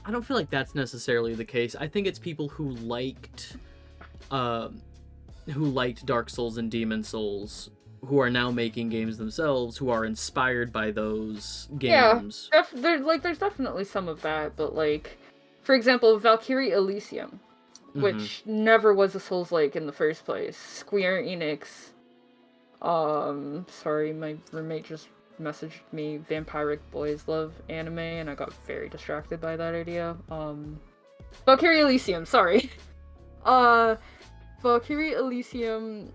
I don't feel like that's necessarily the case. I think it's people um who liked Dark Souls and Demon Souls who are now making games themselves who are inspired by those Yeah, games. there's definitely some of that, but like, for example, Valkyrie Elysium, Mm-hmm. which never was a Souls-like in the first place. Square Enix. Sorry, my roommate just messaged me. Vampiric boys love anime, and I got very distracted by that idea. Valkyrie Elysium. Sorry. Uh, Valkyrie Elysium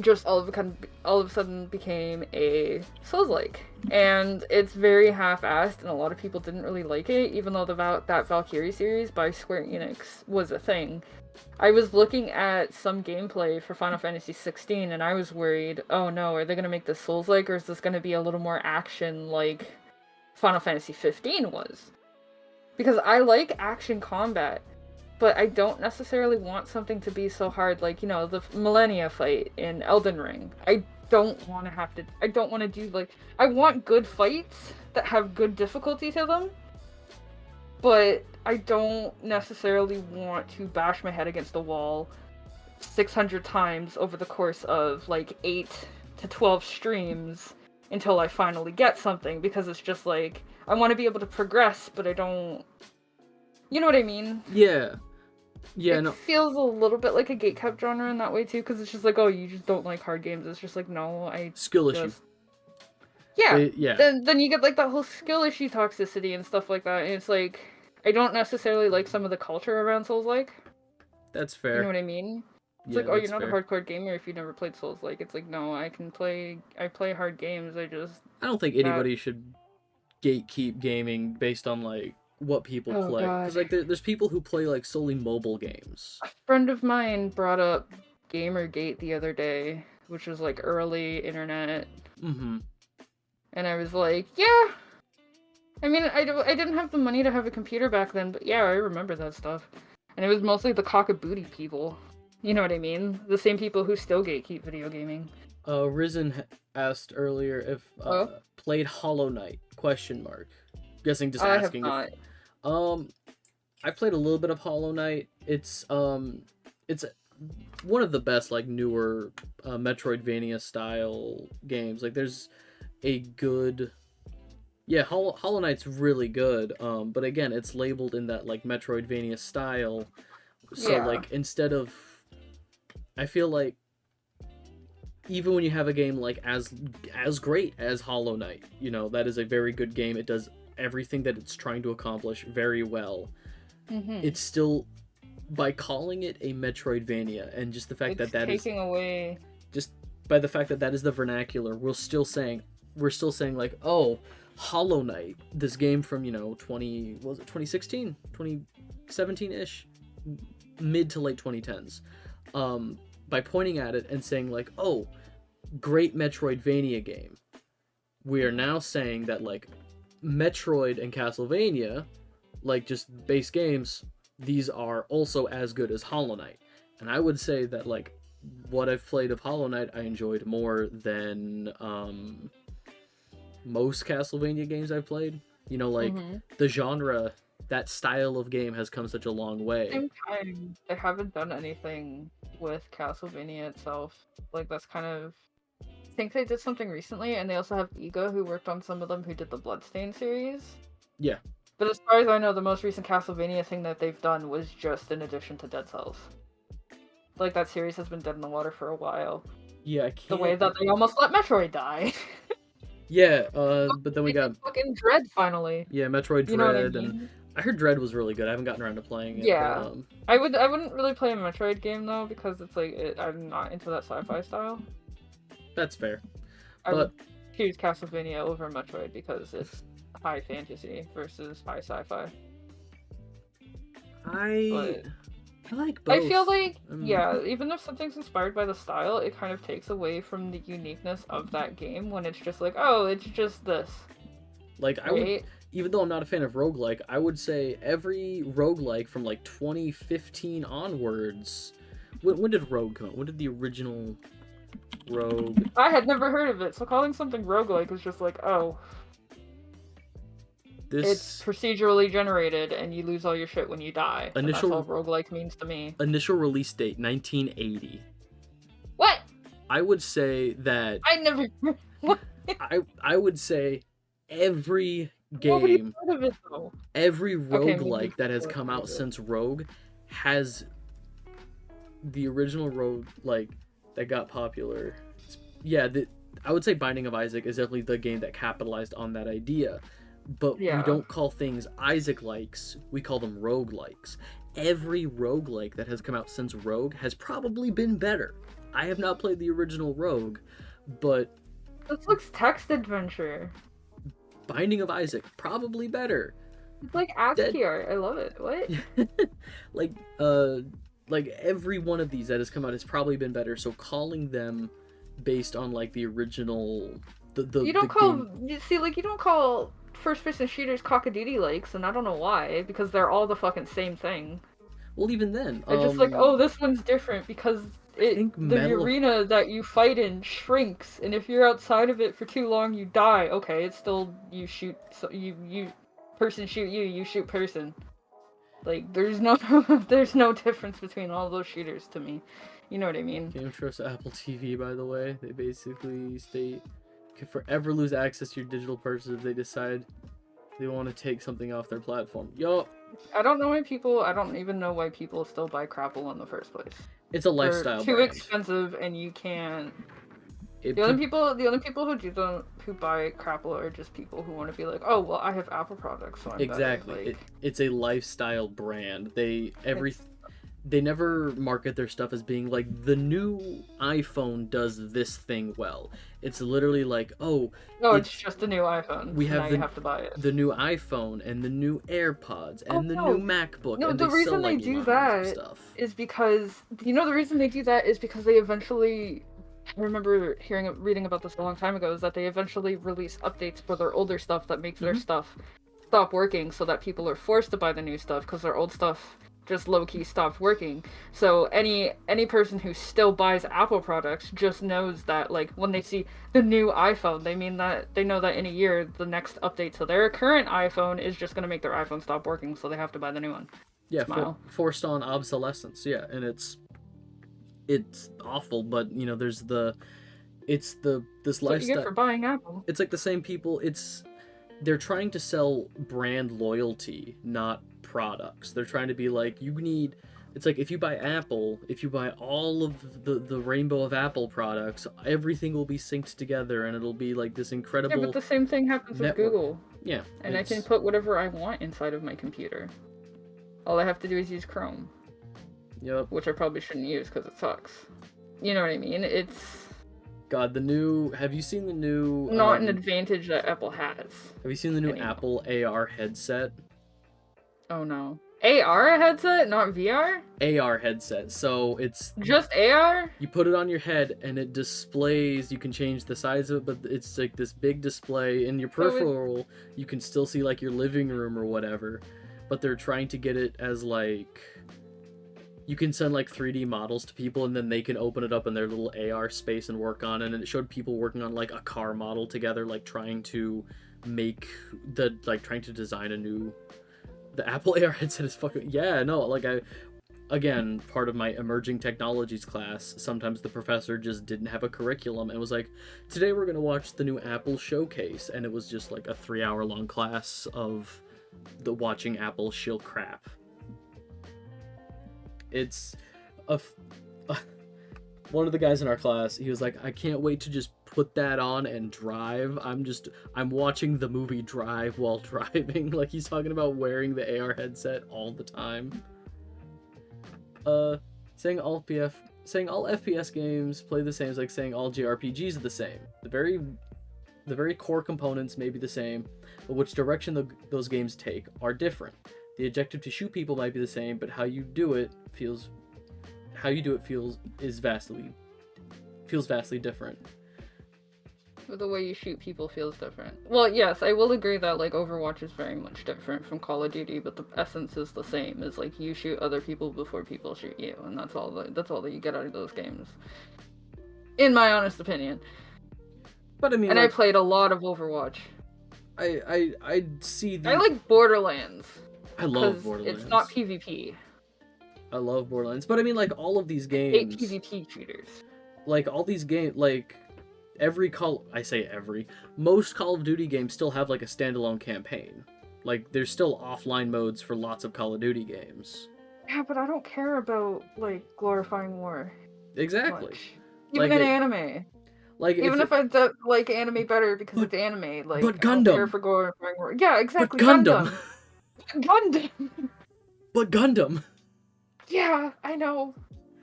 just all of a sudden became a Souls-like, and it's very half-assed, and a lot of people didn't really like it, even though that Valkyrie series by Square Enix was a thing. I was looking at some gameplay for Final Fantasy 16, and I was worried, oh no, are they gonna make this Souls-like, or is this gonna be a little more action like Final Fantasy 15 was? Because I like action combat, but I don't necessarily want something to be so hard, like, you know, the Millennia fight in Elden Ring. I don't want to have to. I don't want to do, like. I want good fights that have good difficulty to them, but I don't necessarily want to bash my head against the wall 600 times over the course of, like, 8 to 12 streams until I finally get something, because it's just like, I want to be able to progress, but I don't. You know what I mean? Yeah. Yeah, It no. feels a little bit like a gatekept genre in that way too, because it's just like, oh, you just don't like hard games. It's just like, no, I Skill issue. just yeah. Yeah, Then you get like that whole skill issue toxicity and stuff like that, and it's like, I don't necessarily like some of the culture around Souls like. that's You know fair. what I mean? It's like, Yeah, oh, you're that's not a fair. hardcore gamer if you've never played Souls like. It's like, no, I play hard games. I just I don't think that anybody should gatekeep gaming based on like what people oh play because god. like there's people who play like solely mobile games. A friend of mine brought up Gamergate the other day, which was like early internet. Mm-hmm. And I was like, yeah. I mean, I didn't have the money to have a computer back then, but yeah, I remember that stuff. And it was mostly the cock-a-booty people. You know what I mean? The same people who still gatekeep video gaming. Risen asked earlier if Oh, played Hollow Knight question mark. Guessing just I have asking if not. um I played a little bit of Hollow Knight. It's one of the best like newer Metroidvania style games. Like there's a good yeah, Hollow Knight's really good. But again, it's labeled in that like Metroidvania style. So Yeah. like instead of I feel like even when you have a game like as great as Hollow Knight, you know, that is a very good game. It does everything that it's trying to accomplish very well. Mm-hmm. It's still by calling it a Metroidvania and just the fact that It's that is taking away. just by the fact that that is the vernacular, we're still saying like, "Oh, Hollow Knight, this game from, you know, 20 was it 2016, 2017ish, mid to late 2010s." By pointing at it and saying like, "Oh, great Metroidvania game." We are now saying that like Metroid and Castlevania, like just base games, these are also as good as Hollow Knight. And I would say that like what I've played of Hollow Knight I enjoyed more than most Castlevania games I've played. You know, like Mm-hmm. the genre, that style of game has come such a long way. Same time, they haven't done anything with Castlevania itself. Like that's kind of. I think they did something recently, and they also have Iga, who worked on some of them, who did the Bloodstained series. Yeah. But as far as I know, the most recent Castlevania thing that they've done was just an addition to Dead Cells. Like, that series has been dead in the water for a while. Yeah, I The way can't. that they almost let Metroid die. Yeah, but then we They got did fucking Dread finally. yeah Metroid You know what I Dread, and mean? I heard Dread was really good. I haven't gotten around to playing it, but Yeah. I wouldn't really play a Metroid game though, because it's like I'm not into that sci-fi style. that's fair. I But would choose Castlevania over Metroid because it's high fantasy versus high sci-fi. I But I like both. I feel like, Um, yeah, even if something's inspired by the style, it kind of takes away from the uniqueness of that game when it's just like, oh, it's just this, like I would right? even though I'm not a fan of roguelike, I would say every roguelike from like 2015 onwards. When did Rogue come out? When did the original Rogue? I had never heard of it, so calling something roguelike is just like, oh, it's This procedurally generated and you lose all your shit when you die. And that's all initial roguelike means to me. initial release date 1980. What? I would say that I never. What? I would say every Nobody game, heard of it though. every Okay, maybe roguelike that has before come I out heard of it. since Rogue has the original Rogue like that got popular. Yeah, I would say Binding of Isaac is definitely the game that capitalized on that idea. But we Yeah. don't call things Isaac likes, we call them rogue likes. Every roguelike that has come out since Rogue has probably been better. I have not played the original Rogue, but This looks text adventure. Binding of Isaac probably better. It's like ASCII art. I love it. What? like every one of these that has come out has probably been better. So calling them based on like the original, You don't call you don't call first-person shooters cock-a-doodle likes, and I don't know why, because they're all the fucking same thing. Well, even then, They're just like, oh, this one's different because the arena that you fight in shrinks, and if you're outside of it for too long, you die. Okay, it's still you shoot, so you person shoot you, you shoot person. Like there's no difference between all those shooters to me. You know what I mean? Game Trust Apple TV, by the way, they basically state can forever lose access to your digital purchase if they decide they want to take something off their platform. Yo, I don't even know why people still buy Crapple in the first place. it's a lifestyle They're too brand. expensive, and you can't. The only people who buy Crapple are just people who want to be like, oh well, I have Apple products, so I'm exactly. better. Like, It's a lifestyle brand. They never market their stuff as being like the new iPhone does this thing well. It's literally like, it's just a new iPhone. We have you have to buy it. The new iPhone and the new AirPods and the new MacBook. No, and the reason they do that is because the reason they do that is because they eventually. I remember reading about this a long time ago. Is that they eventually release updates for their older stuff that makes their stuff stop working, so that people are forced to buy the new stuff because their old stuff just low-key stopped working. So any person who still buys Apple products just knows that, like, when they see the new iPhone, they know that in a year the next update to their current iPhone is just going to make their iPhone stop working, so they have to buy the new one. Yeah, forced on obsolescence. Yeah, and it's awful, but there's this lifestyle. What you get for buying Apple. It's like the same people. They're trying to sell brand loyalty, not products. They're trying to be like, it's like if you buy Apple, if you buy all of the rainbow of Apple products, everything will be synced together and it'll be like this incredible. Yeah, but the same thing happens with Google. Yeah. And I can put whatever I want inside of my computer. All I have to do is use Chrome. Yep. Which I probably shouldn't use because it sucks. You know what I mean? It's... God, have you seen the new... Not an advantage that Apple has. Have you seen the new Apple AR headset? Oh no. AR headset, not VR? AR headset. So it's... Just AR? You put it on your head and it displays, you can change the size of it, but it's like this big display. In your peripheral, you can still see like your living room or whatever. But they're trying to get it as like... You can send like 3D models to people and then they can open it up in their little AR space and work on it. And it showed people working on like a car model together, like trying to design a new... The Apple AR headset is fucking... Yeah, no, like again, part of my emerging technologies class, sometimes the professor just didn't have a curriculum and was like, today we're going to watch the new Apple showcase. And it was just like a 3-hour-long class of watching Apple shill crap. It's one of the guys in our class, he was like, I can't wait to just put that on and drive. I'm watching the movie Drive while driving. Like, he's talking about wearing the AR headset all the time. Saying all FPS games play the same is like saying all JRPGs are the same. The very core components may be the same, but which direction those games take are different. The objective to shoot people might be the same, but how you do it feels vastly different. The way you shoot people feels different. Well, yes, I will agree that like Overwatch is very much different from Call of Duty, but the essence is the same. Is like you shoot other people before people shoot you, and that's all that you get out of those games. In my honest opinion. But I mean, And I like, played a lot of Overwatch. I see I the. like Borderlands I love because it's not Borderlands. PvP. I love Borderlands, but I mean, like, all of these I hate games, PvP shooters. like all these games, like I say every, most Call of Duty games still have like a standalone campaign. Like, there's still offline modes for lots of Call of Duty games. Yeah, but I don't care about like glorifying war Exactly. much. Even Like in it, anime. like Even if I like anime better because but it's anime, but like I don't care Gundam, for glorifying war. Yeah, but exactly. Gundam, Gundam. Gundam. but Gundam. Yeah, I know.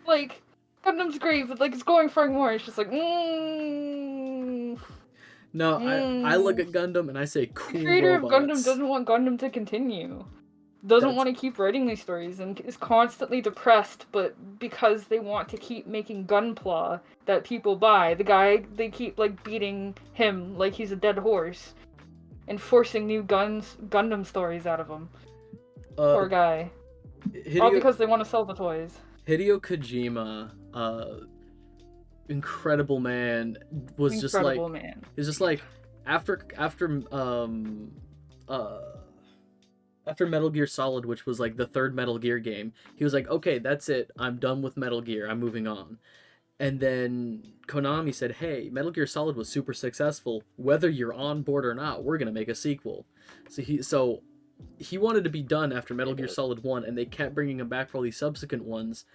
Like Gundam's great, but like it's glorifying war. It's just like, No, I look mm. at Gundam and I say The cool creator of Gundam robots. doesn't want Gundam to continue. Doesn't That's want to keep writing these stories and is constantly depressed, but because they want to keep making Gunpla that people buy, the guy, they keep like beating him like he's a dead horse and forcing new Gundam stories out of him. uh Poor guy. All Hideo because they want to sell the toys. Hideo Kojima, incredible man, was just like, Incredible man. is just like after uh after Metal Gear Solid, which was like the third Metal Gear game, he was like, okay, that's it, I'm done with Metal Gear, I'm moving on. And then Konami said, hey, Metal Gear Solid was super successful, whether you're on board or not, we're gonna make a sequel. So he wanted to be done after Metal Gear Solid 1, and they kept bringing him back for all these subsequent ones.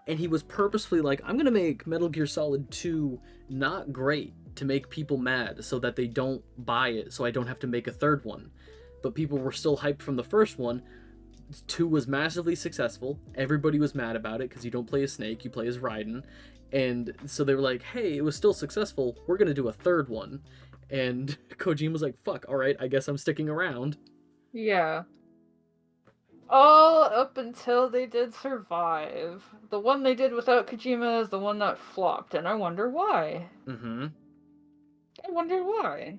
And he was purposefully like, I'm going to make Metal Gear Solid 2 not great to make people mad so that they don't buy it, so I don't have to make a third one. But people were still hyped from the first one. 2 was massively successful. Everybody was mad about it because you don't play as Snake, you play as Raiden. And so they were like, hey, it was still successful, we're going to do a third one. And Kojima was like, fuck, alright, I guess I'm sticking around. Yeah. All up until they did Survive. The one they did without Kojima is the one that flopped, and I wonder why. Mm-hmm. I wonder why.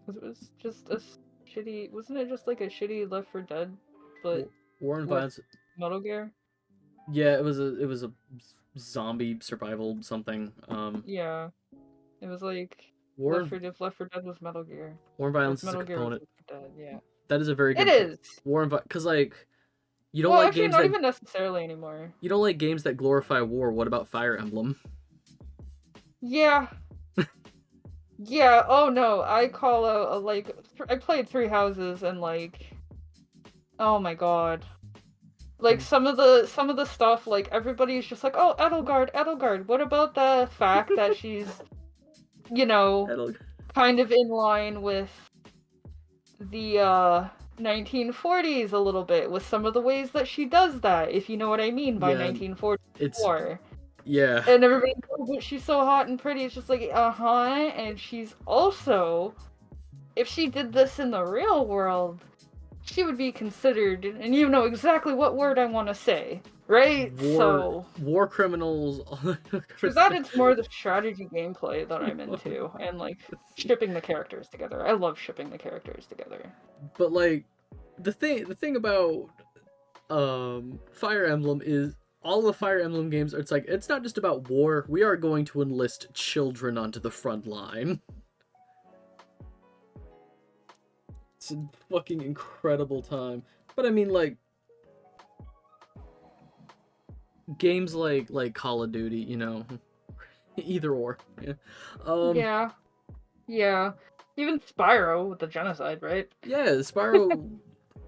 Because it was just a shitty. Wasn't it just like a shitty Left 4 Dead, but War and with Violence. Metal Gear? Yeah, it was a zombie survival something. Yeah. It was like War Left 4 Dead was Metal Gear. War and With Violence is a Metal Gear was component. Left 4 Dead, yeah. That is a very It good is! War and because like you don't Well, like actually, games not that even necessarily anymore. you don't like games that glorify war. What about Fire Emblem? Yeah. Yeah, oh no, I call out, like, I played Three Houses and, like, oh my god. Like, some of the stuff, like, everybody's just like, oh, Edelgard, what about the fact that she's, you know, kind of in line with the, 1940s a little bit, with some of the ways that she does that, if you know what I mean by Yeah, 1944. yeah. And everybody, oh, but she's so hot and pretty. It's just like, and she's also, if she did this in the real world, she would be considered, and you know exactly what word I want to say, right? War criminals. For that, it's more the strategy gameplay that I'm into, and like shipping the characters together. I love shipping the characters together. But like, the thing about Fire Emblem is all the Fire Emblem games. It's like, it's not just about war. We are going to enlist children onto the front line. It's a fucking incredible time. But I mean, like, games like Call of Duty, you know, either or. Yeah. Yeah. Even Spyro with the genocide, right? Yeah, Spyro.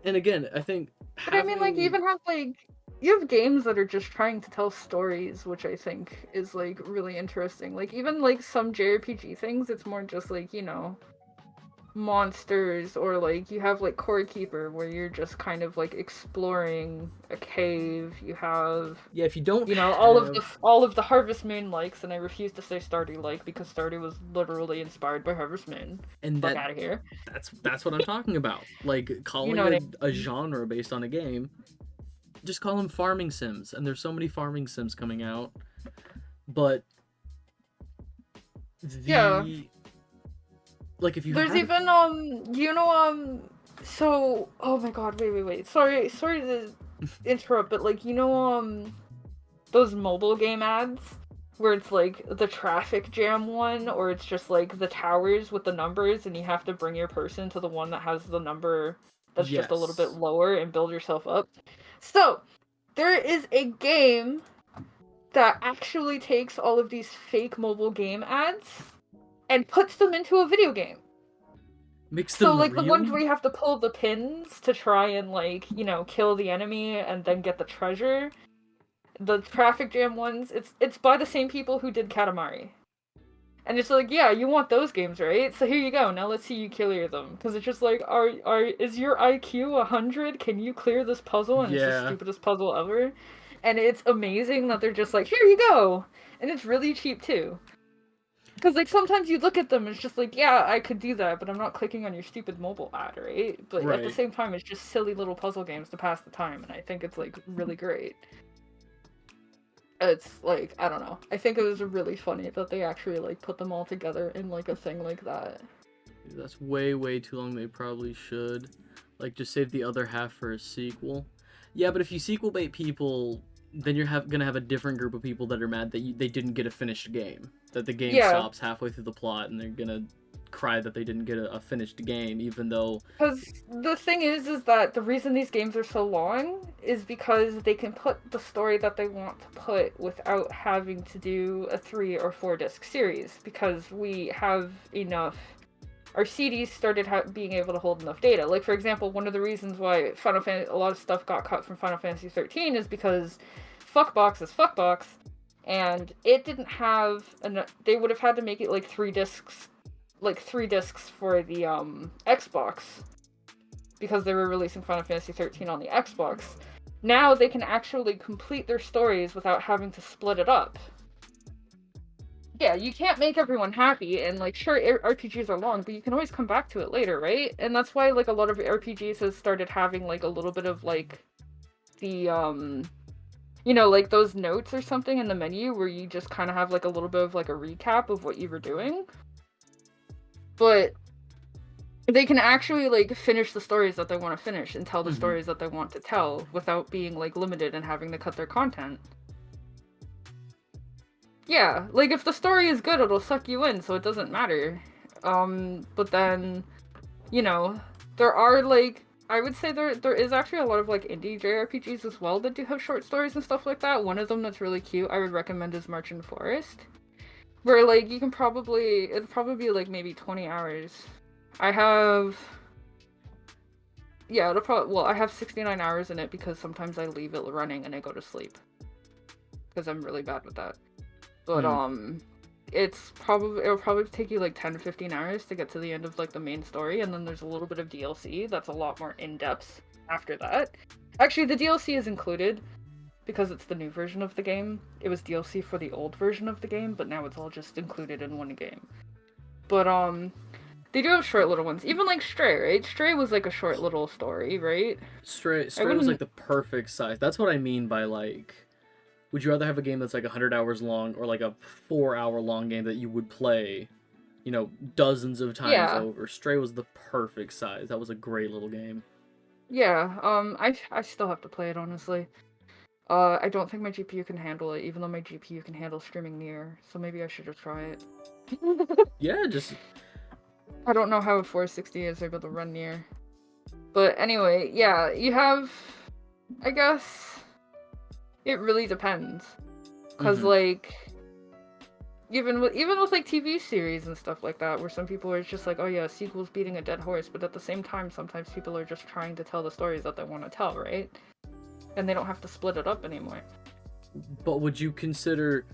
And again, I think But I mean, like, you even have, like, you have games that are just trying to tell stories, which I think is, like, really interesting. Like, even, like, some JRPG things, it's more just, like, you know, monsters, or, like, you have, like, Core Keeper, where you're just kind of, like, exploring a cave. You have... Yeah, if you don't you know, all of the Harvest Moon likes, and I refuse to say Stardew like, because Stardew was literally inspired by Harvest Moon. And Fuck out of here. That's what I'm talking about. Like, calling You know what a genre based on a game, just call them farming sims. And there's so many farming sims coming out. But Yeah. like if you There's had even so oh my god, wait. Sorry to interrupt, but like those mobile game ads where it's like the traffic jam one, or it's just like the towers with the numbers and you have to bring your person to the one that has the number that's just a little bit yes, lower and build yourself up. So, there is a game that actually takes all of these fake mobile game ads and puts them into a video game. makes So, them like, the ones real. where you have to pull the pins to try and, like, kill the enemy and then get the treasure. The traffic jam ones, it's by the same people who did Katamari. And it's like, yeah, you want those games, right? So here you go. Now let's see you clear them. Because it's just like, is your IQ 100? Can you clear this puzzle? And it's the Yeah, stupidest puzzle ever. And it's amazing that they're just like, here you go. And it's really cheap too. Because like sometimes you look at them, and it's just like, yeah, I could do that, but I'm not clicking on your stupid mobile ad, right? But at the right. same time, it's just silly little puzzle games to pass the time, and I think it's like really great. It's like, I don't know. I think it was really funny that they actually like put them all together in like a thing like that. That's way too long. They probably should, like, just save the other half for a sequel. Yeah, but if you sequel bait people, then you're gonna have a different group of people that are mad that they didn't get a finished game. That the game Yeah, stops halfway through the plot, and they're gonna cry that they didn't get a finished game, even though. because the thing is that the reason these games are so long is because they can put the story that they want to put without having to do a 3 or 4 disc series, because we have enough. Our CDs started being able to hold enough data. Like, for example, one of the reasons why a lot of stuff got cut from Final Fantasy 13 is because Fuckbox is Fuckbox, and it didn't have enough. They would have had to make it like 3 discs, for the Xbox, because they were releasing Final Fantasy 13 on the Xbox. Now they can actually complete their stories without having to split it up. Yeah, you can't make everyone happy, and like, sure, RPGs are long, but you can always come back to it later, right? And that's why like a lot of RPGs has started having like a little bit of like the like those notes or something in the menu where you just kind of have like a little bit of like a recap of what you were doing. But they can actually like finish the stories that they want to finish and tell the Mhm. stories that they want to tell without being like limited and having to cut their content. Yeah, like if the story is good, it'll suck you in, so it doesn't matter. But then, you know, there are like, I would say there is actually a lot of like indie JRPGs as well that do have short stories and stuff like that. One of them that's really cute I would recommend is March in the Forest, where like you can it'll probably be like maybe 20 hours. I have Yeah, I have 69 hours in it because sometimes I leave it running and I go to sleep because I'm really bad with that. But Hmm. it'll probably take you like 10 to 15 hours to get to the end of like the main story, and then there's a little bit of DLC that's a lot more in-depth after that. Actually, the DLC is included because it's the new version of the game. It was DLC for the old version of the game, but now it's all just included in one game. But they do have short little ones. Even like Stray, right? Stray was like a short little story, right? I Stray was like wouldn't the perfect size. That's what I mean by like. Would you rather have a game that's like 100 hours long, or like a 4 hour long game that you would play, dozens of times Yeah. over? Stray was the perfect size. That was a great little game. Yeah, I still have to play it, honestly. I don't think my GPU can handle it, even though my GPU can handle streaming near, so maybe I should just try it. Yeah, just I don't know how a 460 is able to run near. But anyway, yeah, you have, I guess, it really depends. Cause hmm like, even with like TV series and stuff like that, where some people are just like, oh yeah, sequels beating a dead horse, but at the same time, sometimes people are just trying to tell the stories that they want to tell, right? And they don't have to split it up anymore. But would you consider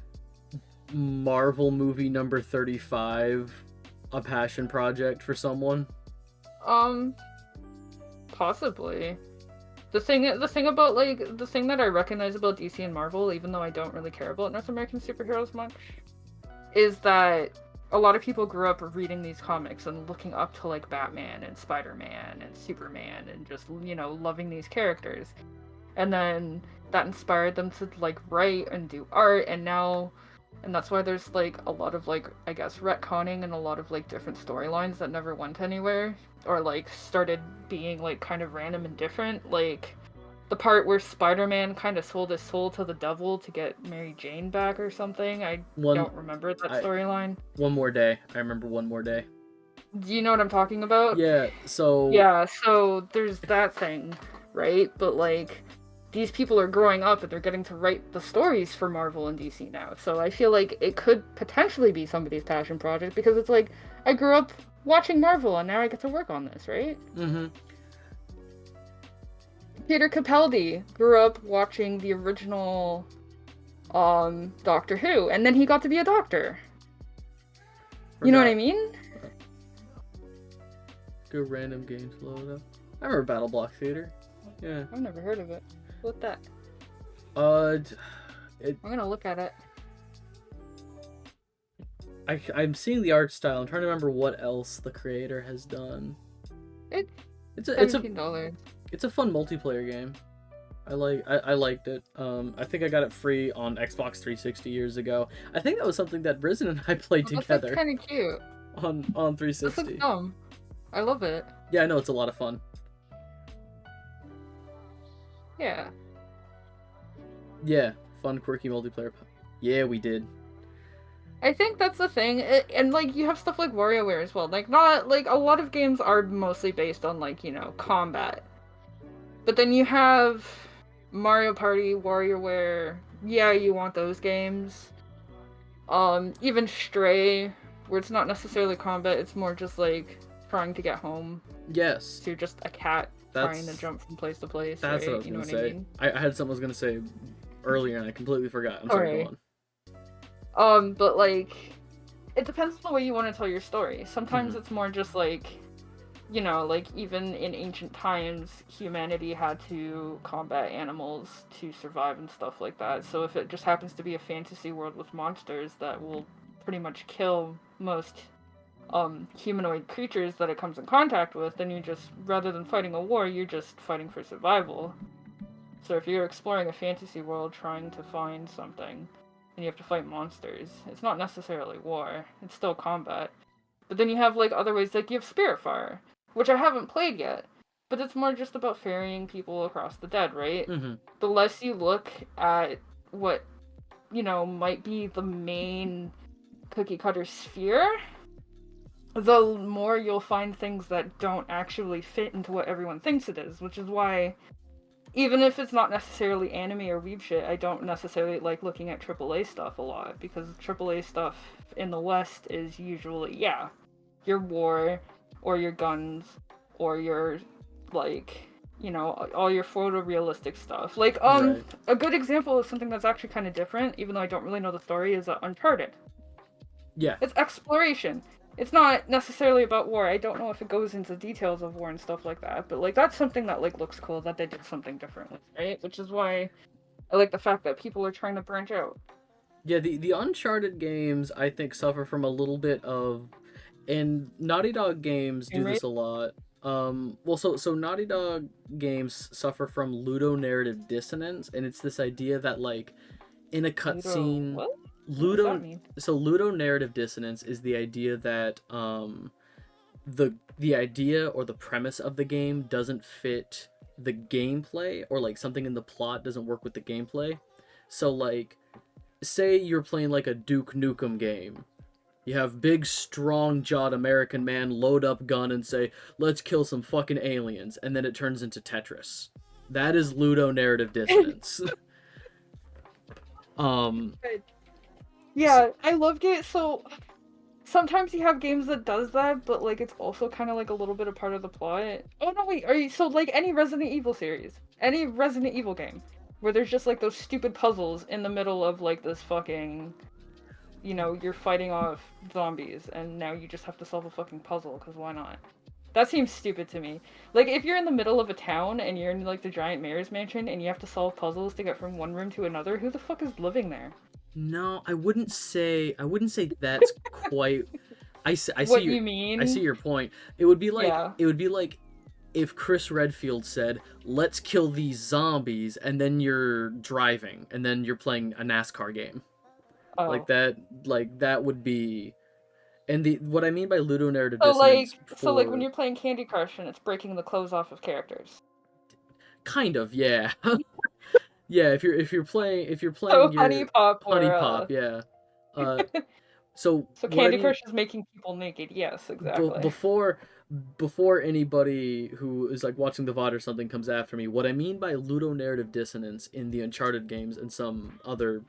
Marvel movie number 35 a passion project for someone? Um, Possibly. The thing that I recognize about DC and Marvel, even though I don't really care about North American superheroes much, is that a lot of people grew up reading these comics and looking up to like Batman and Spider-Man and Superman and just, loving these characters. And then that inspired them to like write and do art, and now And that's why there's like a lot of like, I guess, retconning and a lot of like different storylines that never went anywhere or like started being like kind of random and different. Like the part where Spider-Man kind of sold his soul to the devil to get Mary Jane back or something. I One don't remember that I storyline. One More Day. I remember One More Day. Do you know what I'm talking about? Yeah, so Yeah, so there's that thing, right? But like these people are growing up and they're getting to write the stories for Marvel and DC now. So I feel like it could potentially be somebody's passion project because it's like I grew up watching Marvel and now I get to work on this, right? mhm. Peter Capaldi grew up watching the original Doctor Who and then he got to be a doctor. You know what I Forgot. mean? Good random games load up. I remember Battle Block Theater. Yeah. I've never heard of it. What's that? Uh, I'm gonna look at it. I'm seeing the art style. I'm trying to remember what else the creator has done. It's It's a $17. it's a fun multiplayer game. I liked it. I think I got it free on Xbox 360 years ago. I think that was something that Risen and I played This looks together kind of cute. on This looks 360. dumb. I love it. Yeah, I know it's a lot of fun. Yeah. Yeah, fun quirky multiplayer. Yeah, we did. I think that's the thing. And like you have stuff like WarioWare as well. Like not like a lot of games are mostly based on like, you know, combat. But then you have Mario Party, WarioWare. Yeah, you want those games. Even Stray, where it's not necessarily combat, it's more just like trying to get home Yes, to just a cat trying to that's jump from place to place, that's what I right? was You know gonna what I say. mean? I had something I was gonna say earlier and I completely forgot. I'm sorry. Go Sorry. on. But like it depends on the way you want to tell your story. Sometimes Mhm. it's more just like, you know, like even in ancient times, humanity had to combat animals to survive and stuff like that. So if it just happens to be a fantasy world with monsters that will pretty much kill most humanoid creatures that it comes in contact with, then you just, rather than fighting a war, you're just fighting for survival. So if you're exploring a fantasy world trying to find something and you have to fight monsters, it's not necessarily war. It's still combat. But then you have like other ways, like you have Spiritfire, which I haven't played yet. But it's more just about ferrying people across the dead, right? Mhm. The less you look at what, you know, might be the main cookie cutter sphere, the more you'll find things that don't actually fit into what everyone thinks it is, which is why even if it's not necessarily anime or weeb shit, I don't necessarily like looking at AAA stuff a lot because AAA stuff in the West is usually, yeah, your war or your guns or your like, you know, all your photorealistic stuff. Like Right. a good example of something that's actually kind of different, even though I don't really know the story, is Uncharted. Yeah. It's exploration. It's not necessarily about war. I don't know if it goes into details of war and stuff like that, but like that's something that like looks cool that they did something different with, right? Which is why I like the fact that people are trying to branch out. Yeah, the Uncharted games I think suffer from a little bit of, and Naughty Dog games do Right? this a lot. Well, so Naughty Dog games suffer from ludonarrative dissonance, and it's this idea that like in a Ludo, cutscene, what? What does that ludo mean? so ludonarrative dissonance is the idea that the idea or the premise of the game doesn't fit the gameplay, or like something in the plot doesn't work with the gameplay. So like say you're playing like a Duke Nukem game. You have big, strong jawed American man load up gun and say, let's kill some fucking aliens, and then it turns into Tetris. That is Ludo narrative dissonance. um Yeah, I love games. So sometimes you have games that does that, but like it's also kind of like a little bit of part of the plot. Oh no, wait, are you so like any Resident Evil series, any Resident Evil game, where there's just like those stupid puzzles in the middle of like this fucking, you know, you're fighting off zombies and now you just have to solve a fucking puzzle because why not? That seems stupid to me. Like if you're in the middle of a town and you're in like the giant mayor's mansion and you have to solve puzzles to get from one room to another, who the fuck is living there? no, I wouldn't say that's quite. I see What your you I see mean? your point. Yeah. It would be like if Chris Redfield said, "Let's kill these zombies," and then you're driving, and then you're playing a NASCAR game. Like Oh. that, like that would be. And the what I mean by ludonarrative So dissonance like when for you're playing Candy Crush and it's breaking the clothes off of characters. kind of, yeah. Yeah, if you're So playing Honey your Pop Honey or Pop, yeah. Uh so so what I Candy mean Crush is making people naked. Yes, exactly. before anybody who is like watching the VOD or something comes after me, what I mean by ludonarrative dissonance in the Uncharted games and some other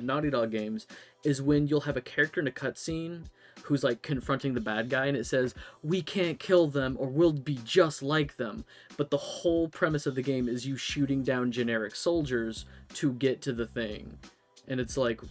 Naughty Dog games is when you'll have a character in a cutscene who's like confronting the bad guy and it says, "We can't kill them or we'll be just like them." But the whole premise of the game is you shooting down generic soldiers to get to the thing. And it's like,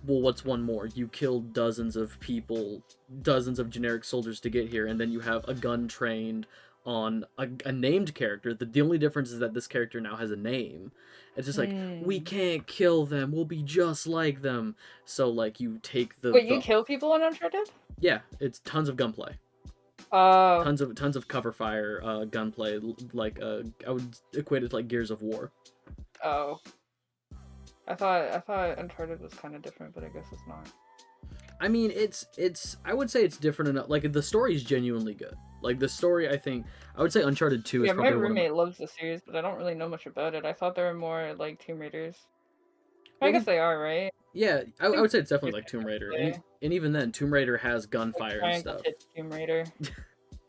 well, what's one more? You killed dozens of people, dozens of generic soldiers to get here, and then you have a gun trained on a named character. The only difference is that this character now has a name. It's just like, we Hmm. can't kill them, we'll be just like them. So like you take Wait, you the kill people in Uncharted? yeah, it's tons of gunplay. Oh. Tons of cover fire gunplay, like I would equate it to like Gears of War. Oh. I thought Uncharted was kind of different, but I guess it's not. I mean, it's I would say it's different enough. Like the story is genuinely good. Like the story, I think I would say Uncharted 2 is Yeah, my probably one of my. roommate loves the series, but I don't really know much about it. I thought they were more like Tomb Raiders. I Well, guess they are, right? yeah, I Think would say it's they're definitely like Tomb Raider, technically and even then, Tomb Raider has like gunfire and Triangle stuff. Tits Tomb Raider.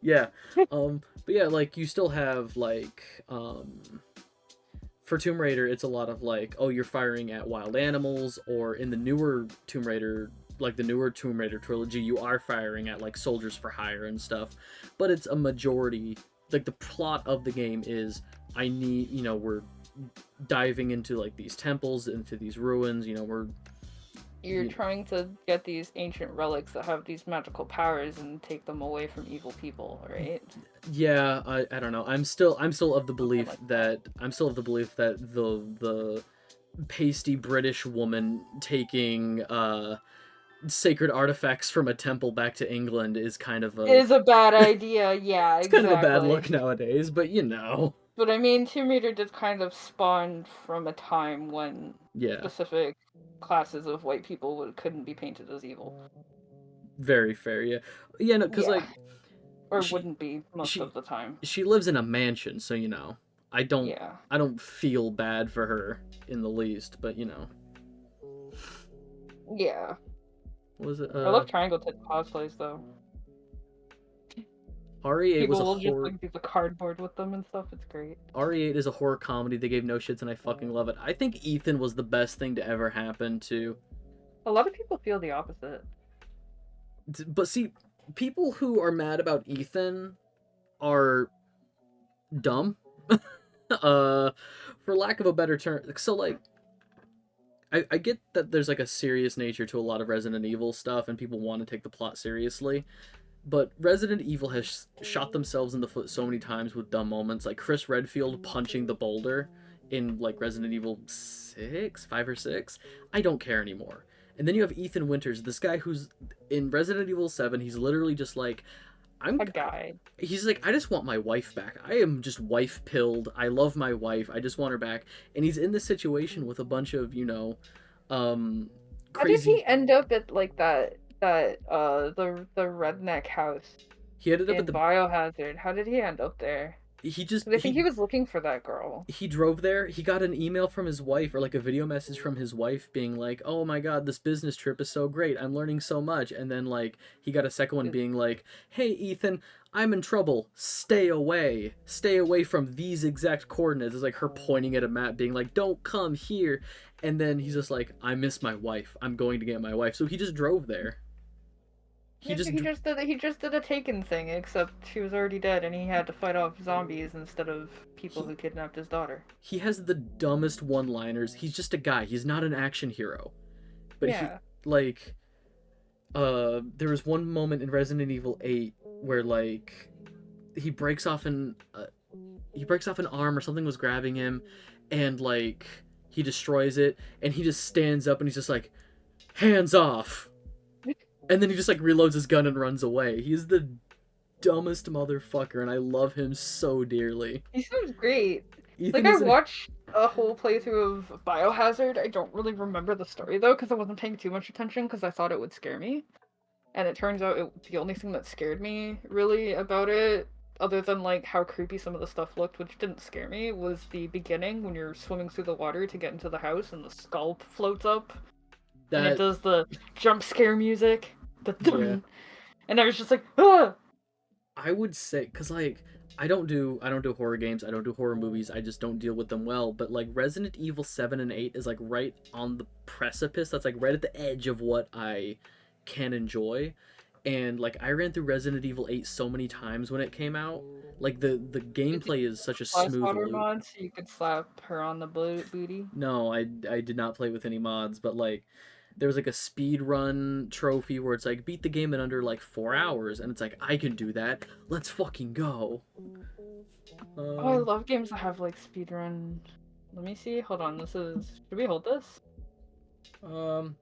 Yeah, but yeah, like you still have like for Tomb Raider, it's a lot of like, oh, you're firing at wild animals, or in the newer Tomb Raider, like the newer Tomb Raider trilogy, you are firing at like soldiers for hire and stuff. But it's a majority. Like the plot of the game is, I need, we're diving into like these temples, into these ruins. You're You, trying to get these ancient relics that have these magical powers and take them away from evil people, right? yeah, I don't know. I'm still of the Something belief like that. that the pasty British woman taking sacred artifacts from a temple back to England is kind of It a is a bad idea, yeah, it's kind of a bad exactly. look nowadays, but you know. But I mean, Tomb Raider did kind of spawn from a time when Yeah, specific classes of white people couldn't be painted as evil. very fair. Yeah. Yeah, no, cuz Yeah, like or she wouldn't be most of she the time. she lives in a mansion, so I don't Yeah. I don't feel bad for her in the least, but Yeah. what was it I love Triangle Tits cosplays though. RE8 was a People will just horror like do the cardboard with them and stuff. It's great. RE8 is a horror comedy. They gave no shits and I fucking love it. I think Ethan was the best thing to ever happen to. A lot of people feel the opposite. But see, people who are mad about Ethan are dumb. For lack of a better term. So like I get that there's like a serious nature to a lot of Resident Evil stuff and people want to take the plot seriously. But Resident Evil has shot themselves in the foot so many times with dumb moments, like Chris Redfield punching the boulder in like Resident Evil 6, 5 or 6. I don't care anymore. And then you have Ethan Winters, this guy who's in Resident Evil 7, he's literally just like I'm A guy. he's like, I just want my wife back. I am just wife pilled. I love my wife. I just want her back. And he's in this situation with a bunch of, um How did crazy he end up at like the redneck house he ended up at in the Biohazard? How did he end up there? he just 'Cause I think he was looking for that girl. he drove there. He got an email from his wife or like a video message from his wife being like, "Oh my god, this business trip is so great. I'm learning so much." And then like he got a second one being like, "Hey Ethan, I'm in trouble. Stay away. Stay away from these exact coordinates." It's like her pointing at a map being like, "Don't come here." And then he's just like, "I miss my wife. I'm going to get my wife." So he just drove there. He Yeah, just he just did a Taken thing, except she was already dead, and he had to fight off zombies instead of people he who kidnapped his daughter. he has the dumbest one-liners. He's just a guy. He's not an action hero. But he Yeah. like there was one moment in Resident Evil 8 where like he breaks off an arm or something was grabbing him and like he destroys it and he just stands up and he's just like hands off and then he just like reloads his gun and runs away. He's the dumbest motherfucker and I love him so dearly. He seems great. Like, Ethan I isn't. watched a whole playthrough of Biohazard. I don't really remember the story, though, because I wasn't paying too much attention, because I thought it would scare me. And it turns out the only thing that scared me, really, about it, other than, like, how creepy some of the stuff looked, which didn't scare me, was the beginning, when you're swimming through the water to get into the house, and the skull floats up, and it That does the jump scare music. The yeah. dun, and I was just like, ah! I would say because like I don't do horror games. I don't do horror movies. I just don't deal with them well. But like Resident Evil 7 and 8 is like right on the precipice. That's like right at the edge of what I can enjoy. And like I ran through Resident Evil 8 so many times when it came out. Like the Did you gameplay is such a buy smooth spotter loop. mod so you could slap her on the booty? No, I did not play with any mods, but like there was like a speed run trophy where it's like beat the game in under like 4 hours, and it's like I can do that. Let's fucking go. Oh, I Um, love games that have like speedrun. Let me see. Hold on. This is. Should we hold this? um,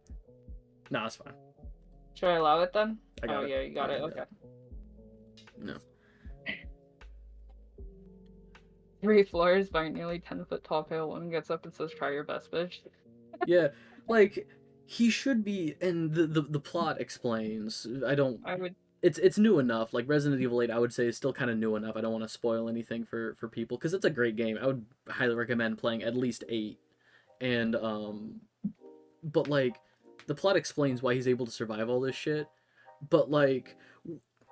nah, it's fine. Should I allow it then? I Oh got it. yeah, you got Yeah, it. I got Okay. it. No. 3 floors by a nearly 10-foot tall pale woman gets up and says, "Try your best, bitch." Yeah, like he should be, and the plot explains. I don't. I would. It's new enough. Like Resident Evil 8, I would say is still kind of new enough. I don't want to spoil anything for people because it's a great game. I would highly recommend playing at least 8. And but like the plot explains why he's able to survive all this shit. But like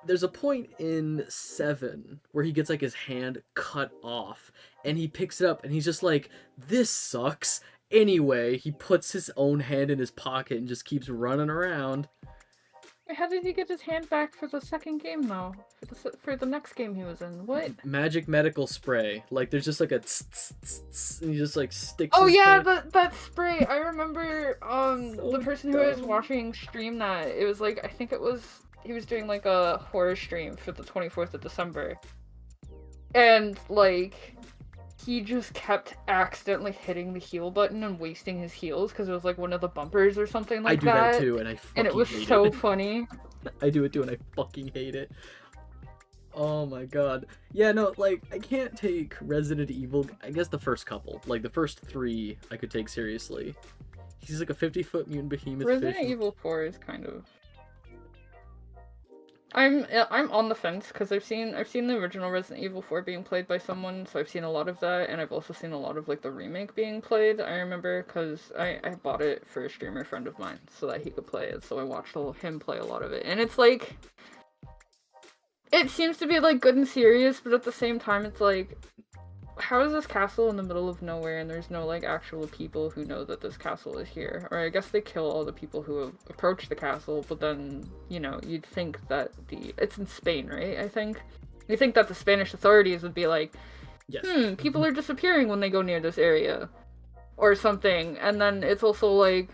there's a point in 7 where he gets like his hand cut off and he picks it up and he's just like, this sucks. Anyway, he puts his own hand in his pocket and just keeps running around. Wait, how did he get his hand back for the second game though? For the next game he was in? What? Magic medical spray. Like there's just like a tss, tss, tss, tss, and he just like sticks Oh his yeah, hand. that spray. I remember the So person who I was dumb. watching stream that. It was like I think it was he was doing like a horror stream for the 24th of December. And like he just kept accidentally hitting the heal button and wasting his heals because it was like one of the bumpers or something I like do that that. too, and I And it fucking was hate so it. funny. I do it too, and I fucking hate it. Oh my god. Yeah, no, like, I can't take Resident Evil. I guess the first couple. Like, the first 3, I could take seriously. He's like a 50-foot mutant behemoth Resident fish. Evil 4 is kind of. I'm on the fence because I've seen the original Resident Evil 4 being played by someone, so I've seen a lot of that, and I've also seen a lot of like the remake being played. I remember because I bought it for a streamer friend of mine so that he could play it, so I watched him play a lot of it, and it's like it seems to be like good and serious, but at the same time it's like how is this castle in the middle of nowhere and there's no like actual people who know that this castle is here? Or I guess they kill all the people who have approached the castle, but then, you know, you'd think that it's in Spain, right? I think. You think that the Spanish authorities would be like, Yes. people are disappearing when they go near this area. Or something. And then it's also like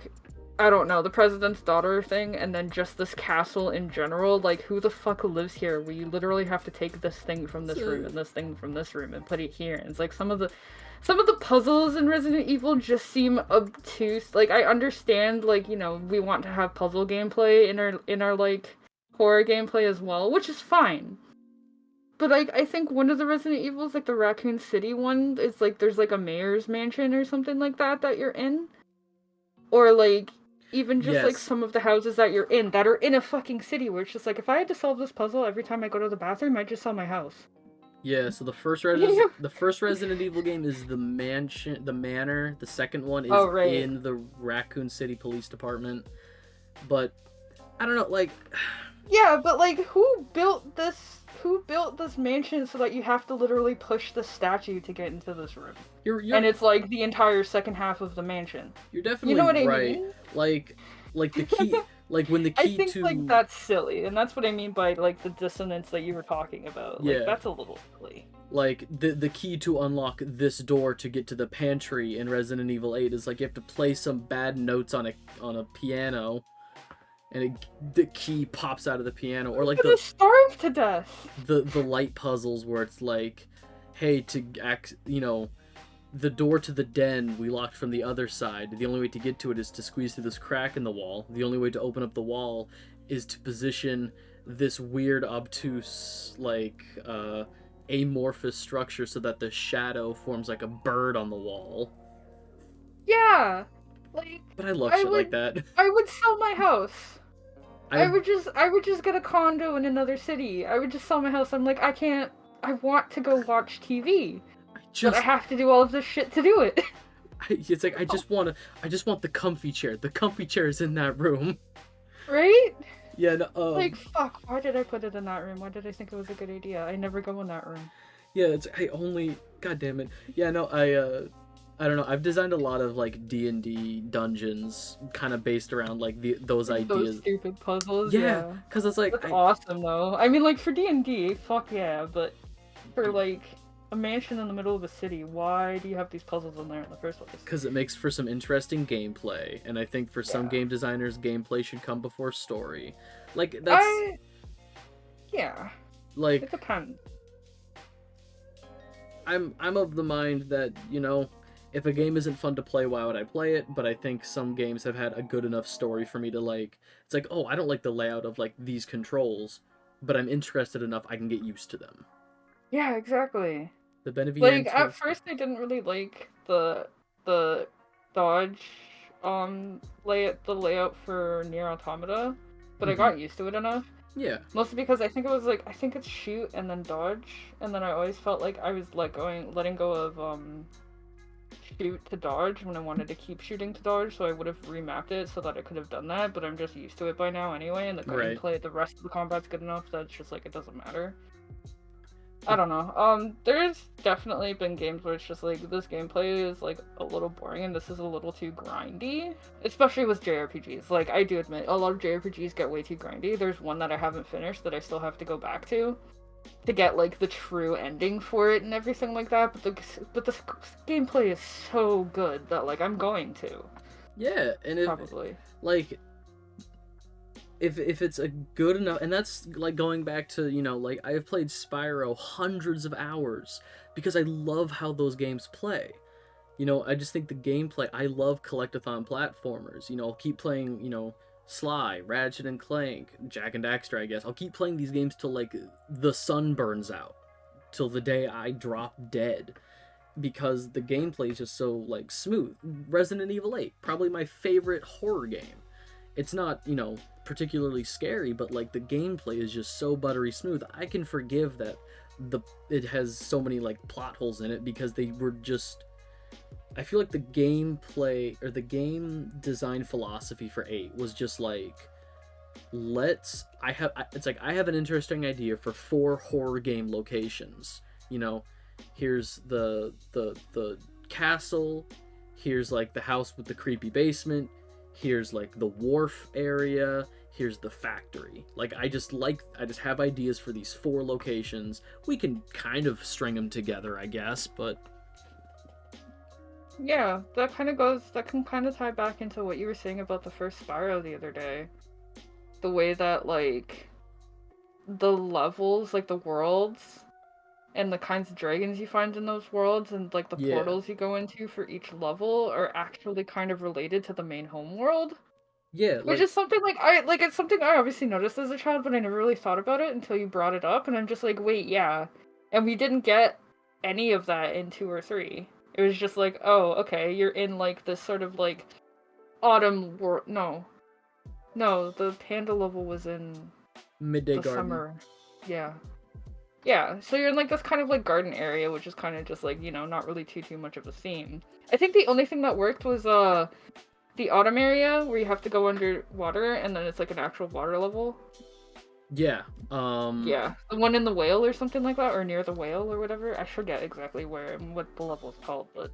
I don't know, the president's daughter thing, and then just this castle in general. Like, who the fuck lives here? We literally have to take this thing from this room and this thing from this room and put it here. And it's like some of the puzzles in Resident Evil just seem obtuse. Like, I understand, like, you know, we want to have puzzle gameplay in our like horror gameplay as well, which is fine. But like, I think one of the Resident Evils, like the Raccoon City one, is like there's like a mayor's mansion or something like that you're in, or like even just like Yes. some of the houses that you're in that are in a fucking city where it's just like if I had to solve this puzzle every time I go to the bathroom, I'd just sell my house. Yeah, so the first Resident Evil game is the mansion, the manor. The second one is Oh right. in the Raccoon City Police Department. But I don't know, like Yeah, but like who built this mansion so that you have to literally push the statue to get into this room? you're And it's like the entire second half of the mansion. you're definitely You know what I right. mean? Like the key like when the I key think to like that's silly, and that's what I mean by like the dissonance that you were talking about. Like Yeah. that's a little silly. like the key to unlock this door to get to the pantry in Resident Evil 8 is like you have to play some bad notes on a piano and the key pops out of the piano, or like You're gonna starve to death. the light puzzles where it's like, hey, to act, you know, the door to the den we locked from the other side. The only way to get to it is to squeeze through this crack in the wall. The only way to open up the wall is to position this weird obtuse like amorphous structure so that the shadow forms like a bird on the wall. Yeah, like But I love I shit like would, that. I would sell my house. I I would just get a condo in another city. I would just sell my house. I'm like, I can't. I want to go watch TV, but I just have to do all of this shit to do it. it's like I just want the comfy chair. The comfy chair is in that room. Right? Yeah, no, Like, fuck, why did I put it in that room? Why did I think it was a good idea? I never go in that room. yeah, it's I only god damn it. Yeah, no, I don't know. I've designed a lot of like D&D dungeons kind of based around like those Those ideas. stupid puzzles, Yeah, yeah. cuz it's like That's awesome, though. I mean, like, for D&D, fuck yeah, but for, like, a mansion in the middle of a city, why do you have these puzzles in there in the first place? because it makes for some interesting gameplay, and I think for some game designers, gameplay should come before story. Like that's Yeah, like it depends. I'm of the mind that, you know, if a game isn't fun to play, why would I play it? But I think some games have had a good enough story for me to like. It's like, oh, I don't like the layout of like these controls, but I'm interested enough I can get used to them. Yeah, exactly. The Like, at Beneviento. first I didn't really like the dodge the layout for Nier Automata, but I Mm-hmm. got used to it enough. Yeah. Mostly because I think it was like I think it's shoot and then dodge, and then I always felt like I was letting go of shoot to dodge when I wanted to keep shooting to dodge, so I would have remapped it so that I could have done that, but I'm just used to it by now anyway, and the Right. gameplay, the rest of the combat's good enough that it's just like it doesn't matter. I The, don't know. There's definitely been games where it's just like this gameplay is like a little boring and this is a little too grindy, especially with JRPGs. Like I do admit, a lot of JRPGs get way too grindy. There's one that I haven't finished that I still have to go back to get like the true ending for it and everything like that. But the gameplay is so good that like I'm going to yeah, and if probably. like if it's a good enough, and that's like going back to, you know, like I've played Spyro hundreds of hours because I love how those games play. You know, I just think the gameplay, I love collectathon platformers. You know, I'll keep playing, you know, Sly, Ratchet and Clank, Jack and Daxter, I guess. I'll keep playing these games till like the sun burns out, till the day I drop dead, because the gameplay is just so like smooth. Resident Evil 8, probably my favorite horror game. It's not, you know, particularly scary, but like the gameplay is just so buttery smooth. I can forgive that the it has so many like plot holes in it because they were just, I feel like the gameplay or the game design philosophy for 8 was just like, it's like I have an interesting idea for 4 horror game locations. You know, here's the castle, here's like the house with the creepy basement, here's like the wharf area, here's the factory. Like I just have ideas for these 4 locations. We can kind of string them together, I guess, but Yeah, that can kind of tie back into what you were saying about the first Spyro the other day. The way that, like, the levels, like the worlds, and the kinds of dragons you find in those worlds, and, like, the yeah. portals you go into for each level are actually kind of related to the main home world. Yeah, Which like is something, it's something I obviously noticed as a child, but I never really thought about it until you brought it up, and I'm just like, wait, yeah. And we didn't get any of that in 2 or 3. It was just like, oh, okay, you're in, like, this sort of, like, autumn world. No. No, the panda level was in Midday the Garden. summer. Yeah. Yeah, so you're in, like, this kind of, like, garden area, which is kind of just, like, you know, not really too much of a theme. I think the only thing that worked was, the autumn area where you have to go underwater and then it's like an actual water level. Yeah. Yeah, the one in the whale or something like that, or near the whale or whatever. I forget exactly where and what the level is called, but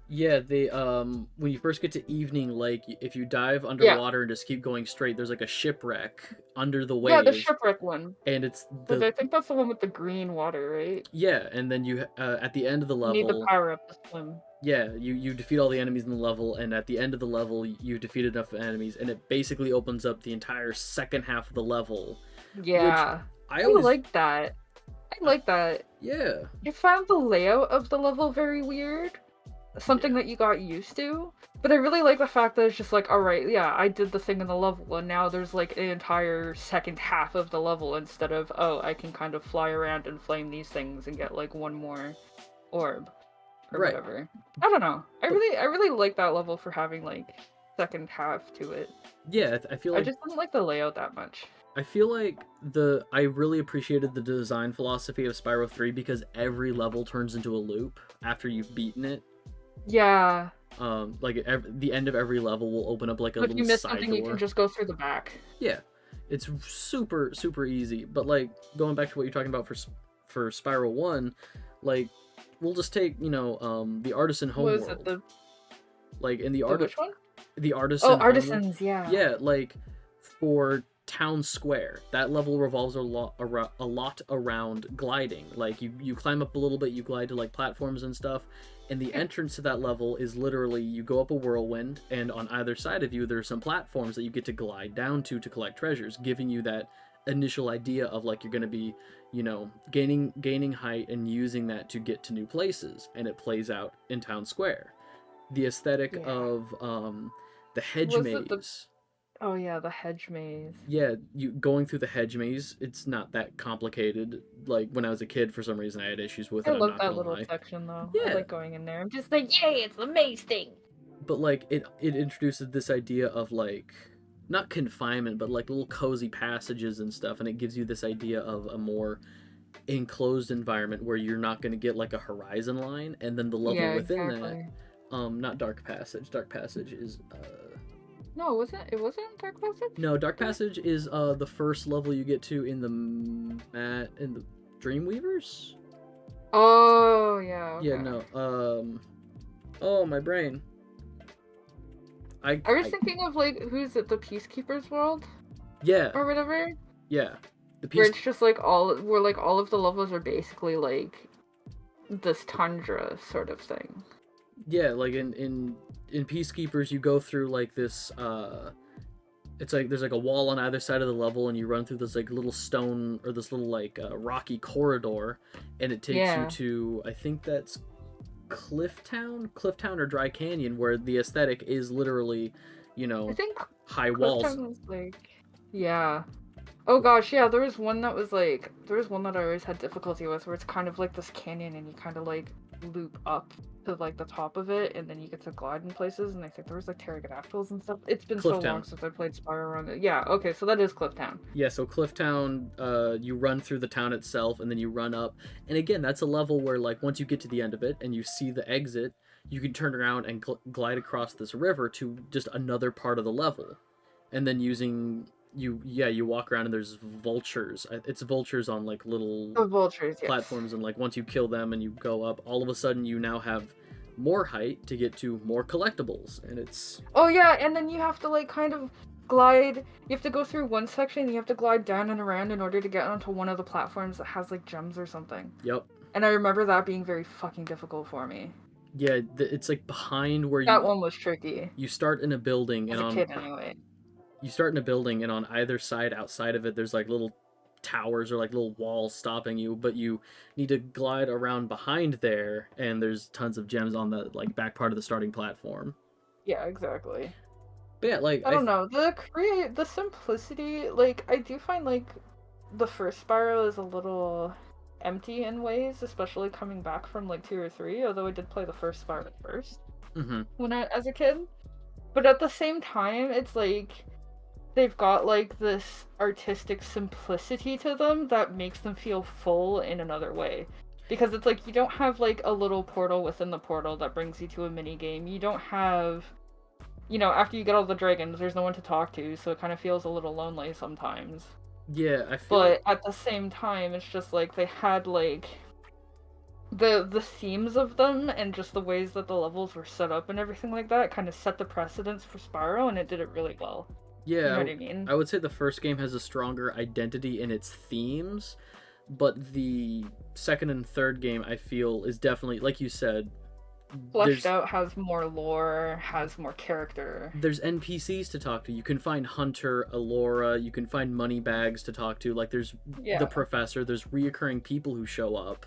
Yeah, they when you first get to Evening Lake, if you dive yeah, underwater and just keep going straight, there's like a shipwreck under the yeah, the waves, shipwreck one. and it's But the I think that's the one with the green water, right? yeah, and then you at the end of the You need the level, power up to swim. yeah, you defeat all the enemies in the level, and at the end of the level, you defeat enough enemies, and it basically opens up the entire second half of the level, which Yeah, I I always like that. I like that. yeah. I found the layout of the level very weird. something Yeah. that you got used to. But I really like the fact that it's just like, all right, yeah, I did the thing in the level, and now there's like an entire second half of the level instead of, oh, I can kind of fly around and flame these things and get like one more orb or Right. whatever. I don't know. But I really like that level for having like second half to it. yeah, I feel I like just didn't like the layout that much. I really appreciated the design philosophy of Spyro 3 because every level turns into a loop after you've beaten it. Yeah. The end of every level will open up like a If little you miss side something, you can door. just go through the back. Yeah, it's super super easy. But like going back to what you're talking about for Spyro 1, like we'll just take the artisan What is it? homeworld, like in The which one? the Oh, artisan homeworld. artisans. Yeah. Yeah, like for town square, that level revolves a lot around gliding. Like you climb up a little bit, you glide to like platforms and stuff, and the entrance to that level is literally you go up a whirlwind, and on either side of you there's some platforms that you get to glide down to collect treasures, giving you that initial idea of like you're going to be gaining height and using that to get to new places, and it plays out in town square. The aesthetic Yeah. of the hedge Was it the? maze. Oh yeah, the hedge maze. Yeah, you going through the hedge maze, it's not that complicated. Like when I was a kid, for some reason I had issues with I it, I'm love not that gonna little lie. section though. I Yeah, like going in there. I'm just like, yay, it's the maze thing. but like it introduces this idea of like not confinement, but like little cozy passages and stuff, and it gives you this idea of a more enclosed environment where you're not going to get like a horizon line, and then the level Yeah, within that, exactly. not dark passage. Dark passage is No, it wasn't. It wasn't Dark Passage. no, Dark Passage is the first level you get to in the Dreamweavers. Oh yeah, Yeah, okay. no. Oh, my brain. I, I was I thinking of like who's it, the Peacekeepers world yeah, or whatever, yeah. The where piece, it's just like all of the levels are basically like this tundra sort of thing. yeah, like in Peacekeepers, you go through like this. It's like there's like a wall on either side of the level, and you run through this like little stone or this little like rocky corridor, and it takes you Yeah, to I think that's Cliff Town or Dry Canyon, where the aesthetic is literally, you I know, think high walls. Clifftown was like, yeah. Oh gosh, yeah. There was one that was like there was one that I always had difficulty with, where it's kind of like this canyon, and you kind of like loop up to like the top of it, and then you get to glide in places. And I think there was like pterodactyls and stuff. It's been Cliff so long Town. since I played Spyro on it. Yeah, okay, so that is Clifftown. Yeah, so Cliff Town, you run through the town itself, and then you run up. And again, that's a level where, like, once you get to the end of it and you see the exit, you can turn around and glide across this river to just another part of the level. And then you walk around and there's vultures. It's vultures on like little The vultures, yes. platforms, and like once you kill them and you go up, all of a sudden you now have more height to get to more collectibles, and it's Oh yeah, and then you have to like kind of glide. You have to go through one section, and you have to glide down and around in order to get onto one of the platforms that has like gems or something. yep. And I remember that being very fucking difficult for me. Yeah, it's like behind where That one was tricky. you start in a building, and As a kid, anyway. on either side outside of it there's like little towers or like little walls stopping you, but you need to glide around behind there, and there's tons of gems on the like back part of the starting platform. Yeah, exactly. But yeah, like I don't know. The simplicity, like, I do find, like, the first Spyro is a little empty in ways, especially coming back from, like, 2 or 3, although I did play the first Spyro first mm-hmm. as a kid. But at the same time, it's like they've got like this artistic simplicity to them that makes them feel full in another way. Because it's like you don't have like a little portal within the portal that brings you to a mini game. You don't have, after you get all the dragons, there's no one to talk to, so it kind of feels a little lonely sometimes. Yeah, I feel like But at the same time, it's just like they had like the themes of them and just the ways that the levels were set up and everything like that kind of set the precedence for Spyro, and it did it really well. You know yeah, what I mean? I would say the first game has a stronger identity in its themes, but the second and third game I feel is definitely, like you said, Fleshed there's out, has more lore, has more character. there's NPCs to talk to. You can find Hunter, Alora, you can find Moneybags to talk to. Like there's the Yeah. professor, there's reoccurring people who show up.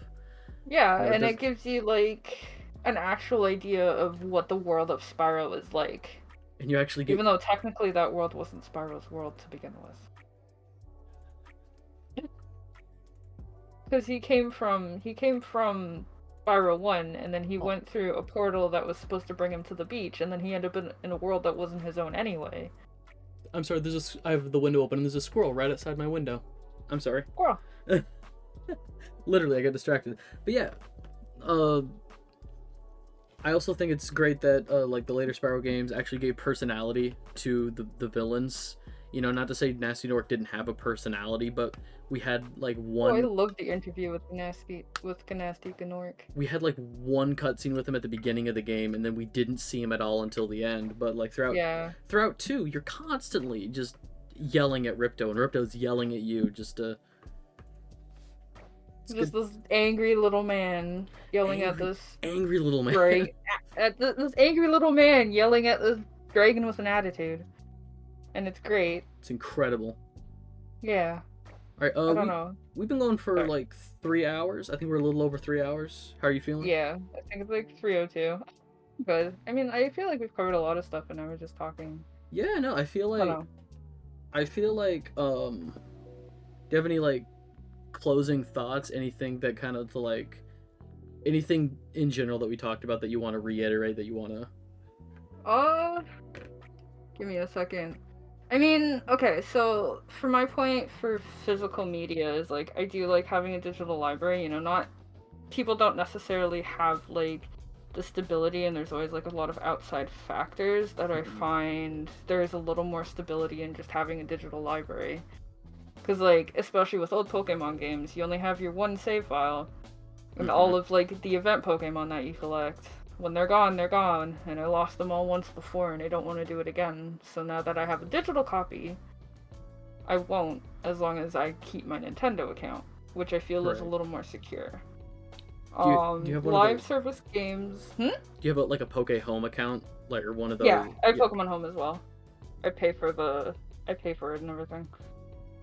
Yeah, It and does it gives you like an actual idea of what the world of Spyro is like. And you actually get Even though technically that world wasn't Spyro's world to begin with. Because he came from Spyro 1, and then he went through a portal that was supposed to bring him to the beach, and then he ended up in a world that wasn't his own anyway. I'm sorry, I have the window open and there's a squirrel right outside my window. I'm sorry. Squirrel. Literally, I got distracted. But yeah, I also think it's great that like the later Spyro games actually gave personality to the villains. You know, not to say Nasty Nork didn't have a personality, but we had like Oh, I one. love the interview with Gnasty Gnork. We had like one cutscene with him at the beginning of the game, and then we didn't see him at all until the end. But like throughout 2, you're constantly just yelling at Ripto, and Ripto's yelling at you just to. Just this angry little man yelling at this angry little man. This angry little man yelling at this dragon with an attitude, and it's great. It's incredible. Yeah. All right. I don't know. We've been going for like 3 hours. I think we're a little over 3 hours. How are you feeling? Yeah, I think it's like 3:02. But I mean, I feel like we've covered a lot of stuff, and now we're just talking. Yeah. No, I feel like. Do you have any like closing thoughts? Anything that kind of anything in general that we talked about that you want to reiterate, that you want to. Give me a second. I mean, okay, so for my point for physical media is like I do like having a digital library. You know, not people don't necessarily have like the stability, and there's always like a lot of outside factors that I find there's a little more stability in just having a digital library. Because, like, especially with old Pokemon games, you only have your one save file, and all of, like, the event Pokemon that you collect. When they're gone, and I lost them all once before, and I don't want to do it again. So now that I have a digital copy, I won't, as long as I keep my Nintendo account, which I feel is a little more secure. Do you have one live of those service games. Do you have like a Poke Home account, like, or one of those? Yeah, I have Pokemon Home as well. I pay for it and everything.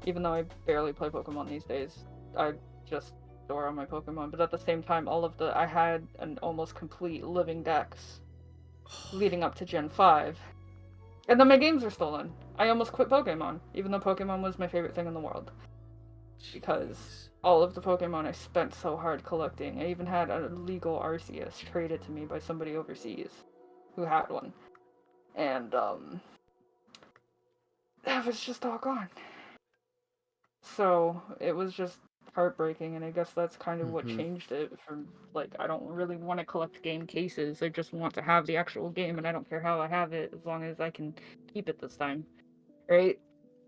Even though I barely play Pokemon these days, I just store all my Pokemon. But at the same time, I had an almost complete living dex leading up to Gen 5. And then my games are stolen. I almost quit Pokemon, even though Pokemon was my favorite thing in the world. Because all of the Pokemon I spent so hard collecting. I even had a legal Arceus traded to me by somebody overseas who had one. And, that was just all gone. So it was just heartbreaking, and I guess that's kind of what changed it from, like, I don't really want to collect game cases. I just want to have the actual game, and I don't care how I have it as long as I can keep it this time. Right?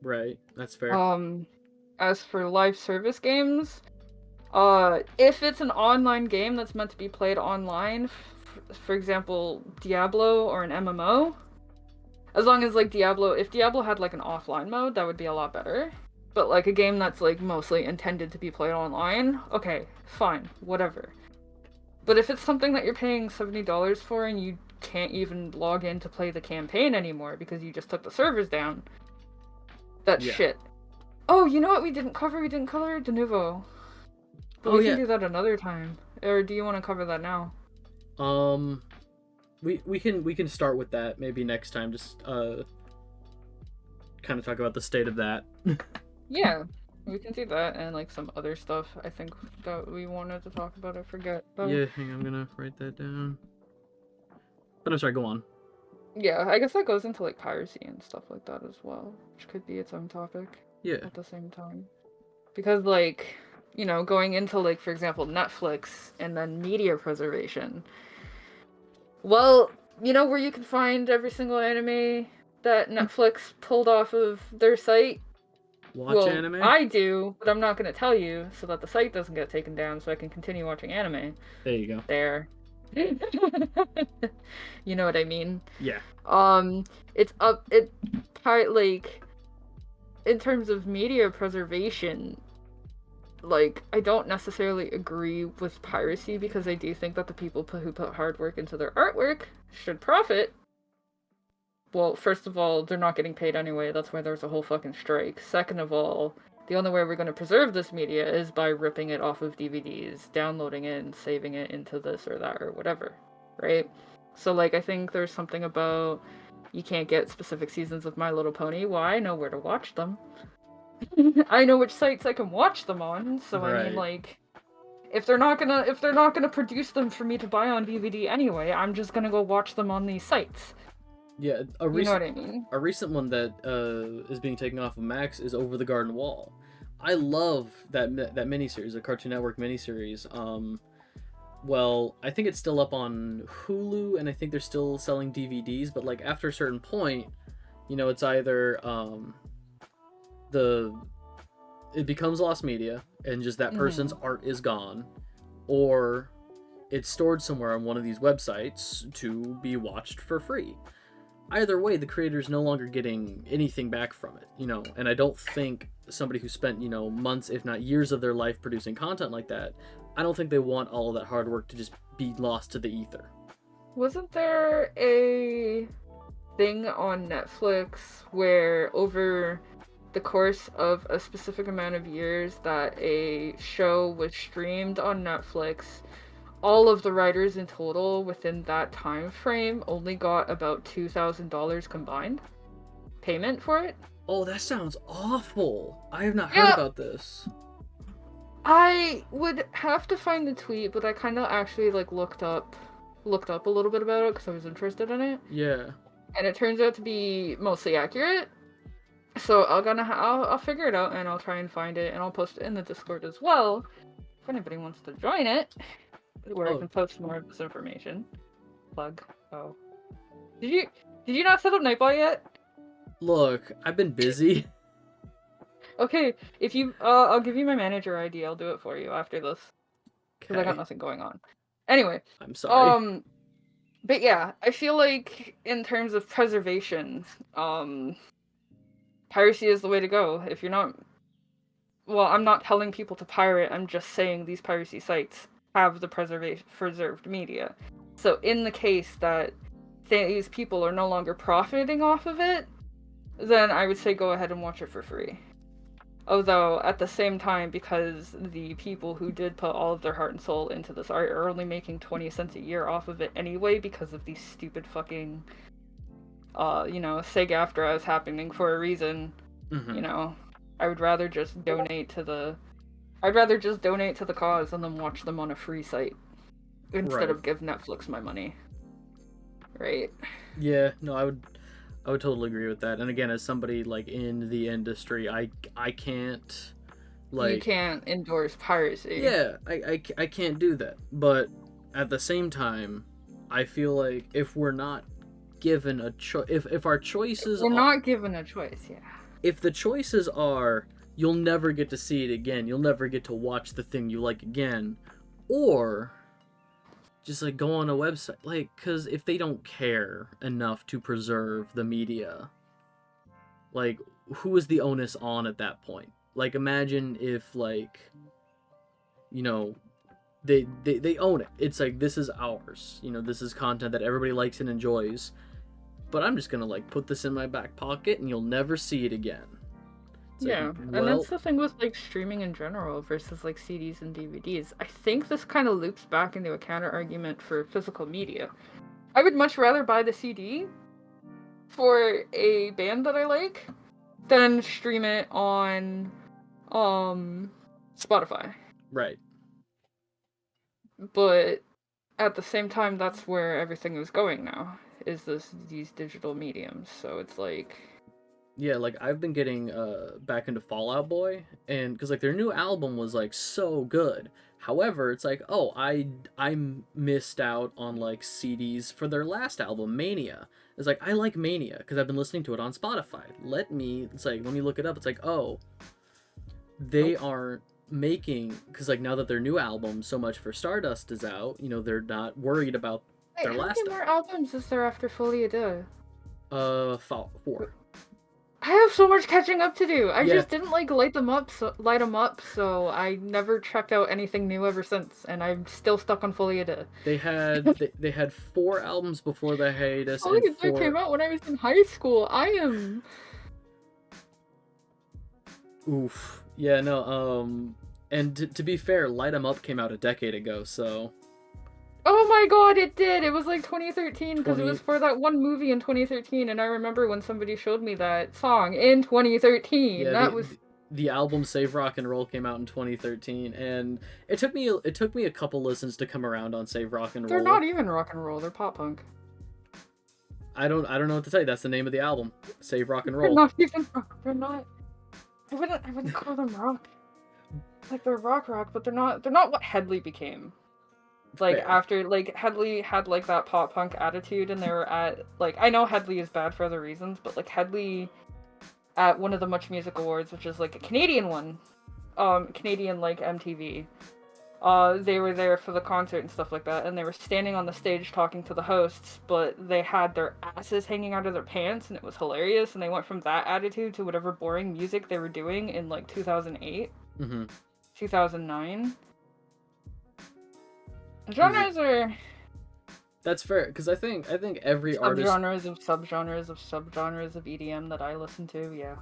Right. That's fair. As for live service games, if it's an online game that's meant to be played online, for example, Diablo or an MMO, as long as, like, if Diablo had, like, an offline mode, that would be a lot better. But, like, a game that's, like, mostly intended to be played online, okay, fine, whatever. But if it's something that you're paying $70 for and you can't even log in to play the campaign anymore because you just took the servers down, that's shit. Oh, you know what we didn't cover? We didn't cover De Nouveau. But we can do that another time. Or do you want to cover that now? We can start with that maybe next time, just kind of talk about the state of that. Yeah, we can do that, and like some other stuff I think that we wanted to talk about. I forget. But... Yeah, hang on, I'm gonna write that down. But I'm sorry, go on. Yeah, I guess that goes into like piracy and stuff like that as well, which could be its own topic. Yeah. At the same time, because like, you know, going into like, for example, Netflix and then media preservation. Well, you know where you can find every single anime that Netflix pulled off of their site? Anime? I do, but I'm not going to tell you so that the site doesn't get taken down so I can continue watching anime. There you go. There. You know what I mean? Yeah. Like, in terms of media preservation, like, I don't necessarily agree with piracy because I do think that the people who put hard work into their artwork should profit. Well, first of all, they're not getting paid anyway. That's why there's a whole fucking strike. Second of all, the only way we're going to preserve this media is by ripping it off of DVDs, downloading it, and saving it into this or that or whatever. right? So like I think there's something about you can't get specific seasons of My Little Pony. Well, I know where to watch them. I know which sites I can watch them on. So I mean, Right. like, if they're not gonna produce them for me to buy on DVD anyway, I'm just gonna go watch them on these sites. Yeah, You know what I mean? a recent one that is being taken off of Max is Over the Garden Wall. I love that miniseries, the Cartoon Network miniseries. Well, I think it's still up on Hulu, and I think they're still selling DVDs. But like after a certain point, it's either the it becomes lost media, and just that person's Mm-hmm. art is gone, or it's stored somewhere on one of these websites to be watched for free. Either way, the creator's no longer getting anything back from it. And I don't think somebody who spent, months, if not years of their life producing content like that, I don't think they want all of that hard work to just be lost to the ether. Wasn't there a thing on Netflix where over the course of a specific amount of years that a show was streamed on Netflix, all of the writers in total within that time frame only got about $2,000 combined payment for it? Oh, that sounds awful. I have not heard Yeah, about this. I would have to find the tweet, but I kind of actually like looked up a little bit about it because I was interested in it, Yeah. and it turns out to be mostly accurate. So I'll figure it out and I'll try and find it and I'll post it in the Discord as well if anybody wants to join it, where I Oh, can post more of this information. Plug. Oh, did you did you not set up Nightbot yet? look, I've been busy. Okay, if you I'll give you my manager ID. I'll do it for you after this because I got Okay. nothing going on. Anyway, I'm sorry. um, but yeah, I feel like in terms of preservation, piracy is the way to go. If you're not, well, I'm not telling people to pirate. I'm just saying these piracy sites have the preserved media. So in the case that these people are no longer profiting off of it, then I would say go ahead and watch it for free. Although at the same time, because the people who did put all of their heart and soul into this art are only making 20 cents a year off of it anyway because of these stupid fucking SAG-AFTRA is happening for a reason. Mm-hmm. I would rather just donate to the I'd rather just donate to the cause and then watch them on a free site instead Right. of give Netflix my money. Right? Yeah, no, I would totally agree with that. And again, as somebody like in the industry, I can't You like can't endorse piracy. yeah, I can't do that. But at the same time, I feel like if we're not given a choice, if our choices We're are, not given a choice, yeah. if the choices are you'll never get to see it again, you'll never get to watch the thing you like again, or just like go on a website, like, because if they don't care enough to preserve the media, like, who is the onus on at that point? Like, imagine if, like, you know they own it. It's like, this is ours, this is content that everybody likes and enjoys, but I'm just gonna like put this in my back pocket and you'll never see it again. It's like, Yeah, and well, that's the thing with like streaming in general versus like CDs and DVDs. I think this kind of loops back into a counter argument for physical media. I would much rather buy the CD for a band that I like than stream it on Spotify. right. But at the same time, that's where everything is going now. Is these digital mediums? So it's like, Yeah, like I've been getting back into Fallout Boy, and because like their new album was like so good. However, it's like, oh, I missed out on like CDs for their last album, Mania. It's like, I like Mania because I've been listening to it on Spotify. It's like, let me look it up. It's like, oh, they nope. aren't making, because like now that their new album, So Much for Stardust, is out, they're not worried about Wait, their how many last more albums is there after Folia de? four. I have so much catching up to do. I Yeah, just didn't like light them up, so I never checked out anything new ever since, and I'm still stuck on Folia de. they had four albums before the hiatus and Folia de came four. out when I was in high school. I am. Oof. Yeah, no. And to be fair, Light 'Em Up came out a decade ago, so Oh my god, it did! It was like 2013 because it was 20 for that one movie in 2013, and I remember when somebody showed me that song in 2013. Yeah, That was the album Save Rock and Roll came out in 2013, and it took me a couple listens to come around on Save Rock and they're Roll. not even rock and roll, they're pop punk. I don't know what to tell you. That's the name of the album, Save Rock and They're Roll. not even rock. They're not. I wouldn't call them rock. Like they're rock, but they're not what Headley became. Like Fair. after like Headley had like that pop punk attitude, and they were at like I know Headley is bad for other reasons, but like Headley at one of the Much Music Awards, which is like a Canadian one, Canadian like MTV. They were there for the concert and stuff like that, and they were standing on the stage talking to the hosts, but they had their asses hanging out of their pants, and it was hilarious. And they went from that attitude to whatever boring music they were doing in like 2008, Mm-hmm. 2009. Yeah, Genres are that's fair because I think every artist, subgenres of subgenres of subgenres of EDM that I listen to. Yeah.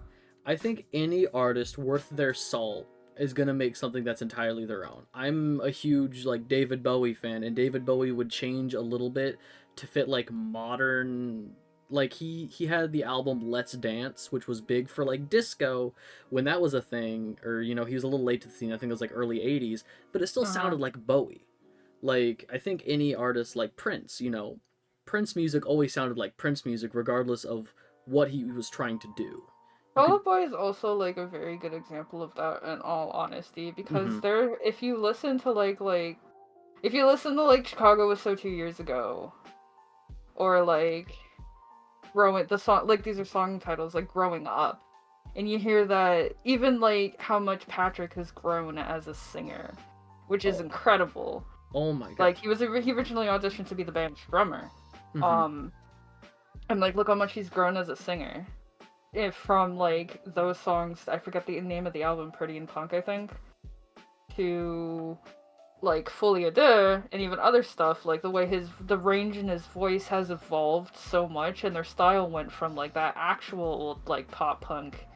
I think any artist worth their salt is gonna make something that's entirely their own. I'm a huge like David Bowie fan, and David Bowie would change a little bit to fit like modern. Like he had the album Let's Dance, which was big for like disco when that was a thing, or he was a little late to the scene. I think it was like early '80s, but it still Uh-huh. sounded like Bowie. Like I think any artist like Prince, Prince music always sounded like Prince music, regardless of what he was trying to do. You Fall could. Out Boy is also like a very good example of that in all honesty because Hmm. they're if you listen to if you listen to like Chicago was so 2 years ago or like growing the song like these are song titles like growing up and you hear that even like how much Patrick has grown as a singer, which is Oh, incredible. oh my god. Like he originally auditioned to be the band's drummer. Hmm. Um and like look how much he's grown as a singer. If from like those songs, I forget the name of the album, Pretty in Punk, I think, to like Folie à Deux and even other stuff, like the way the range in his voice has evolved so much, and their style went from like that actual like pop punk,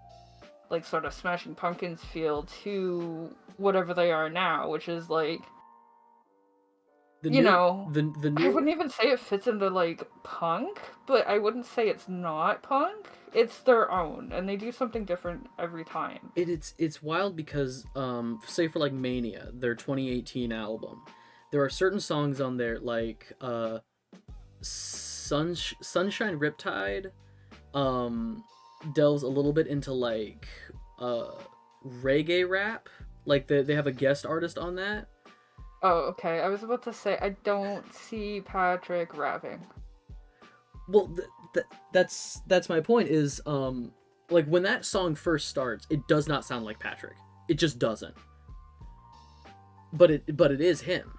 like sort of Smashing Pumpkins feel to whatever they are now, which is like The you new know, the I new wouldn't even say it fits into like punk, but I wouldn't say it's not punk. It's their own, and they do something different every time. it's wild because say for like Mania, their 2018 album, there are certain songs on there like Sunshine Riptide um delves a little bit into like uh reggae rap. Like they have a guest artist on that. Oh, okay. I was about to say I don't see Patrick rapping. Well, that's my point is like when that song first starts, it does not sound like Patrick. It just doesn't. But it is him.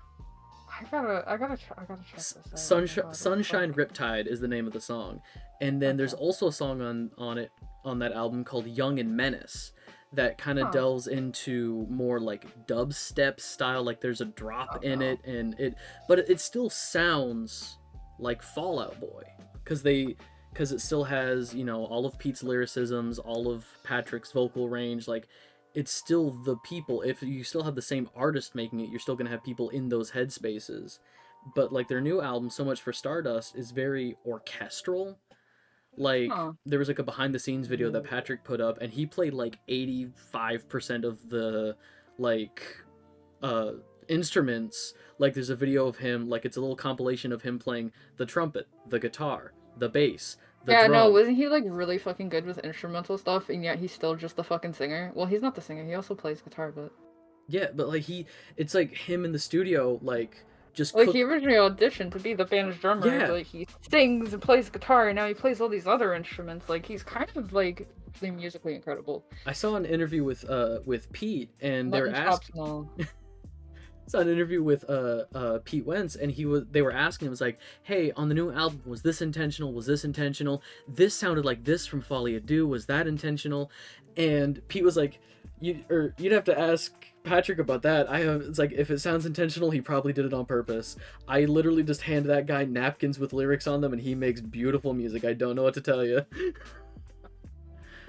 I gotta check this out. Oh my god, what the Sunshine fuck? Riptide is the name of the song, and then there's Okay. also a song on that album called Young and Menace that kind of Huh. delves into more like dubstep style. Like there's a drop Oh in no. it, but it still sounds like Fall Out Boy because it still has all of Pete's lyricisms, all of Patrick's vocal range. Like it's still the people. If you still have the same artist making it, you're still gonna have people in those headspaces. But like their new album, So Much for Stardust, is very orchestral. Like Huh. there was like a behind the scenes video that Patrick put up, and he played like 85% of the like uh instruments. Like there's a video of him, like it's a little compilation of him playing the trumpet, the guitar, the bass, the Yeah, no, drum. wasn't he like really fucking good with instrumental stuff, and yet he's still just the fucking singer? Well, he's not the singer. He also plays guitar, but Yeah, but like it's like him in the studio, like just like he cook. originally auditioned to be the band's drummer, Yeah, but he sings and plays guitar, and now he plays all these other instruments. Like he's kind of like really musically incredible. I saw an interview with Pete, and they were Mutton chops asked. and all. Saw an interview with Pete Wentz, and they were asking him, was like, hey, on the new album, was this intentional? Was this intentional? This sounded like this from Folie à Deux. Was that intentional? And Pete was like, you'd have to ask Patrick about that. It's like if it sounds intentional, he probably did it on purpose. I literally just hand that guy napkins with lyrics on them, and he makes beautiful music. I don't know what to tell you.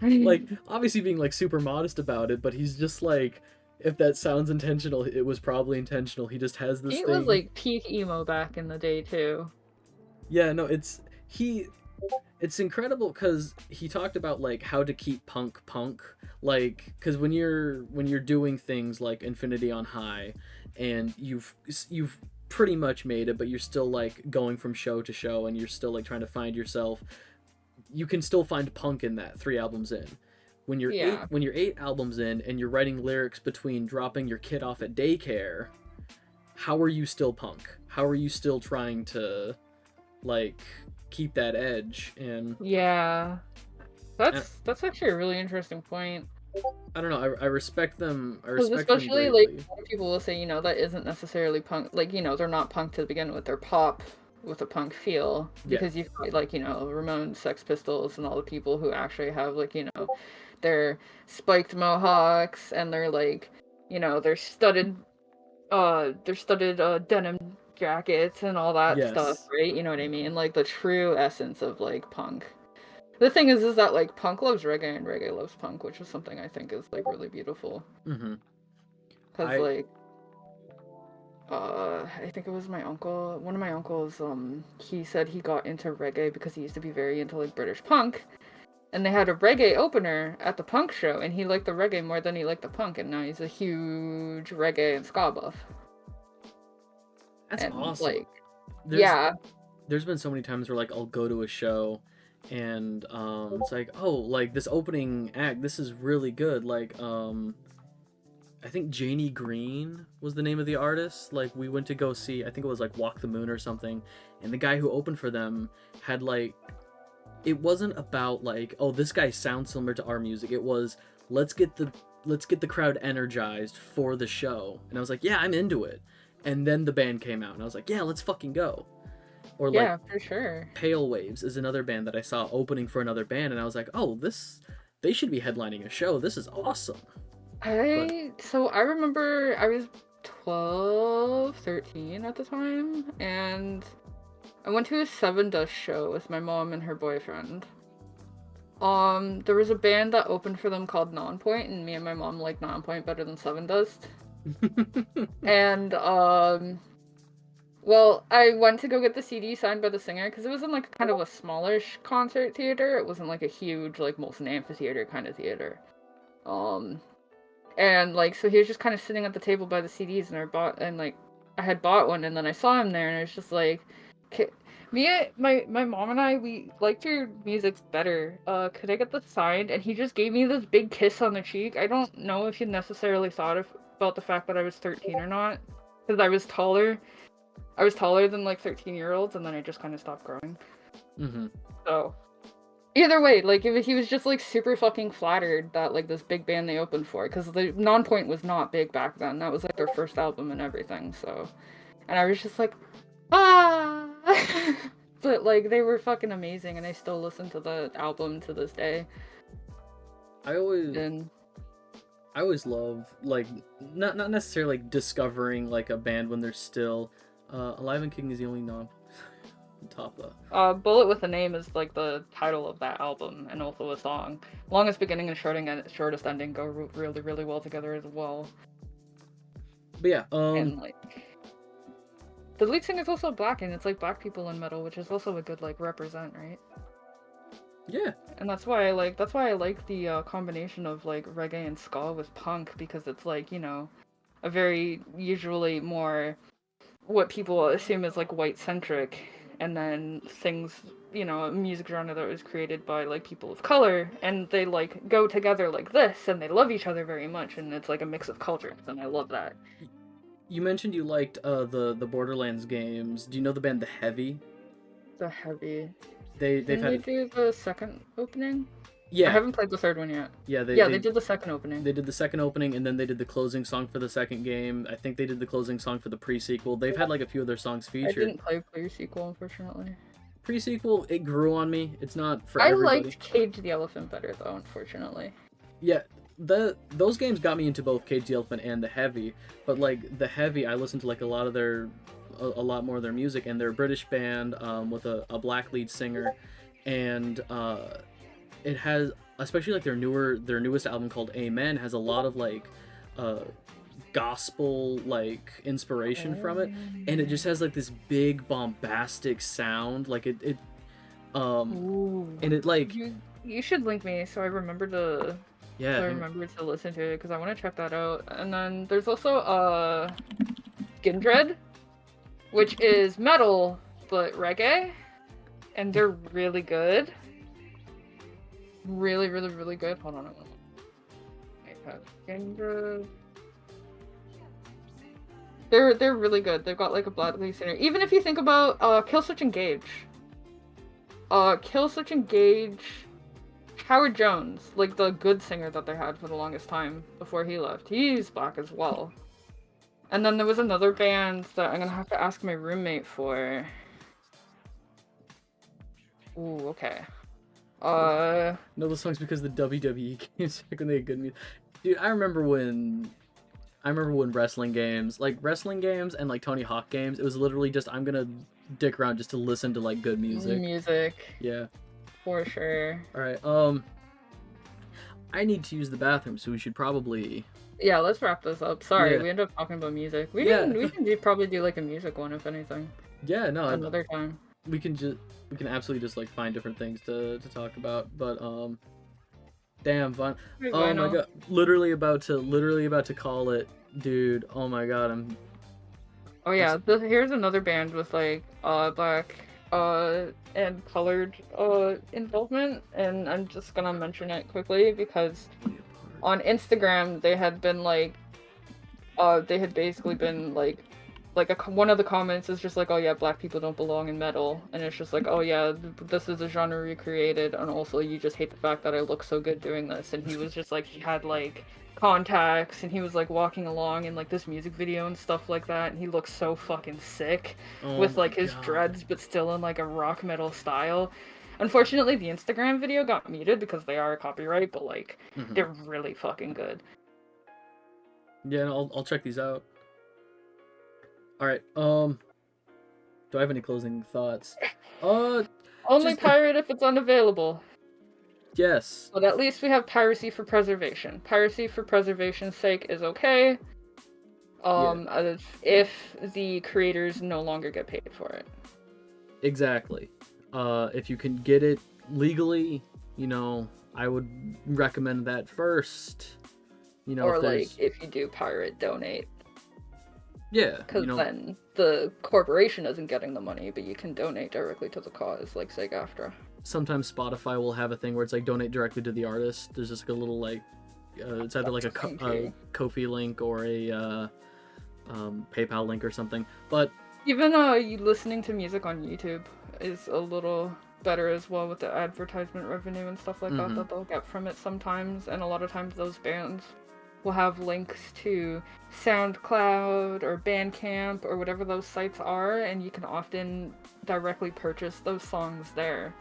Like obviously being like super modest about it, but he's just like If that sounds intentional, it was probably intentional. He just has this He was thing. like peak emo back in the day too. Yeah, no, it's incredible because he talked about like how to keep punk, like because when you're doing things like Infinity on High, and you've pretty much made it, but you're still like going from show to show, and you're still like trying to find yourself. You can still find punk in that 3 albums in. Yeah. When you're 8 albums in and you're writing lyrics between dropping your kid off at daycare, how are you still punk? How are you still trying to like keep that edge? And Yeah. I, That's actually a really interesting point. I don't know. I respect them. I Because respect them especially like greatly. a lot of people will say, that isn't necessarily punk. Like, they're not punk to begin with. They're pop with a punk feel. Yeah. Because you've got like, Ramones, Sex Pistols, and all the people who actually have like, their spiked mohawks and their like, their studded denim jackets and all that stuff, Yes. right? You know what I mean? Like the true essence of like punk. The thing is that like punk loves reggae and reggae loves punk, which is something I think is like really beautiful. Mm-hmm. Cause I like, I think it was my uncle. One of my uncles, he said he got into reggae because he used to be very into like British punk, and they had a reggae opener at the punk show, and he liked the reggae more than he liked the punk, and now he's a huge reggae and ska buff. That's And awesome. like, There's yeah, there's been so many times where like I'll go to a show and it's like, oh, like this opening act, this is really good. Like I think Janie Green was the name of the artist. Like we went to go see, I think it was like Walk the Moon or something, and the guy who opened for them had like, it wasn't about like, oh, this guy sounds similar to our music. It was let's get the let's get the crowd energized for the show. And I was like, yeah, I'm into it. And then the band came out and I was like, yeah, let's fucking go. Or like yeah, for sure. Pale Waves is another band that I saw opening for another band and I was like, oh, this they should be headlining a show. This is awesome. But I remember I was 12, 13 at the time, and I went to a Seven Dust show with my mom and her boyfriend. There was a band that opened for them called Nonpoint, and me and my mom liked Nonpoint better than Seven Dust. And well, I went to go get the CD signed by the singer because it was in like kind of a smallish concert theater. It wasn't like a huge like Molson Amphitheater kind of theater. Um, and like so he was just kind of sitting at the table by the CDs, I had bought one, and then I saw him there, and I was just like, my mom and I, we liked your music better. Could I get this signed? And he just gave me this big kiss on the cheek. I don't know if he necessarily thought about the fact that I was 13 or not, because I was taller. I was taller than like 13-year-olds, and then I just kind of stopped growing. mm-hmm. So either way, like if he was just like super fucking flattered that like this big band they opened for, because the Nonpoint was not big back then. That was like their first album and everything. So, and I was just like, ah. But like they were fucking amazing, and I still listen to the album to this day. I always And I always love like not necessarily like discovering like a band when they're still Alive and King is the only non top though. Bullet with a Name is like the title of that album and also a song. Longest beginning and shortest ending go really really well together as well. But yeah, And like the lead singer is also black, and it's like black people in metal, which is also a good like represent, right? yeah, And that's why I like the combination of like reggae and ska with punk, because it's like a very usually more what people assume is like white centric, and then things a music genre that was created by like people of color, and they like go together like this, and they love each other very much, and it's like a mix of cultures, and I love that. you mentioned you liked the Borderlands games. Do you know the band The Heavy? The Heavy. They've Didn't they had do the second opening? I yeah haven't played the third one yet. yeah Yeah, they did the second opening. they did the second opening and then they did the closing song for the second game. I think they did the closing song for the pre-sequel. They've had like a few of their songs I featured. didn't play pre-sequel, unfortunately. Pre-sequel, it grew on me. It's not for I everybody. liked Cage the Elephant better, though, unfortunately. Yeah, those games got me into both Cage the Elephant and The Heavy, but like The Heavy, I listened to like a lot of a lot more of their music, and they're a British band with a black lead singer, and it has, especially like their newest album called Amen has a lot of like uh gospel like inspiration from it, and it just Oh. has like this big bombastic sound, like it um Ooh. and it like You should link me so I remember to yeah, listen to it because I want to check that out. And then there's also Skindred, which is metal but reggae, and they're really good. Really, really, really good. Hold on a moment. I have Skindred. They're really good. They've got like a bloodly singer. Even if you think about Killswitch Engage. Killswitch Engage, Howard Jones, like the good singer that they had for the longest time before he left. He's black as well. And then there was another band that I'm gonna have to ask my roommate for. Ooh, okay. know those songs because the WWE games back when they had good music. Dude, I remember when wrestling games and like Tony Hawk games, it was literally just I'm gonna dick around just to listen to like good music. Music, Yeah. for sure. All right. I need to use the bathroom, so we should probably. Yeah, let's wrap this up. Sorry, Yeah. we ended up talking about music. Yeah. We can probably do like a music one if anything. Yeah. No. Another time. We can absolutely just like find different things to talk about, but damn fun. Right, Oh my bueno. god, literally about to call it, dude. Oh my god, Oh yeah, here's another band with like black and colored involvement, and I'm just gonna mention it quickly because on Instagram they had been like they had basically been like one of the comments is just like, oh yeah, black people don't belong in metal, and it's just like, oh yeah, this is a genre recreated, and also you just hate the fact that I look so good doing this. And he was just like, he had like contacts, and he was like walking along in like this music video and stuff like that, and he looks so fucking sick oh with my like his god. dreads, but still in like a rock metal style. Unfortunately, the Instagram video got muted because they are copyright, but like they're really fucking good. Yeah, no, I'll check these out. All right. Do I have any closing thoughts? Only Just pirate if it's unavailable. yes. But at least we have piracy for preservation. Piracy for preservation's sake is okay. If the creators no longer get paid for it. Exactly. If you can get it legally, I would recommend that first. Or like if you do pirate, donate. Yeah. Because then the corporation isn't getting the money, but you can donate directly to the cause, like SAG-AFTRA. Sometimes Spotify will have a thing where it's like donate directly to the artist. There's just like a little like, it's either like a Ko-fi link or a PayPal link or something. But even you listening to music on YouTube is a little better as well with the advertisement revenue and stuff like that they'll get from it sometimes. And a lot of times those bands will have links to SoundCloud or Bandcamp or whatever those sites are, and you can often directly purchase those songs there.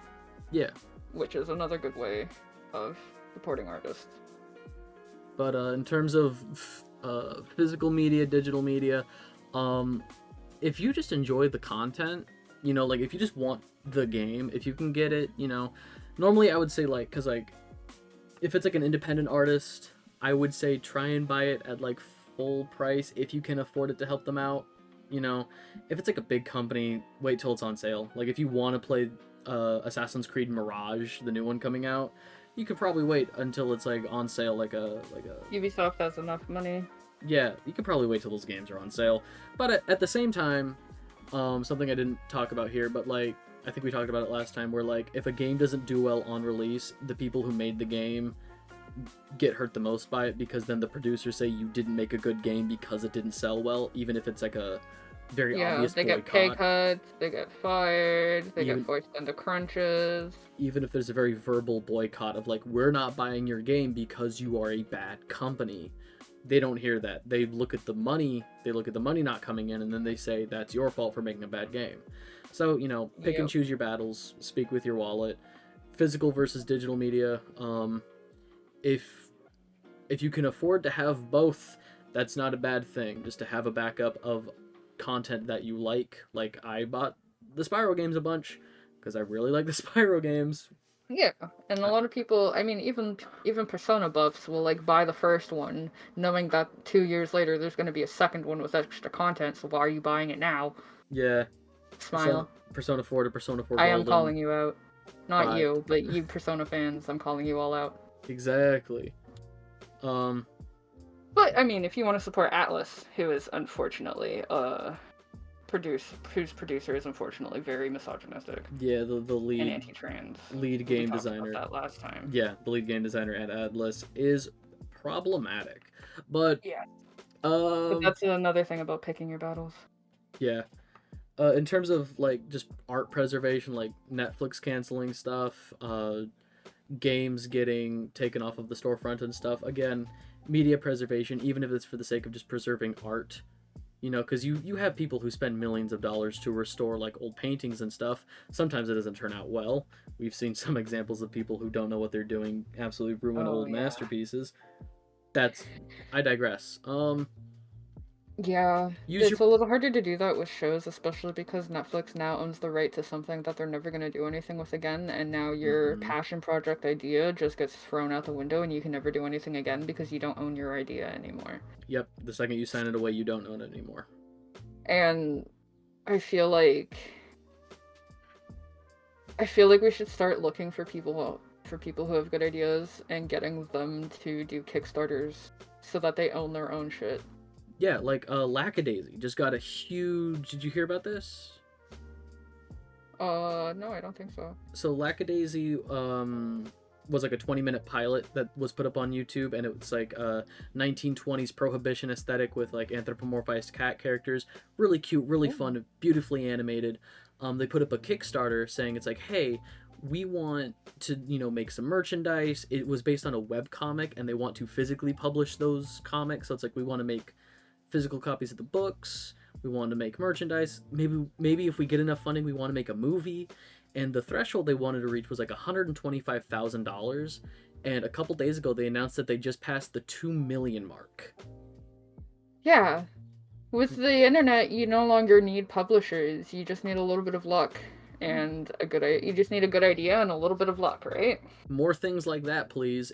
Yeah. Which is another good way of supporting artists. But in terms of physical media, digital media, if you just enjoy the content, like if you just want the game, if you can get it, normally I would say like, because like if it's like an independent artist, I would say try and buy it at like full price if you can afford it to help them out. If it's like a big company, wait till it's on sale. Like if you want to play Assassin's Creed Mirage, the new one coming out, you could probably wait until it's like on sale, like a Ubisoft has enough money. Yeah, you could probably wait till those games are on sale. But at the same time, something I didn't talk about here, but like I think we talked about it last time, where like if a game doesn't do well on release, the people who made the game get hurt the most by it, because then the producers say you didn't make a good game because it didn't sell well, even if it's like a very obvious boycott. They get pay cuts, they get fired, they get forced into crunches. Even if there's a very verbal boycott of like, we're not buying your game because you are a bad company, they don't hear that. They look at the money not coming in, and then they say that's your fault for making a bad game. So, pick and choose your battles, speak with your wallet. Physical versus digital media. If you can afford to have both, that's not a bad thing. Just to have a backup of content that you like. Like I bought the Spyro games a bunch because I really like the Spyro games. Yeah, and a Uh, lot of people, I mean, even Persona buffs will like buy the first one, knowing that 2 years later there's going to be a second one with extra content. So why are you buying it now? yeah, Persona Smile. Persona 4 to Persona 4 I am Golden calling you out. Not 5. you, but you Persona fans. I'm calling you all out. Exactly. Um, But I mean, if you want to support Atlas, who is unfortunately whose producer is unfortunately very misogynistic yeah, the and lead anti-trans. lead We game talked about designer, that last time. yeah, the lead game designer at Atlas is problematic. But Yeah. But um, that's another thing about picking your battles. yeah. In terms of like just art preservation, like Netflix canceling stuff, games getting taken off of the storefront and stuff. Again, media preservation, even if it's for the sake of just preserving art. You know, because you have people who spend millions of dollars to restore like old paintings and stuff. Sometimes it doesn't turn out well. We've seen some examples of people who don't know what they're doing absolutely ruin Oh old yeah. masterpieces. That's I digress. Yeah, Use your it's a little harder to do that with shows, especially because Netflix now owns the right to something that they're never going to do anything with again, and now your mm-hmm. passion project idea just gets thrown out the window and you can never do anything again because you don't own your idea anymore. Yep. The second you sign it away, you don't own it anymore. And I feel like I feel like we should start looking for people who have good ideas and getting them to do Kickstarters so that they own their own shit. Yeah, like Lackadaisy just got a huge. Did you hear about this? No, I don't think so. So Lackadaisy was like a 20-minute pilot that was put up on YouTube, and it was like a 1920s prohibition aesthetic with like anthropomorphized cat characters. Really cute, really Oh. fun, beautifully animated. They put up a Kickstarter saying it's like, hey, we want to make some merchandise. It was based on a web comic, and they want to physically publish those comics. So it's like we want to make physical copies of the books. We want to make merchandise. Maybe if we get enough funding, we want to make a movie. And the threshold they wanted to reach was like $125,000. And a couple days ago, they announced that they just passed the 2 million mark. Yeah, with the internet, you no longer need publishers. You just need a little bit of luck and you just need a good idea and a little bit of luck, right? More things like that, please.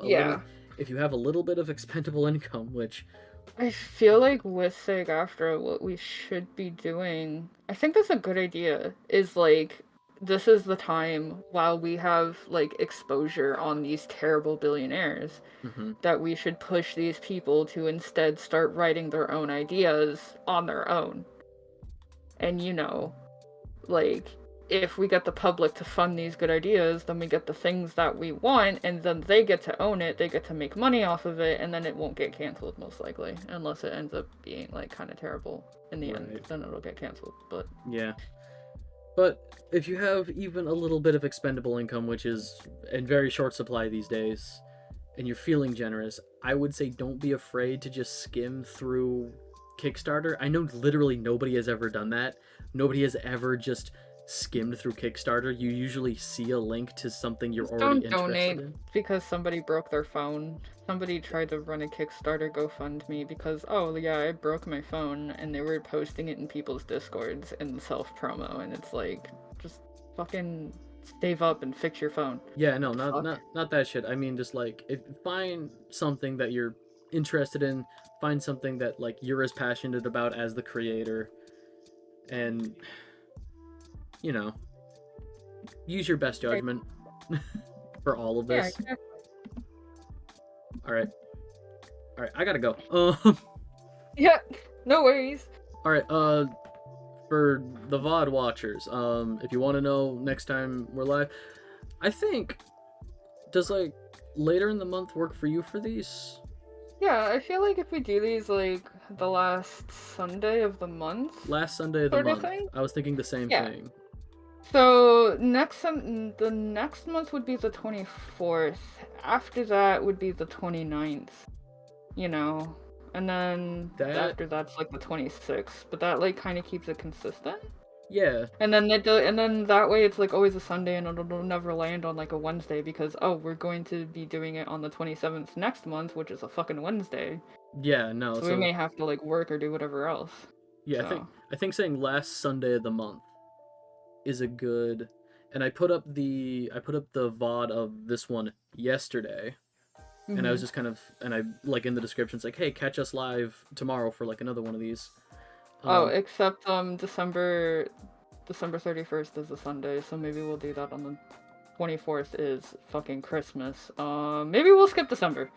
Yeah. If you have a little bit of expendable income, which I feel like with SAG-AFTRA, what we should be doing, I think that's a good idea, is like this is the time while we have like exposure on these terrible billionaires mm-hmm, that we should push these people to instead start writing their own ideas on their own. And like if we get the public to fund these good ideas, then we get the things that we want, and then they get to own it, they get to make money off of it, and then it won't get canceled most likely, unless it ends up being like kind of terrible in the end. right, Then it'll get canceled. But yeah. But if you have even a little bit of expendable income, which is in very short supply these days, and you're feeling generous, I would say don't be afraid to just skim through Kickstarter. I know literally nobody has ever done that. Nobody has ever just skimmed through Kickstarter. You usually see a link to something you're just already don't interested donate in. because somebody broke their phone. Somebody tried to run a Kickstarter GoFundMe because, oh yeah, I broke my phone, and they were posting it in people's Discords and self promo, and it's like, just fucking save up and fix your phone. Yeah, no, The not fuck? not not that shit. I mean, just like find something that you're interested in, find something that like you're as passionate about as the creator, and you know, use your best Right. judgment for all of Yeah, this. exactly. All right, all right, I gotta go. Yeah, no worries. All right, for the VOD watchers, if you want to know next time we're live, I think does like later in the month work for you for these? Yeah, I feel like if we do these like the last Sunday of the month, Last Sunday of the sort of month. thing. I was thinking the same Yeah. thing. So the next month would be the 24th. After that would be the 29th, you know. And then That after that's like the 26th, but that like kind of keeps it consistent. yeah, And then that way it's like always a Sunday and it'll never land on like a Wednesday because oh, we're going to be doing it on the 27th next month, which is a fucking Wednesday. yeah, no. So we So may have to like work or do whatever else. yeah, So I think saying last Sunday of the month is a good. and I put up the VOD of this one yesterday, and I was Mhm. just kind of, and I like in the description it's like, hey, catch us live tomorrow for like another one of these. Oh, Um, except December 31st is a Sunday, so maybe we'll do that on the 24th is fucking Christmas. Maybe we'll skip December.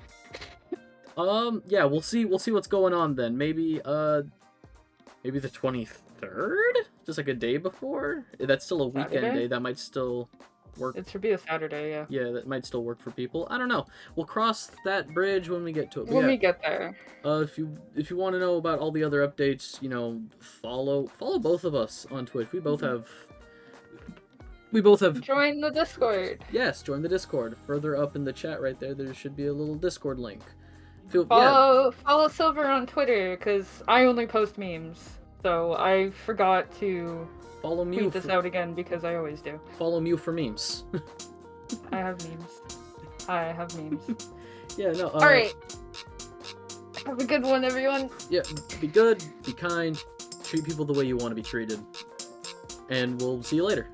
yeah, we'll see what's going on then. Maybe the 23rd, just like a day before. That's still a weekend Saturday? day. That might still work. It should be a Saturday, yeah. Yeah, that might still work for people. I don't know. We'll cross that bridge when we get to it. But When yeah, we get there. if you want to know about all the other updates, follow both of us on Twitch. We both have Join the Discord. yes, join the Discord. Further up in the chat right there should be a little Discord link. Follow Silver on Twitter, because I only post memes. So I forgot to Follow Mew tweet this out again, because I always do. Follow Mew for memes. I have memes. I have memes. Yeah, no. Alright. Have a good one, everyone. Yeah, be good, be kind, treat people the way you want to be treated. And we'll see you later.